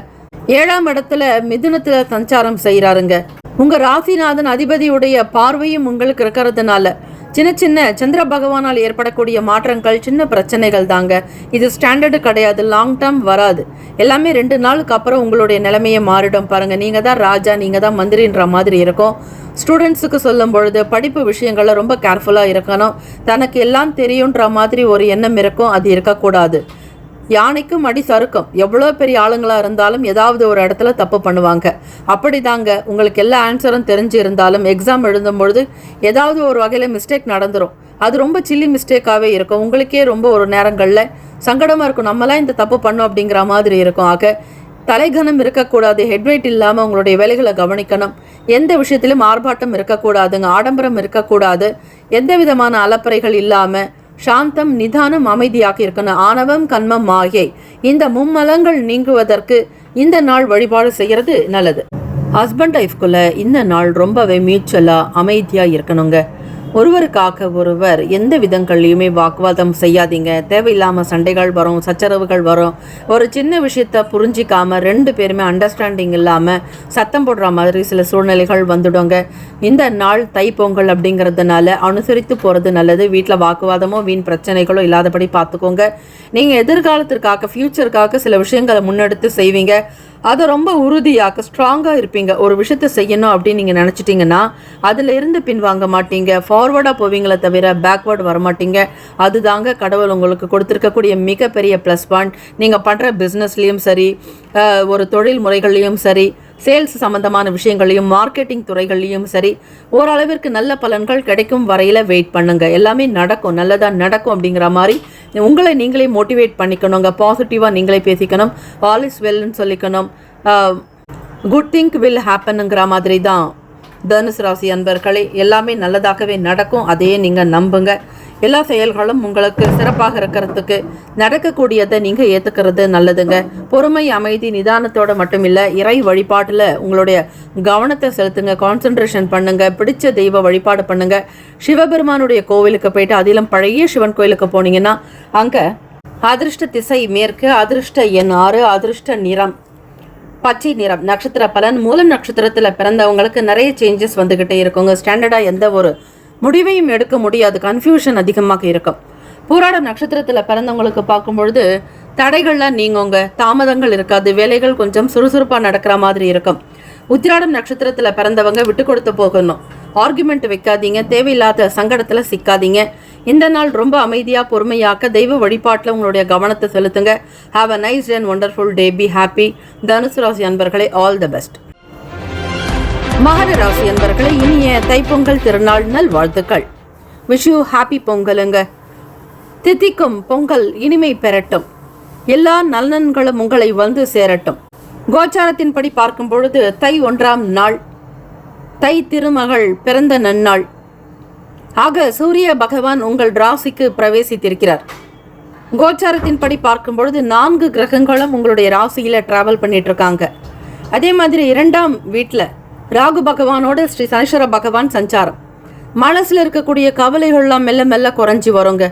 7ஆம் இடத்துல மிதுனத்தில் சஞ்சாரம் செய்கிறாருங்க. உங்கள் ராசிநாதன் அதிபதியுடைய பார்வையும் உங்களுக்கு இருக்கிறதுனால சின்ன சின்ன சந்திர பகவானால் ஏற்படக்கூடிய மாற்றங்கள் சின்ன பிரச்சனைகள் தாங்க. இது ஸ்டாண்டர்டு கிடையாது, லாங் டேர்ம் வராது. எல்லாமே 2 நாளுக்கு அப்புறம் உங்களுடைய நிலைமையை மாறிடும். பாருங்கள், நீங்கள் தான் ராஜா, நீங்கள் தான் மந்திரின்ற மாதிரி இருக்கும். ஸ்டூடெண்ட்ஸுக்கு சொல்லும் பொழுது படிப்பு விஷயங்களில் ரொம்ப கேர்ஃபுல்லாக இருக்கணும். தனக்கு எல்லாம் தெரியுன்ற மாதிரி ஒரு எண்ணம் இருக்கும், அது இருக்கக்கூடாது. யானைக்கும் அடி சறுக்கும். எவ்வளோ பெரிய ஆளுங்களாக இருந்தாலும் ஏதாவது ஒரு இடத்துல தப்பு பண்ணுவாங்க. அப்படி தாங்க, உங்களுக்கு எல்லா ஆன்சரும் தெரிஞ்சு இருந்தாலும் எக்ஸாம் எழுதும்பொழுது ஏதாவது ஒரு வகையில் மிஸ்டேக் நடந்துடும். அது ரொம்ப சில்லி மிஸ்டேக்காகவே இருக்கும். உங்களுக்கே ரொம்ப ஒரு நேரங்களில் சங்கடமாக இருக்கும், நம்மளாம் இந்த தப்பு பண்ணோம் அப்படிங்கிற மாதிரி இருக்கும். ஆக தலைகனம் இருக்கக்கூடாது. ஹெட்வெயிட் இல்லாமல் உங்களுடைய வேலைகளை கவனிக்கணும். எந்த விஷயத்திலும் ஆர்ப்பாட்டம் இருக்கக்கூடாதுங்க, ஆடம்பரம் இருக்கக்கூடாது. எந்த விதமான அலப்பறைகள் இல்லாமல் சாந்தம், நிதானம், அமைதியாக இருக்கணும். ஆணவம், கண்மம், மாயை இந்த மும்மலங்கள் நீங்குவதற்கு இந்த நாள் வழிபாடு செய்கிறது நல்லது. ஹஸ்பண்ட் ஒய்ஃப்குள்ள இந்த நாள் ரொம்பவே மியூச்சுவலாக அமைதியாக இருக்கணுங்க. ஒருவருக்காக ஒருவர் எந்த விதங்கள்லையுமே வாக்குவாதம் செய்யாதீங்க. தேவையில்லாமல் சண்டைகள் வரும், சச்சரவுகள் வரும். ஒரு சின்ன விஷயத்த புரிஞ்சிக்காம 2 பேருமே அண்டர்ஸ்டாண்டிங் இல்லாமல் சத்தம் போடுற மாதிரி சில சூழ்நிலைகள் வந்துடுங்க. இந்த நாள் தைப்பொங்கல் அப்படிங்கிறதுனால அனுசரித்து போகிறது நல்லது. வீட்டில் வாக்குவாதமோ வீண் பிரச்சனைகளோ இல்லாதபடி பார்த்துக்கோங்க. நீங்கள் எதிர்காலத்திற்காக, ஃப்யூச்சருக்காக சில விஷயங்களை முன்னெடுத்து செய்வீங்க. அதை ரொம்ப உறுதியாக, ஸ்ட்ராங்காக இருப்பீங்க. ஒரு விஷயத்த செய்யணும் அப்படின்னு நீங்கள் நினச்சிட்டிங்கன்னா அதில் இருந்து பின்வாங்க மாட்டீங்க. ஃபார்வர்டாக போவீங்களே தவிர பேக்வேர்டு வரமாட்டீங்க. அதுதாங்க கடவுள் உங்களுக்கு கொடுத்துருக்கக்கூடிய மிகப்பெரிய ப்ளஸ் பாயிண்ட். நீங்கள் பண்ணுற பிஸ்னஸ்லேயும் சரி, ஒரு தொழில் முறைகள்லையும் சரி, சேல்ஸ் சம்மந்தமான விஷயங்களையும், மார்க்கெட்டிங் துறைகள்லையும் சரி, ஓரளவிற்கு நல்ல பலன்கள் கிடைக்கும் வரையில் வெயிட் பண்ணுங்க. எல்லாமே நடக்கும், நல்லதாக நடக்கும் அப்படிங்கிற மாதிரி உங்களை நீங்களே மோட்டிவேட் பண்ணிக்கணுங்க. பாசிட்டிவாக நீங்களே பேசிக்கணும். ஆல் இஸ் வெல்னு சொல்லிக்கணும். குட் திங்க் வில் ஹேப்பனுங்கிற மாதிரி தான் தனுசு ராசி அன்பர்களே, எல்லாமே நல்லதாகவே நடக்கும். அதையே நீங்கள் நம்புங்க. எல்லா செயல்களும் உங்களுக்கு சிறப்பாக இருக்கிறதுக்கு நடக்கக்கூடியதை நீங்கள் ஏற்றுக்கிறது நல்லதுங்க. பொறுமை, அமைதி, நிதானத்தோடு மட்டும் இல்லை, இறை வழிபாட்டில் உங்களுடைய கவனத்தை செலுத்துங்க. கான்சன்ட்ரேஷன் பண்ணுங்க. பிடிச்ச தெய்வ வழிபாடு பண்ணுங்க. சிவபெருமானுடைய கோவிலுக்கு போயிட்டு, அதிலும் பழைய சிவன் கோயிலுக்கு போனீங்கன்னா அங்கே அதிர்ஷ்ட திசை மேற்கு, அதிர்ஷ்ட எண் 6, அதிர்ஷ்ட நிறம் பச்சை நிறம். நட்சத்திர பலன், மூலம் நட்சத்திரத்தில் பிறந்தவங்களுக்கு நிறைய சேஞ்சஸ் வந்துக்கிட்டே இருக்குங்க. ஸ்டாண்டர்டாக எந்த ஒரு முடிவையும் எடுக்க முடியாது, கன்ஃபியூஷன் அதிகமாக இருக்கும். பூராட நட்சத்திரத்தில் பிறந்தவங்களுக்கு பார்க்கும்பொழுது தடைகள்லாம் நீங்குங்க, தாமதங்கள் இருக்காது, வேலைகள் கொஞ்சம் சுறுசுறுப்பாக நடக்கிற மாதிரி இருக்கும். உத்திராடம் நட்சத்திரத்தில் பிறந்தவங்க விட்டு கொடுத்து போகணும். ஆர்குமெண்ட் வைக்காதீங்க, தேவையில்லாத சங்கடத்தில் சிக்காதீங்க. இந்த நாள் ரொம்ப அமைதியாக, பொறுமையாக தெய்வ வழிபாட்டில் உங்களுடைய கவனத்தை செலுத்துங்க. Have a nice and wonderful day. Be happy. தனுசு ராசி அன்பர்களே, ஆல் த பெஸ்ட். மகர ராசி அன்பர்களே, இனிய தைப்பொங்கல் திருநாள் நல் வாழ்த்துக்கள். விஷ் யூ ஹாப்பி பொங்கலுங்க. தித்திக்கும் பொங்கல் இனிமை பெறட்டும். எல்லா நலன்களும் உங்களை வந்து சேரட்டும். கோச்சாரத்தின்படி பார்க்கும் பொழுது தை 1ஆம் நாள், தை திருமகள் பிறந்த நன்னாள். ஆக சூரிய பகவான் உங்கள் ராசிக்கு பிரவேசித்திருக்கிறார். கோச்சாரத்தின்படி பார்க்கும் பொழுது 4 கிரகங்களும் உங்களுடைய ராசியில் ட்ராவல் பண்ணிட்டு இருக்காங்க. அதே மாதிரி 2ஆம் வீட்டில் ராகு பகவானோட ஸ்ரீ சனீஸ்வர பகவான் சஞ்சாரம். மனசில் இருக்கக்கூடிய கவலைகள்லாம் மெல்ல மெல்ல குறைஞ்சி வருங்க.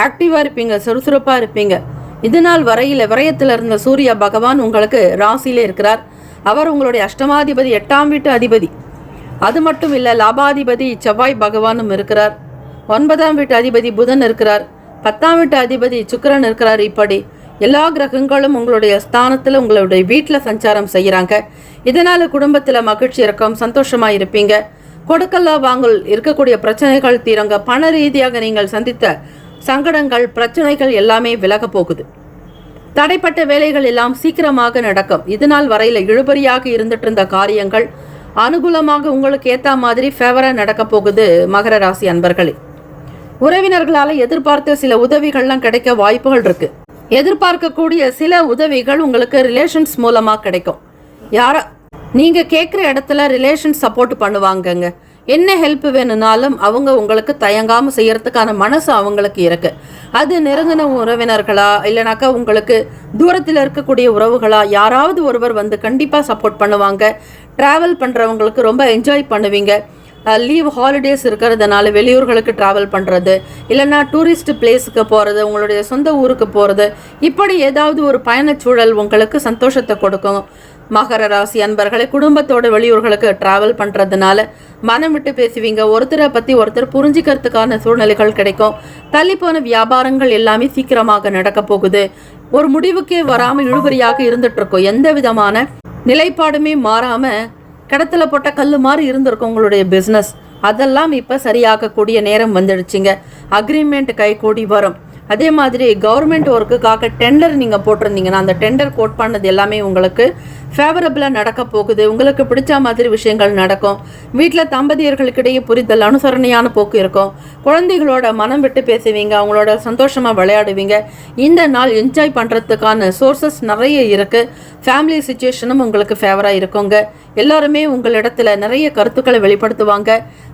ஆக்டிவாக இருப்பீங்க, சுறுசுறுப்பாக இருப்பீங்க. இது நாள் வரையில் விரயத்தில் இருந்த சூரிய பகவான் உங்களுக்கு ராசியிலே இருக்கிறார். அவர் உங்களுடைய அஷ்டமாதிபதி, 8ஆம் வீட்டு அதிபதி. அது மட்டும் இல்லை, லாபாதிபதி செவ்வாய் பகவானும் இருக்கிறார். 9ஆம் வீட்டு அதிபதி புதன் இருக்கிறார். 10ஆம் வீட்டு அதிபதி சுக்கிரன் இருக்கிறார். இப்படி எல்லா கிரகங்களும் உங்களுடைய ஸ்தானத்தில் உங்களுடைய வீட்டில் சஞ்சாரம் செய்கிறாங்க. இதனால் குடும்பத்தில் மகிழ்ச்சி இருக்கும், சந்தோஷமாக இருப்பீங்க. கொடுக்கல்லா வாங்கல் இருக்கக்கூடிய பிரச்சனைகள் தீருங்க. பண ரீதியாக நீங்கள் சந்தித்த சங்கடங்கள், பிரச்சனைகள் எல்லாமே விலக போகுது. தடைப்பட்ட வேலைகள் எல்லாம் சீக்கிரமாக நடக்கும். இதனால் வரையில் இழுபறியாக இருந்துட்டு இருந்த காரியங்கள் அனுகூலமாக உங்களுக்கு ஏற்ற மாதிரி ஃபேவராக நடக்க போகுது. மகர ராசி அன்பர்களே, உறவினர்களால் எதிர்பார்த்த சில உதவிகள்லாம் கிடைக்க வாய்ப்புகள் இருக்கு. எதிர்பார்க்கக்கூடிய சில உதவிகள் உங்களுக்கு ரிலேஷன்ஸ் மூலமா கிடைக்கும். நீங்க கேட்குற இடத்துல ரிலேஷன் சப்போர்ட் பண்ணுவாங்கங்க. என்ன ஹெல்ப் வேணும்னாலும் அவங்க உங்களுக்கு தயங்காம செய்யறதுக்கான மனசு அவங்களுக்கு இருக்கு. அது நெருங்கின உறவினர்களா இல்லைனாக்கா உங்களுக்கு தூரத்தில் இருக்கக்கூடிய உறவுகளா, யாராவது ஒருவர் வந்து கண்டிப்பாக சப்போர்ட் பண்ணுவாங்க. ட்ராவல் பண்ணுறவங்களுக்கு ரொம்ப என்ஜாய் பண்ணுவீங்க. லீவ் ஹாலிடேஸ் இருக்கிறதுனால வெளியூர்களுக்கு ட்ராவல் பண்ணுறது, இல்லைன்னா டூரிஸ்ட் பிளேஸுக்கு போகிறது, உங்களுடைய சொந்த ஊருக்கு போகிறது, இப்படி ஏதாவது ஒரு பயணச்சூழல் உங்களுக்கு சந்தோஷத்தை கொடுக்கும். மகர ராசி அன்பர்களை, குடும்பத்தோட வெளியூர்களுக்கு ட்ராவல் பண்ணுறதுனால மனம் விட்டு பேசுவீங்க. ஒருத்தரை பற்றி ஒருத்தர் புரிஞ்சிக்கிறதுக்கான சூழ்நிலைகள் கிடைக்கும். தள்ளிப்போன வியாபாரங்கள் எல்லாமே சீக்கிரமாக நடக்க போகுது. ஒரு முடிவுக்கே வராமல் இழுபறியாக இருந்துட்டு இருக்கும். எந்த விதமான நிலைப்பாடுமே மாறாமல் கடத்துல போட்ட கல் மாதிரி இருந்திருக்கும் உங்களுடைய பிஸ்னஸ். அதெல்லாம் இப்போ சரியாகக்கூடிய நேரம் வந்துடுச்சிங்க. அக்ரிமெண்ட் கை கூடி வரும். அதே மாதிரி கவர்மெண்ட் ஒர்க்குக்காக டெண்டர் நீங்கள் போட்டிருந்தீங்கன்னா அந்த டெண்டர் கோட் பண்ணது எல்லாமே உங்களுக்கு ஃபேவரபிளாக நடக்க போகுது. உங்களுக்கு பிடிச்ச மாதிரி விஷயங்கள் நடக்கும். வீட்டில் தம்பதியர்களுக்கிடையே புரிதல், அனுசரணையான போக்கு இருக்கும். குழந்தைகளோட மனம் விட்டு பேசுவீங்க, அவங்களோட சந்தோஷமாக விளையாடுவீங்க. இந்த நாள் என்ஜாய் பண்ணுறதுக்கான சோர்சஸ் நிறைய இருக்குது. ஃபேமிலி சுச்சுவேஷனும் உங்களுக்கு ஃபேவராக இருக்குங்க. எல்லாருமே உங்களிடத்துல நிறைய கருத்துக்களை வெளிப்படுத்துவாங்க.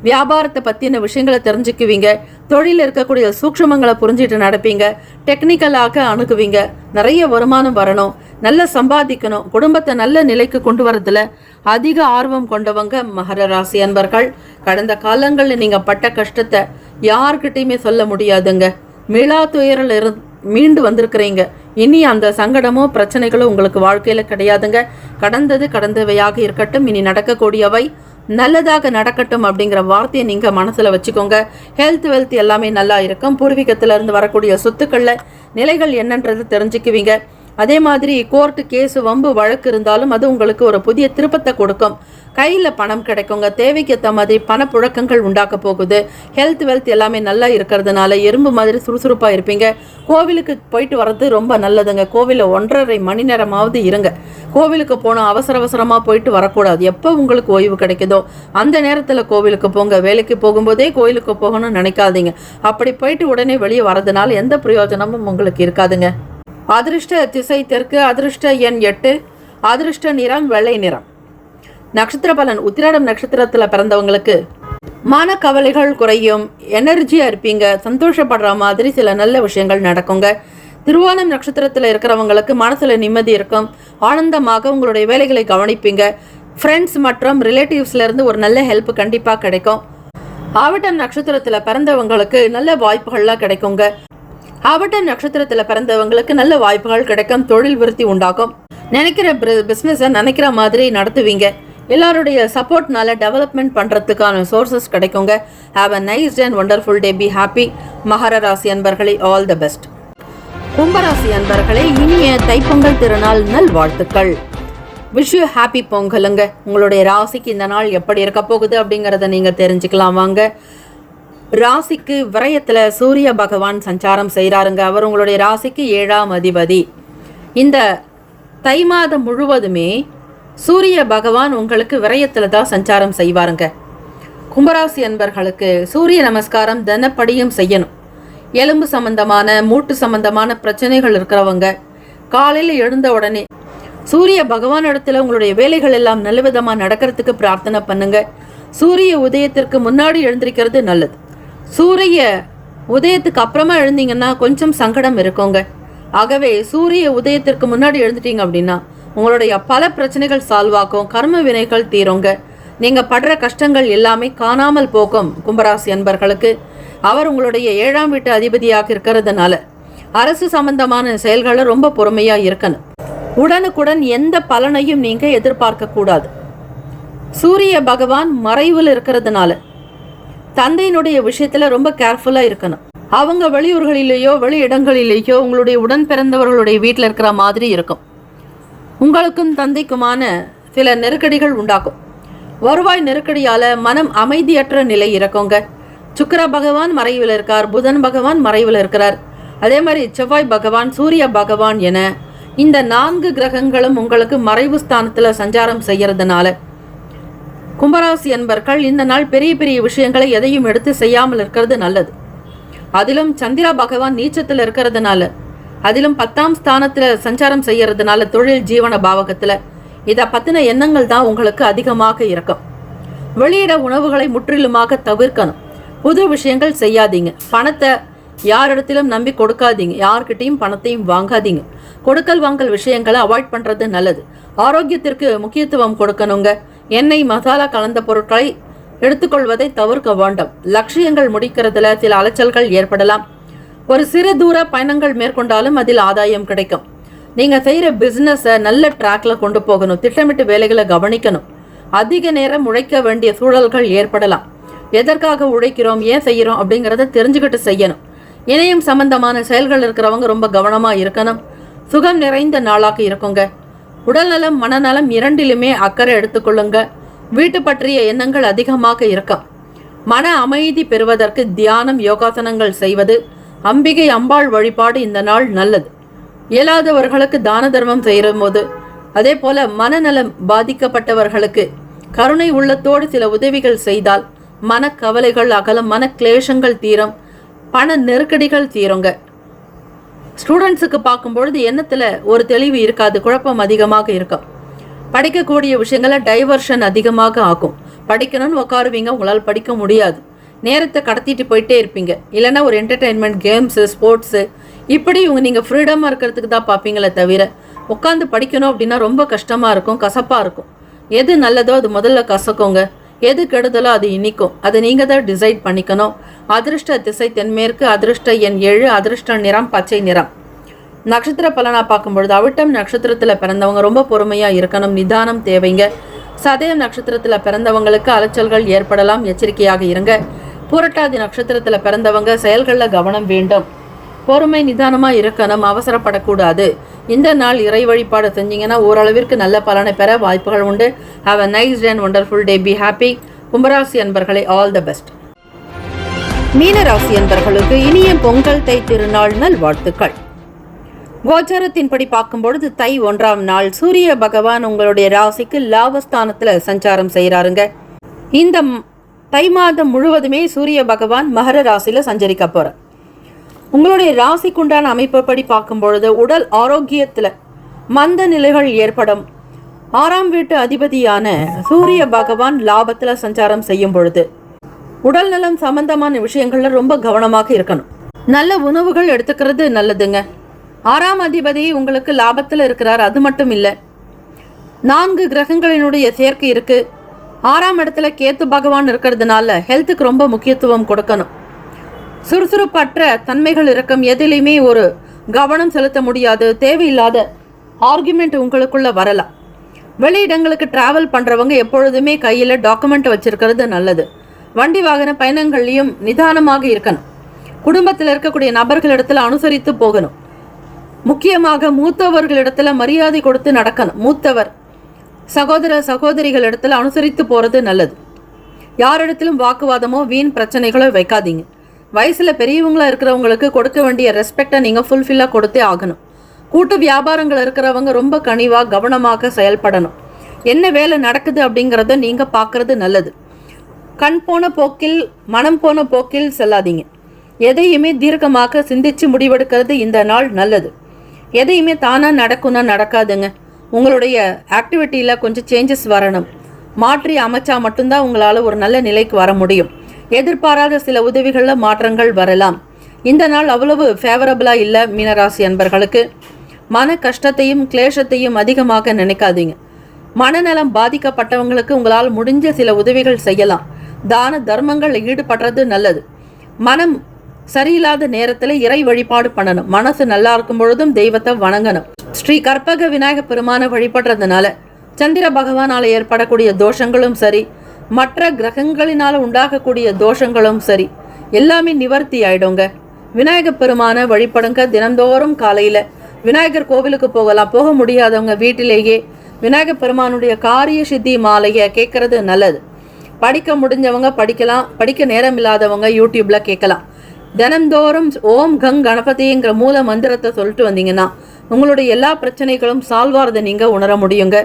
வியாபாரத்தை பற்றின விஷயங்களை தெரிஞ்சுக்குவீங்க. தொழில் இருக்கக்கூடிய சூக்ஷ்மங்களை புரிஞ்சுட்டு நடப்பீங்க. டெக்னிக்கலாக அணுகுவீங்க. நிறைய வருமானம் வரணும், நல்ல சம்பாதிக்கணும், குடும்பத்தை நல்ல நிலைக்கு கொண்டு வரதுல அதிக ஆர்வம் கொண்டவங்க மகர ராசி அன்பர்கள். கடந்த காலங்களில் நீங்கள் பட்ட கஷ்டத்தை யார்கிட்டையுமே சொல்ல முடியாதுங்க. மீளா துயரில் மீண்டு வந்திருக்கிறீங்க. இனி அந்த சங்கடமோ பிரச்சனைகளோ உங்களுக்கு வாழ்க்கையில் கிடையாதுங்க. கடந்தவையாக இருக்கட்டும். இனி நடக்கக்கூடியவை நல்லதாக நடக்கட்டும் அப்படிங்கிற வார்த்தையை நீங்கள் மனசில் வச்சுக்கோங்க. ஹெல்த் வெல்த் எல்லாமே நல்லா இருக்கும். பூர்வீகத்திலிருந்து வரக்கூடிய சொத்துக்களில் நிலைகள் என்னன்றது தெரிஞ்சுக்குவீங்க. அதே மாதிரி கோர்ட்டு கேஸு வம்பு வழக்கு இருந்தாலும் அது உங்களுக்கு ஒரு புதிய திருப்பத்தை கொடுக்கும். கையில் பணம் கிடைக்குங்க. தேவைக்கேற்ற மாதிரி பணப்புழக்கங்கள் உண்டாக்க போகுது. ஹெல்த் வெல்த் எல்லாமே நல்லா இருக்கிறதுனால எறும்பு மாதிரி சுறுசுறுப்பாக இருப்பீங்க. கோவிலுக்கு போயிட்டு வர்றது ரொம்ப நல்லதுங்க. கோவிலில் 1.5 மணி நேரமாவது இருங்க. கோவிலுக்கு போனால் அவசரமாக போயிட்டு வரக்கூடாது. எப்போ உங்களுக்கு ஓய்வு கிடைக்குதோ அந்த நேரத்தில் கோவிலுக்கு போங்க. வேலைக்கு போகும்போதே கோவிலுக்கு போகணும்னு நினைக்காதீங்க. அப்படி போயிட்டு உடனே வெளியே வரதுனால எந்த பிரயோஜனமும் உங்களுக்கு இருக்காதுங்க. அதிர்ஷ்ட திசை தெற்கு, அதிர்ஷ்ட எண் 8, அதிர்ஷ்ட நிறம் வெள்ளை நிறம். நட்சத்திர பலன். உத்திராடம் நட்சத்திரத்தில் பிறந்தவங்களுக்கு மனக்கவலைகள் குறையும், எனர்ஜியாக இருப்பீங்க, சந்தோஷப்படுற மாதிரி சில நல்ல விஷயங்கள் நடக்குங்க. திருவோணம் நட்சத்திரத்தில் இருக்கிறவங்களுக்கு மனசில் நிம்மதி இருக்கும், ஆனந்தமாக உங்களுடைய வேலைகளை கவனிப்பீங்க. ஃப்ரெண்ட்ஸ் மற்றும் ரிலேட்டிவ்ஸ்லேருந்து ஒரு நல்ல ஹெல்ப் கண்டிப்பாக கிடைக்கும். ஆவட்டம் நட்சத்திரத்தில் பிறந்தவங்களுக்கு நல்ல வாய்ப்புகள்லாம் கிடைக்குங்க. ஆவட்டம் நட்சத்திரத்தில் பிறந்தவங்களுக்கு நல்ல வாய்ப்புகள் கிடைக்கும். தொழில் விருத்தி உண்டாகும். நினைக்கிற பிஸ்னஸை நினைக்கிற மாதிரி நடத்துவீங்க. எல்லாருடைய சப்போர்ட்னால டெவலப்மெண்ட் பண்ணுறதுக்கான சோர்சஸ் கிடைக்குங்க. Have a nice and wonderful day. Be happy. மகர ராசி அன்பர்களே, ஆல் த பெஸ்ட். கும்பராசி அன்பர்களே, இனிய தைப்பொங்கல் திருநாள் நல் வாழ்த்துக்கள். விஷ் யூ ஹாப்பி பொங்கலுங்க. உங்களுடைய ராசிக்கு இந்த நாள் எப்படி இருக்க போகுது அப்படிங்கிறத நீங்கள் தெரிஞ்சுக்கலாம் வாங்க. ராசிக்கு விரயத்தில் சூரிய பகவான் சஞ்சாரம் செய்கிறாருங்க. அவர் உங்களுடைய ராசிக்கு 7ஆம் அதிபதி. இந்த தை மாதம் முழுவதுமே சூரிய பகவான் உங்களுக்கு விரயத்தில் தான் சஞ்சாரம் செய்வாருங்க. கும்பராசி அன்பர்களுக்கு சூரிய நமஸ்காரம் தினப்படியும் செய்யணும். எலும்பு சம்பந்தமான, மூட்டு சம்பந்தமான பிரச்சனைகள் இருக்கிறவங்க காலையில் எழுந்த உடனே சூரிய பகவான் இடத்துல உங்களுடைய வேலைகள் எல்லாம் நல்ல விதமாக நடக்கிறதுக்கு பிரார்த்தனை பண்ணுங்க. சூரிய உதயத்திற்கு முன்னாடி எழுந்திருக்கிறது நல்லது. சூரிய உதயத்துக்கு அப்புறமா எழுந்தீங்கன்னா கொஞ்சம் சங்கடம் இருக்குங்க. ஆகவே சூரிய உதயத்திற்கு முன்னாடி எழுந்துட்டீங்க அப்படின்னா உங்களுடைய பல பிரச்சனைகள் சால்வ் ஆகும், கர்ம வினைகள் தீருங்க, நீங்க படுற கஷ்டங்கள் எல்லாமே காணாமல் போகும். கும்பராசி அன்பர்களுக்கு அவர் உங்களுடைய 7ஆம் வீட்டு அதிபதியாக இருக்கிறதுனால அரசு சம்பந்தமான செயல்களை ரொம்ப பொறுமையா இருக்கணும். உடனுக்குடன் எந்த பலனையும் நீங்க எதிர்பார்க்க கூடாது. சூரிய பகவான் மறைவில் இருக்கிறதுனால தந்தையினுடைய விஷயத்துல ரொம்ப கேர்ஃபுல்லா இருக்கணும். அவங்க வெளியூர்களிலேயோ வெளி இடங்களிலேயோ உங்களுடைய உடன் பிறந்தவர்களுடைய வீட்டில் இருக்கிற மாதிரி இருக்கும். உங்களுக்கும் தந்தைக்குமான சில நெருக்கடிகள் உண்டாகும். வருவாய் நெருக்கடியால மனம் அமைதியற்ற நிலை இருக்குங்க. சுக்கிர பகவான் மறைவில் இருக்கார், புதன் பகவான் மறைவில் இருக்கிறார், அதே மாதிரி செவ்வாய் பகவான், சூரிய பகவான் என இந்த 4 கிரகங்களும் உங்களுக்கு மறைவு ஸ்தானத்துல சஞ்சாரம் செய்யறதுனால கும்பராசி அன்பர்கள் இந்த நாள் பெரிய பெரிய விஷயங்களை எதையும் எடுத்து செய்யாமல் இருக்கிறது நல்லது. அதிலும் சந்திர பகவான் நீச்சத்தில் இருக்கிறதுனால, அதிலும் 10ஆம் ஸ்தானத்துல சஞ்சாரம் செய்யறதுனால தொழில் ஜீவன பாவகத்துல இதை பத்தின எண்ணங்கள் தான் உங்களுக்கு அதிகமாக இருக்கும். வெளியிட உணவுகளை முற்றிலுமாக தவிர்க்கணும். புது விஷயங்கள் செய்யாதீங்க. பணத்தை யாரிடத்திலும் நம்பி கொடுக்காதீங்க. யார்கிட்டையும் பணத்தையும் வாங்காதீங்க. கொடுக்கல் வாங்கல் விஷயங்களை அவாய்ட் பண்றது நல்லது. ஆரோக்கியத்திற்கு முக்கியத்துவம் கொடுக்கணுங்க. எண்ணெய் மசாலா கலந்த பொருட்களை எடுத்துக்கொள்வதை தவிர்க்க வேண்டும். லட்சியங்கள் முடிக்கிறதுல சில அலைச்சல்கள் ஏற்படலாம். ஒரு சிறு தூர பயணங்கள் மேற்கொண்டாலும் அதில் ஆதாயம் கிடைக்கும். நீங்க செய்யற பிசினஸை நல்ல ட்ராக்ல கொண்டு போகணும். திட்டமிட்டு வேலைகளை கவனிக்கணும். அதிக நேரம் உழைக்க வேண்டிய சூழல்கள் ஏற்படலாம். எதற்காக உழைக்கிறோம், ஏன் செய்யறோம் அப்படிங்கிறத தெரிஞ்சுக்கிட்டு செய்யணும். இணையம் சம்பந்தமான செயல்கள் இருக்கிறவங்க ரொம்ப கவனமா இருக்கணும். சுகம் நிறைந்த நாளாக இருக்குங்க. உடல்நலம் மனநலம் இரண்டிலுமே அக்கறை எடுத்துக்கொள்ளுங்க. வீட்டு பற்றிய எண்ணங்கள் அதிகமாக இருக்கும். மன அமைதி பெறுவதற்கு தியானம், யோகாசனங்கள் செய்வது, அம்பிகை அம்பாள் வழிபாடு இந்த நாள் நல்லது. இயலாதவர்களுக்கு தான தர்மம் செய்கிற போது, அதே போல மனநலம் பாதிக்கப்பட்டவர்களுக்கு கருணை உள்ளத்தோடு சில உதவிகள் செய்தால் மனக்கவலைகள் அகலம், மன கிளேஷங்கள் தீரும், பண நெருக்கடிகள் தீருங்க. ஸ்டூடெண்ட்ஸுக்கு பார்க்கும்பொழுது எண்ணத்துல ஒரு தெளிவு இருக்காது, குழப்பம் அதிகமாக இருக்கும். படிக்கக்கூடிய விஷயங்களை டைவர்ஷன் அதிகமாக ஆகும். படிக்கணும்னு உட்காருவீங்க, உங்களால் படிக்க முடியாது. நேரத்தை கடத்திட்டு போயிட்டே இருப்பீங்க. இல்லைன்னா ஒரு என்டர்டெயின்மெண்ட், கேம்ஸு, ஸ்போர்ட்ஸு, இப்படி நீங்கள் ஃப்ரீடமாக இருக்கிறதுக்கு தான் பார்ப்பீங்களே தவிர உட்காந்து படிக்கணும் அப்படின்னா ரொம்ப கஷ்டமாக இருக்கும், கசப்பாக இருக்கும். எது நல்லதோ அது முதல்ல கசக்குங்க, எது கெடுதலோ அது இனிக்கும். அதை நீங்கள் தான் டிசைட் பண்ணிக்கணும். அதிர்ஷ்ட திசை தென்மேற்கு, அதிர்ஷ்ட எண் 7, அதிர்ஷ்ட நிறம் பச்சை நிறம். நட்சத்திர பலனா பார்க்கும்பொழுது அவிட்டம் நட்சத்திரத்தில் பிறந்தவங்க ரொம்ப பொறுமையாக இருக்கணும், நிதானம் தேவைங்க. சதயம் நட்சத்திரத்தில் பிறந்தவங்களுக்கு அலைச்சல்கள் ஏற்படலாம், எச்சரிக்கையாக இருங்க. பூரட்டாதி நட்சத்திரத்தில் பிறந்தவங்க செயல்களில் கவனம் வேண்டும், பொறுமை நிதானமாக இருக்கணும், அவசரப்படக்கூடாது. இந்த நாள் இறை வழிபாடு செஞ்சீங்கன்னா ஓரளவிற்கு நல்ல பலனை பெற வாய்ப்புகள் உண்டு. Have a nice and wonderful day. Be happy. கும்பராசி அன்பர்களே, ஆல் த பெஸ்ட். மீனராசி அன்பர்களுக்கு இனிய பொங்கல் தை திருநாள் நல் வாழ்த்துக்கள். கோச்சாரத்தின்படி பார்க்கும்பொழுது தை 1ஆம் நாள் சூரிய பகவான் உங்களுடைய ராசிக்கு லாபஸ்தானத்தில் சஞ்சாரம் செய்கிறாருங்க. இந்த தை மாதம் முழுவதுமே சூரிய பகவான் மகர ராசியில சஞ்சரிக்க போற. உங்களுடைய ராசிக்குண்டான அமைப்புப்படி பார்க்கும்பொழுது உடல் ஆரோக்கியத்தில் மந்த நிலைகள் ஏற்படும். 6ஆம் வீட்டு அதிபதியான சூரிய பகவான் லாபத்தில் சஞ்சாரம் செய்யும் பொழுது உடல் நலம் சம்பந்தமான விஷயங்கள்ல ரொம்ப கவனமாக இருக்கணும். நல்ல உணவுகள் எடுத்துக்கிறது நல்லதுங்க. 6ஆம் அதிபதி உங்களுக்கு லாபத்தில் இருக்கிறார். அது மட்டும் இல்லை, 4 கிரகங்களினுடைய சேர்க்கை இருக்கு. 6ஆம் இடத்துல கேத்து பகவான் இருக்கிறதுனால ஹெல்த்துக்கு ரொம்ப முக்கியத்துவம் கொடுக்கணும். சுறுசுறுப்பற்ற தன்மைகள் இருக்கும். எதிலையுமே ஒரு கவனம் செலுத்த முடியாது. தேவையில்லாத ஆர்குமெண்ட் உங்களுக்குள்ள வரலாம். வெளியிடங்களுக்கு டிராவல் பண்ணுறவங்க எப்பொழுதுமே கையில் டாக்குமெண்ட் வச்சிருக்கிறது நல்லது. வண்டி வாகன பயணங்கள்லையும் நிதானமாக இருக்கணும். குடும்பத்தில் இருக்கக்கூடிய நபர்களிடத்துல அனுசரித்து போகணும். முக்கியமாக மூத்தவர்களிடத்துல மரியாதை கொடுத்து நடக்கணும். மூத்தவர் சகோதர சகோதரிகளிடத்துல அனுசரித்து போகிறது நல்லது. யாரிடத்திலும் வாக்குவாதமோ வீண் பிரச்சனைகளோ வைக்காதீங்க. வயசில் பெரியவங்களா இருக்கிறவங்களுக்கு கொடுக்க வேண்டிய ரெஸ்பெக்டை நீங்கள் ஃபுல்ஃபில்லாக கொடுத்தே ஆகணும். கூட்டு வியாபாரங்கள் இருக்கிறவங்க ரொம்ப கனிவாக கவனமாக செயல்படணும். என்ன வேலை நடக்குது அப்படிங்கிறத நீங்கள் பார்க்குறது நல்லது. கண் போன போக்கில் மனம் போன போக்கில் செல்லாதீங்க. எதையுமே தீர்க்கமாக சிந்திச்சு முடிவெடுக்கிறது இந்த நாள் நல்லது. எதையுமே தானாக நடக்கும்னா நடக்காதுங்க. உங்களுடைய ஆக்டிவிட்டியில் கொஞ்சம் சேஞ்சஸ் வரணும். மாற்றி அமைச்சா மட்டும்தான் உங்களால் ஒரு நல்ல நிலைக்கு வர முடியும். எதிர்பாராத சில உதவிகளில் மாற்றங்கள் வரலாம். இந்த நாள் அவ்வளவு ஃபேவரபிளாக இல்லை மீனராசி அன்பர்களுக்கு. மன கஷ்டத்தையும் கிளேஷத்தையும் அதிகமாக நினைக்காதீங்க. மனநலம் பாதிக்கப்பட்டவங்களுக்கு உங்களால் முடிஞ்ச சில உதவிகள் செய்யலாம். தான தர்மங்கள் ஈடுபடுறது நல்லது. மனம் சரியில்லாத நேரத்தில் இறை வழிபாடு பண்ணணும். மனசு நல்லா இருக்கும் பொழுதும் தெய்வத்தை வணங்கணும். ஸ்ரீ கற்பக விநாயக பெருமான வழிபடுறதுனால சந்திர பகவானால் ஏற்படக்கூடிய தோஷங்களும் சரி, மற்ற கிரகங்களினால் உண்டாகக்கூடிய தோஷங்களும் சரி, எல்லாமே நிவர்த்தி ஆயிடுங்க. விநாயகர் பெருமான வழிபடுங்க. தினந்தோறும் காலையில் விநாயகர் கோவிலுக்கு போகலாம். போக முடியாதவங்க வீட்டிலேயே விநாயகர் பெருமானுடைய காரிய சித்தி மாலையை கேட்கறது நல்லது. படிக்க முடிஞ்சவங்க படிக்கலாம். படிக்க நேரம் இல்லாதவங்க யூடியூப்ல கேட்கலாம். தினந்தோறும் ஓம் கங் கணபதிங்கிற மூல மந்திரத்தை சொல்லிட்டு வந்தீங்கன்னா உங்களுடைய எல்லா பிரச்சனைகளும் சால்வ் ஆகிறத நீங்கள் உணர முடியுங்க.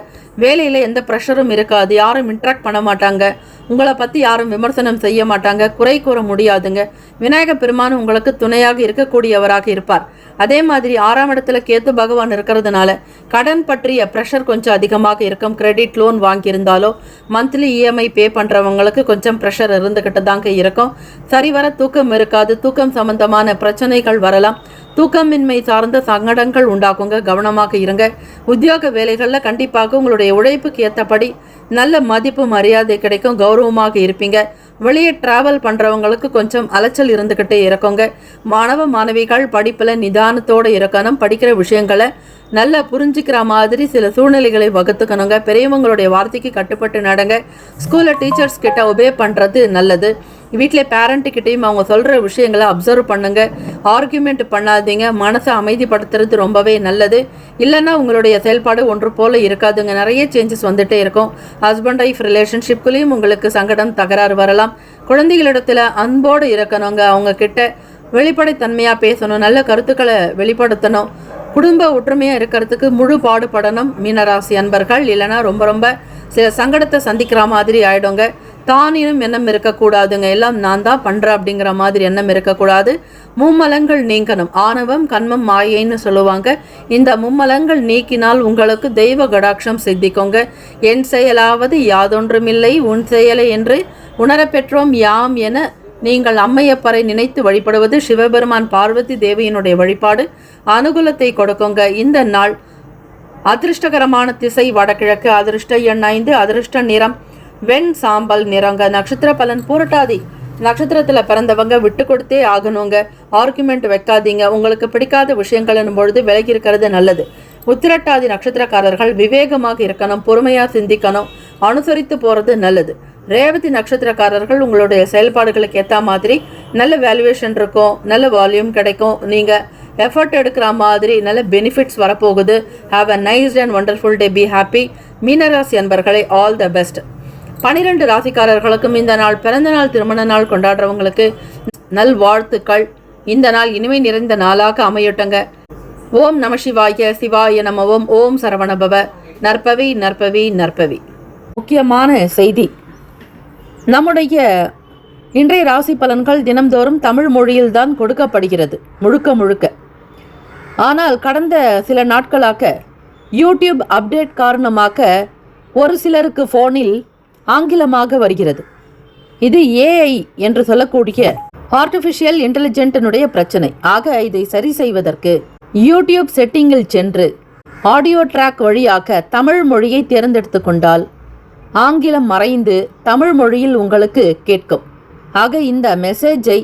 வேலையில் எந்த ப்ரெஷரும் இருக்காது. யாரும் இன்ட்ராக்ட் பண்ண மாட்டாங்க. உங்களை பற்றி யாரும் விமர்சனம் செய்ய மாட்டாங்க. குறை கூற முடியாதுங்க. விநாயகர் பெருமான் உங்களுக்கு துணையாக இருக்கக்கூடியவராக இருப்பார். அதே மாதிரி 6ஆம் இடத்துல கேத்து பகவான் இருக்கிறதுனால கடன் பற்றிய ப்ரெஷர் கொஞ்சம் அதிகமாக இருக்கும். கிரெடிட் லோன் வாங்கியிருந்தாலோ மந்த்லி இஎம்ஐ பே பண்ணுறவங்களுக்கு கொஞ்சம் ப்ரெஷர் இருந்துக்கிட்டு தாங்க இருக்கும். சரிவர தூக்கம் இருக்காது. தூக்கம் சம்பந்தமான பிரச்சனைகள் வரலாம். தூக்கமின்மை சார்ந்த சங்கடங்கள் உண்டாக்குங்க. கவனமாக இருங்க. உத்தியோக வேலைகளில் கண்டிப்பாக உங்களுடைய உழைப்புக்கு ஏற்றபடி நல்ல மதிப்பு மரியாதை கிடைக்கும். கௌரவமாக இருப்பீங்க. வெளியே டிராவல் பண்ணுறவங்களுக்கு கொஞ்சம் அலைச்சல் இருந்துக்கிட்டே இருக்குங்க. மாணவ மாணவிகள் படிப்பில் நிதானத்தோடு இருக்கணும். படிக்கிற விஷயங்களை நல்லா புரிஞ்சுக்கிற மாதிரி சில சூழ்நிலைகளை வகுத்துக்கணுங்க. பெரியவங்களுடைய வார்த்தைக்கு கட்டுப்பட்டு நடங்க. ஸ்கூலில் டீச்சர்ஸ் கிட்ட ஒபே பண்ணுறது நல்லது. வீட்டில் பேரண்ட்டுக்கிட்டையும் அவங்க சொல்கிற விஷயங்களை அப்சர்வ் பண்ணுங்க. ஆர்கியூமெண்ட் பண்ணாதீங்க. மனசை அமைதிப்படுத்துறது ரொம்பவே நல்லது. இல்லைன்னா உங்களுடைய செயல்பாடு ஒன்று போல் இருக்காதுங்க. நிறைய சேஞ்சஸ் வந்துகிட்டே இருக்கும். ஹஸ்பண்ட் ஒய்ஃப் ரிலேஷன்ஷிப்குள்ளேயும் உங்களுக்கு சங்கடம் தகராறு வரலாம். குழந்தைகளிடத்தில் அன்போடு இருக்கணுங்க. அவங்க கிட்ட வெளிப்படைத்தன்மையாக பேசணும். நல்ல கருத்துக்களை வெளிப்படுத்தணும். குடும்ப ஒற்றுமையாக இருக்கிறதுக்கு முழு பாடுபடணும் மீனராசி அன்பர்கள். இல்லைன்னா ரொம்ப சில சங்கடத்தை சந்திக்கிற மாதிரி ஆகிடுங்க. தானினும் எண்ணம் இருக்கக்கூடாதுங்க. எல்லாம் நான் தான் பண்ணுறேன் அப்படிங்கிற மாதிரி எண்ணம் இருக்கக்கூடாது. மும்மலங்கள் நீங்கணும். ஆணவம் கண்மம் மாயைன்னு சொல்லுவாங்க. இந்த மும்மலங்கள் நீக்கினால் உங்களுக்கு தெய்வ கடாட்சம் சித்திக்குங்க. என் செயலாவது யாதொன்றுமில்லை உன் செயலை என்று உணரப்பெற்றோம் யாம் என நீங்கள் அம்மையப்பரை நினைத்து வழிபடுவது சிவபெருமான் பார்வதி தேவியினுடைய வழிபாடு அனுகூலத்தை கொடுக்குங்க. இந்த நாள் அதிர்ஷ்டகரமான திசை வடகிழக்கு. அதிர்ஷ்ட எண் 5. அதிர்ஷ்ட நிறம் வெண் சாம்பல் நிறங்க. நட்சத்திர பலன் பூரட்டாதி நட்சத்திரத்தில் பிறந்தவங்க விட்டு கொடுத்தே ஆகணுங்க. ஆர்குமெண்ட் வைக்காதீங்க. உங்களுக்கு பிடிக்காத விஷயங்கள் பொழுது விலகி இருக்கிறது நல்லது. உத்திரட்டாதி நட்சத்திரக்காரர்கள் விவேகமாக இருக்கணும். பொறுமையாக சிந்திக்கணும். அனுசரித்து போகிறது நல்லது. ரேவதி நட்சத்திரக்காரர்கள் உங்களுடைய செயல்பாடுகளுக்கு ஏற்ற மாதிரி நல்ல வேல்யூவேஷன் இருக்கும். நல்ல வால்யூம் கிடைக்கும். நீங்கள் எஃபர்ட் எடுக்கிற மாதிரி நல்ல பெனிஃபிட்ஸ் வரப்போகுது. Have a nice and wonderful day. Be happy. மீனராசி அன்பர்களை ஆல் த பெஸ்ட். 12 ராசிக்காரர்களுக்கும் இந்த நாள் பிறந்த நாள் திருமண நாள் கொண்டாடுறவங்களுக்கு நல் வாழ்த்துக்கள். இந்த நாள் இனிமை நிறைந்த நாளாக அமையட்டுங்க. ஓம் நம சிவாய. சிவாய நம. ஓம் சரவணபவ. நற்பவி நற்பவி நற்பவி. முக்கியமான செய்தி, நம்முடைய இன்றைய ராசி பலன்கள் தினம்தோறும் தமிழ் மொழியில்தான் கொடுக்கப்படுகிறது முழுக்க. ஆனால் கடந்த சில நாட்களாக யூடியூப் அப்டேட் காரணமாக ஒரு சிலருக்கு ஃபோனில் ஆங்கிலமாக வருகிறது. இது ஏஐ என்று சொல்லக்கூடிய ஆர்டிஃபிஷியல் இன்டெலிஜென்ட்டினுடைய பிரச்சனை. ஆக இதை சரி செய்வதற்கு யூடியூப் செட்டிங்கில் சென்று ஆடியோ ட்ராக் வழியாக தமிழ் மொழியை தேர்ந்தெடுத்து கொண்டால் ஆங்கிலம் மறைந்து தமிழ் மொழியில் உங்களுக்கு கேட்கும். ஆக இந்த மெசேஜை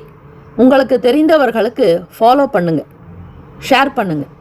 உங்களுக்கு தெரிந்தவர்களுக்கு ஃபாலோ பண்ணுங்கள், ஷேர் பண்ணுங்கள்.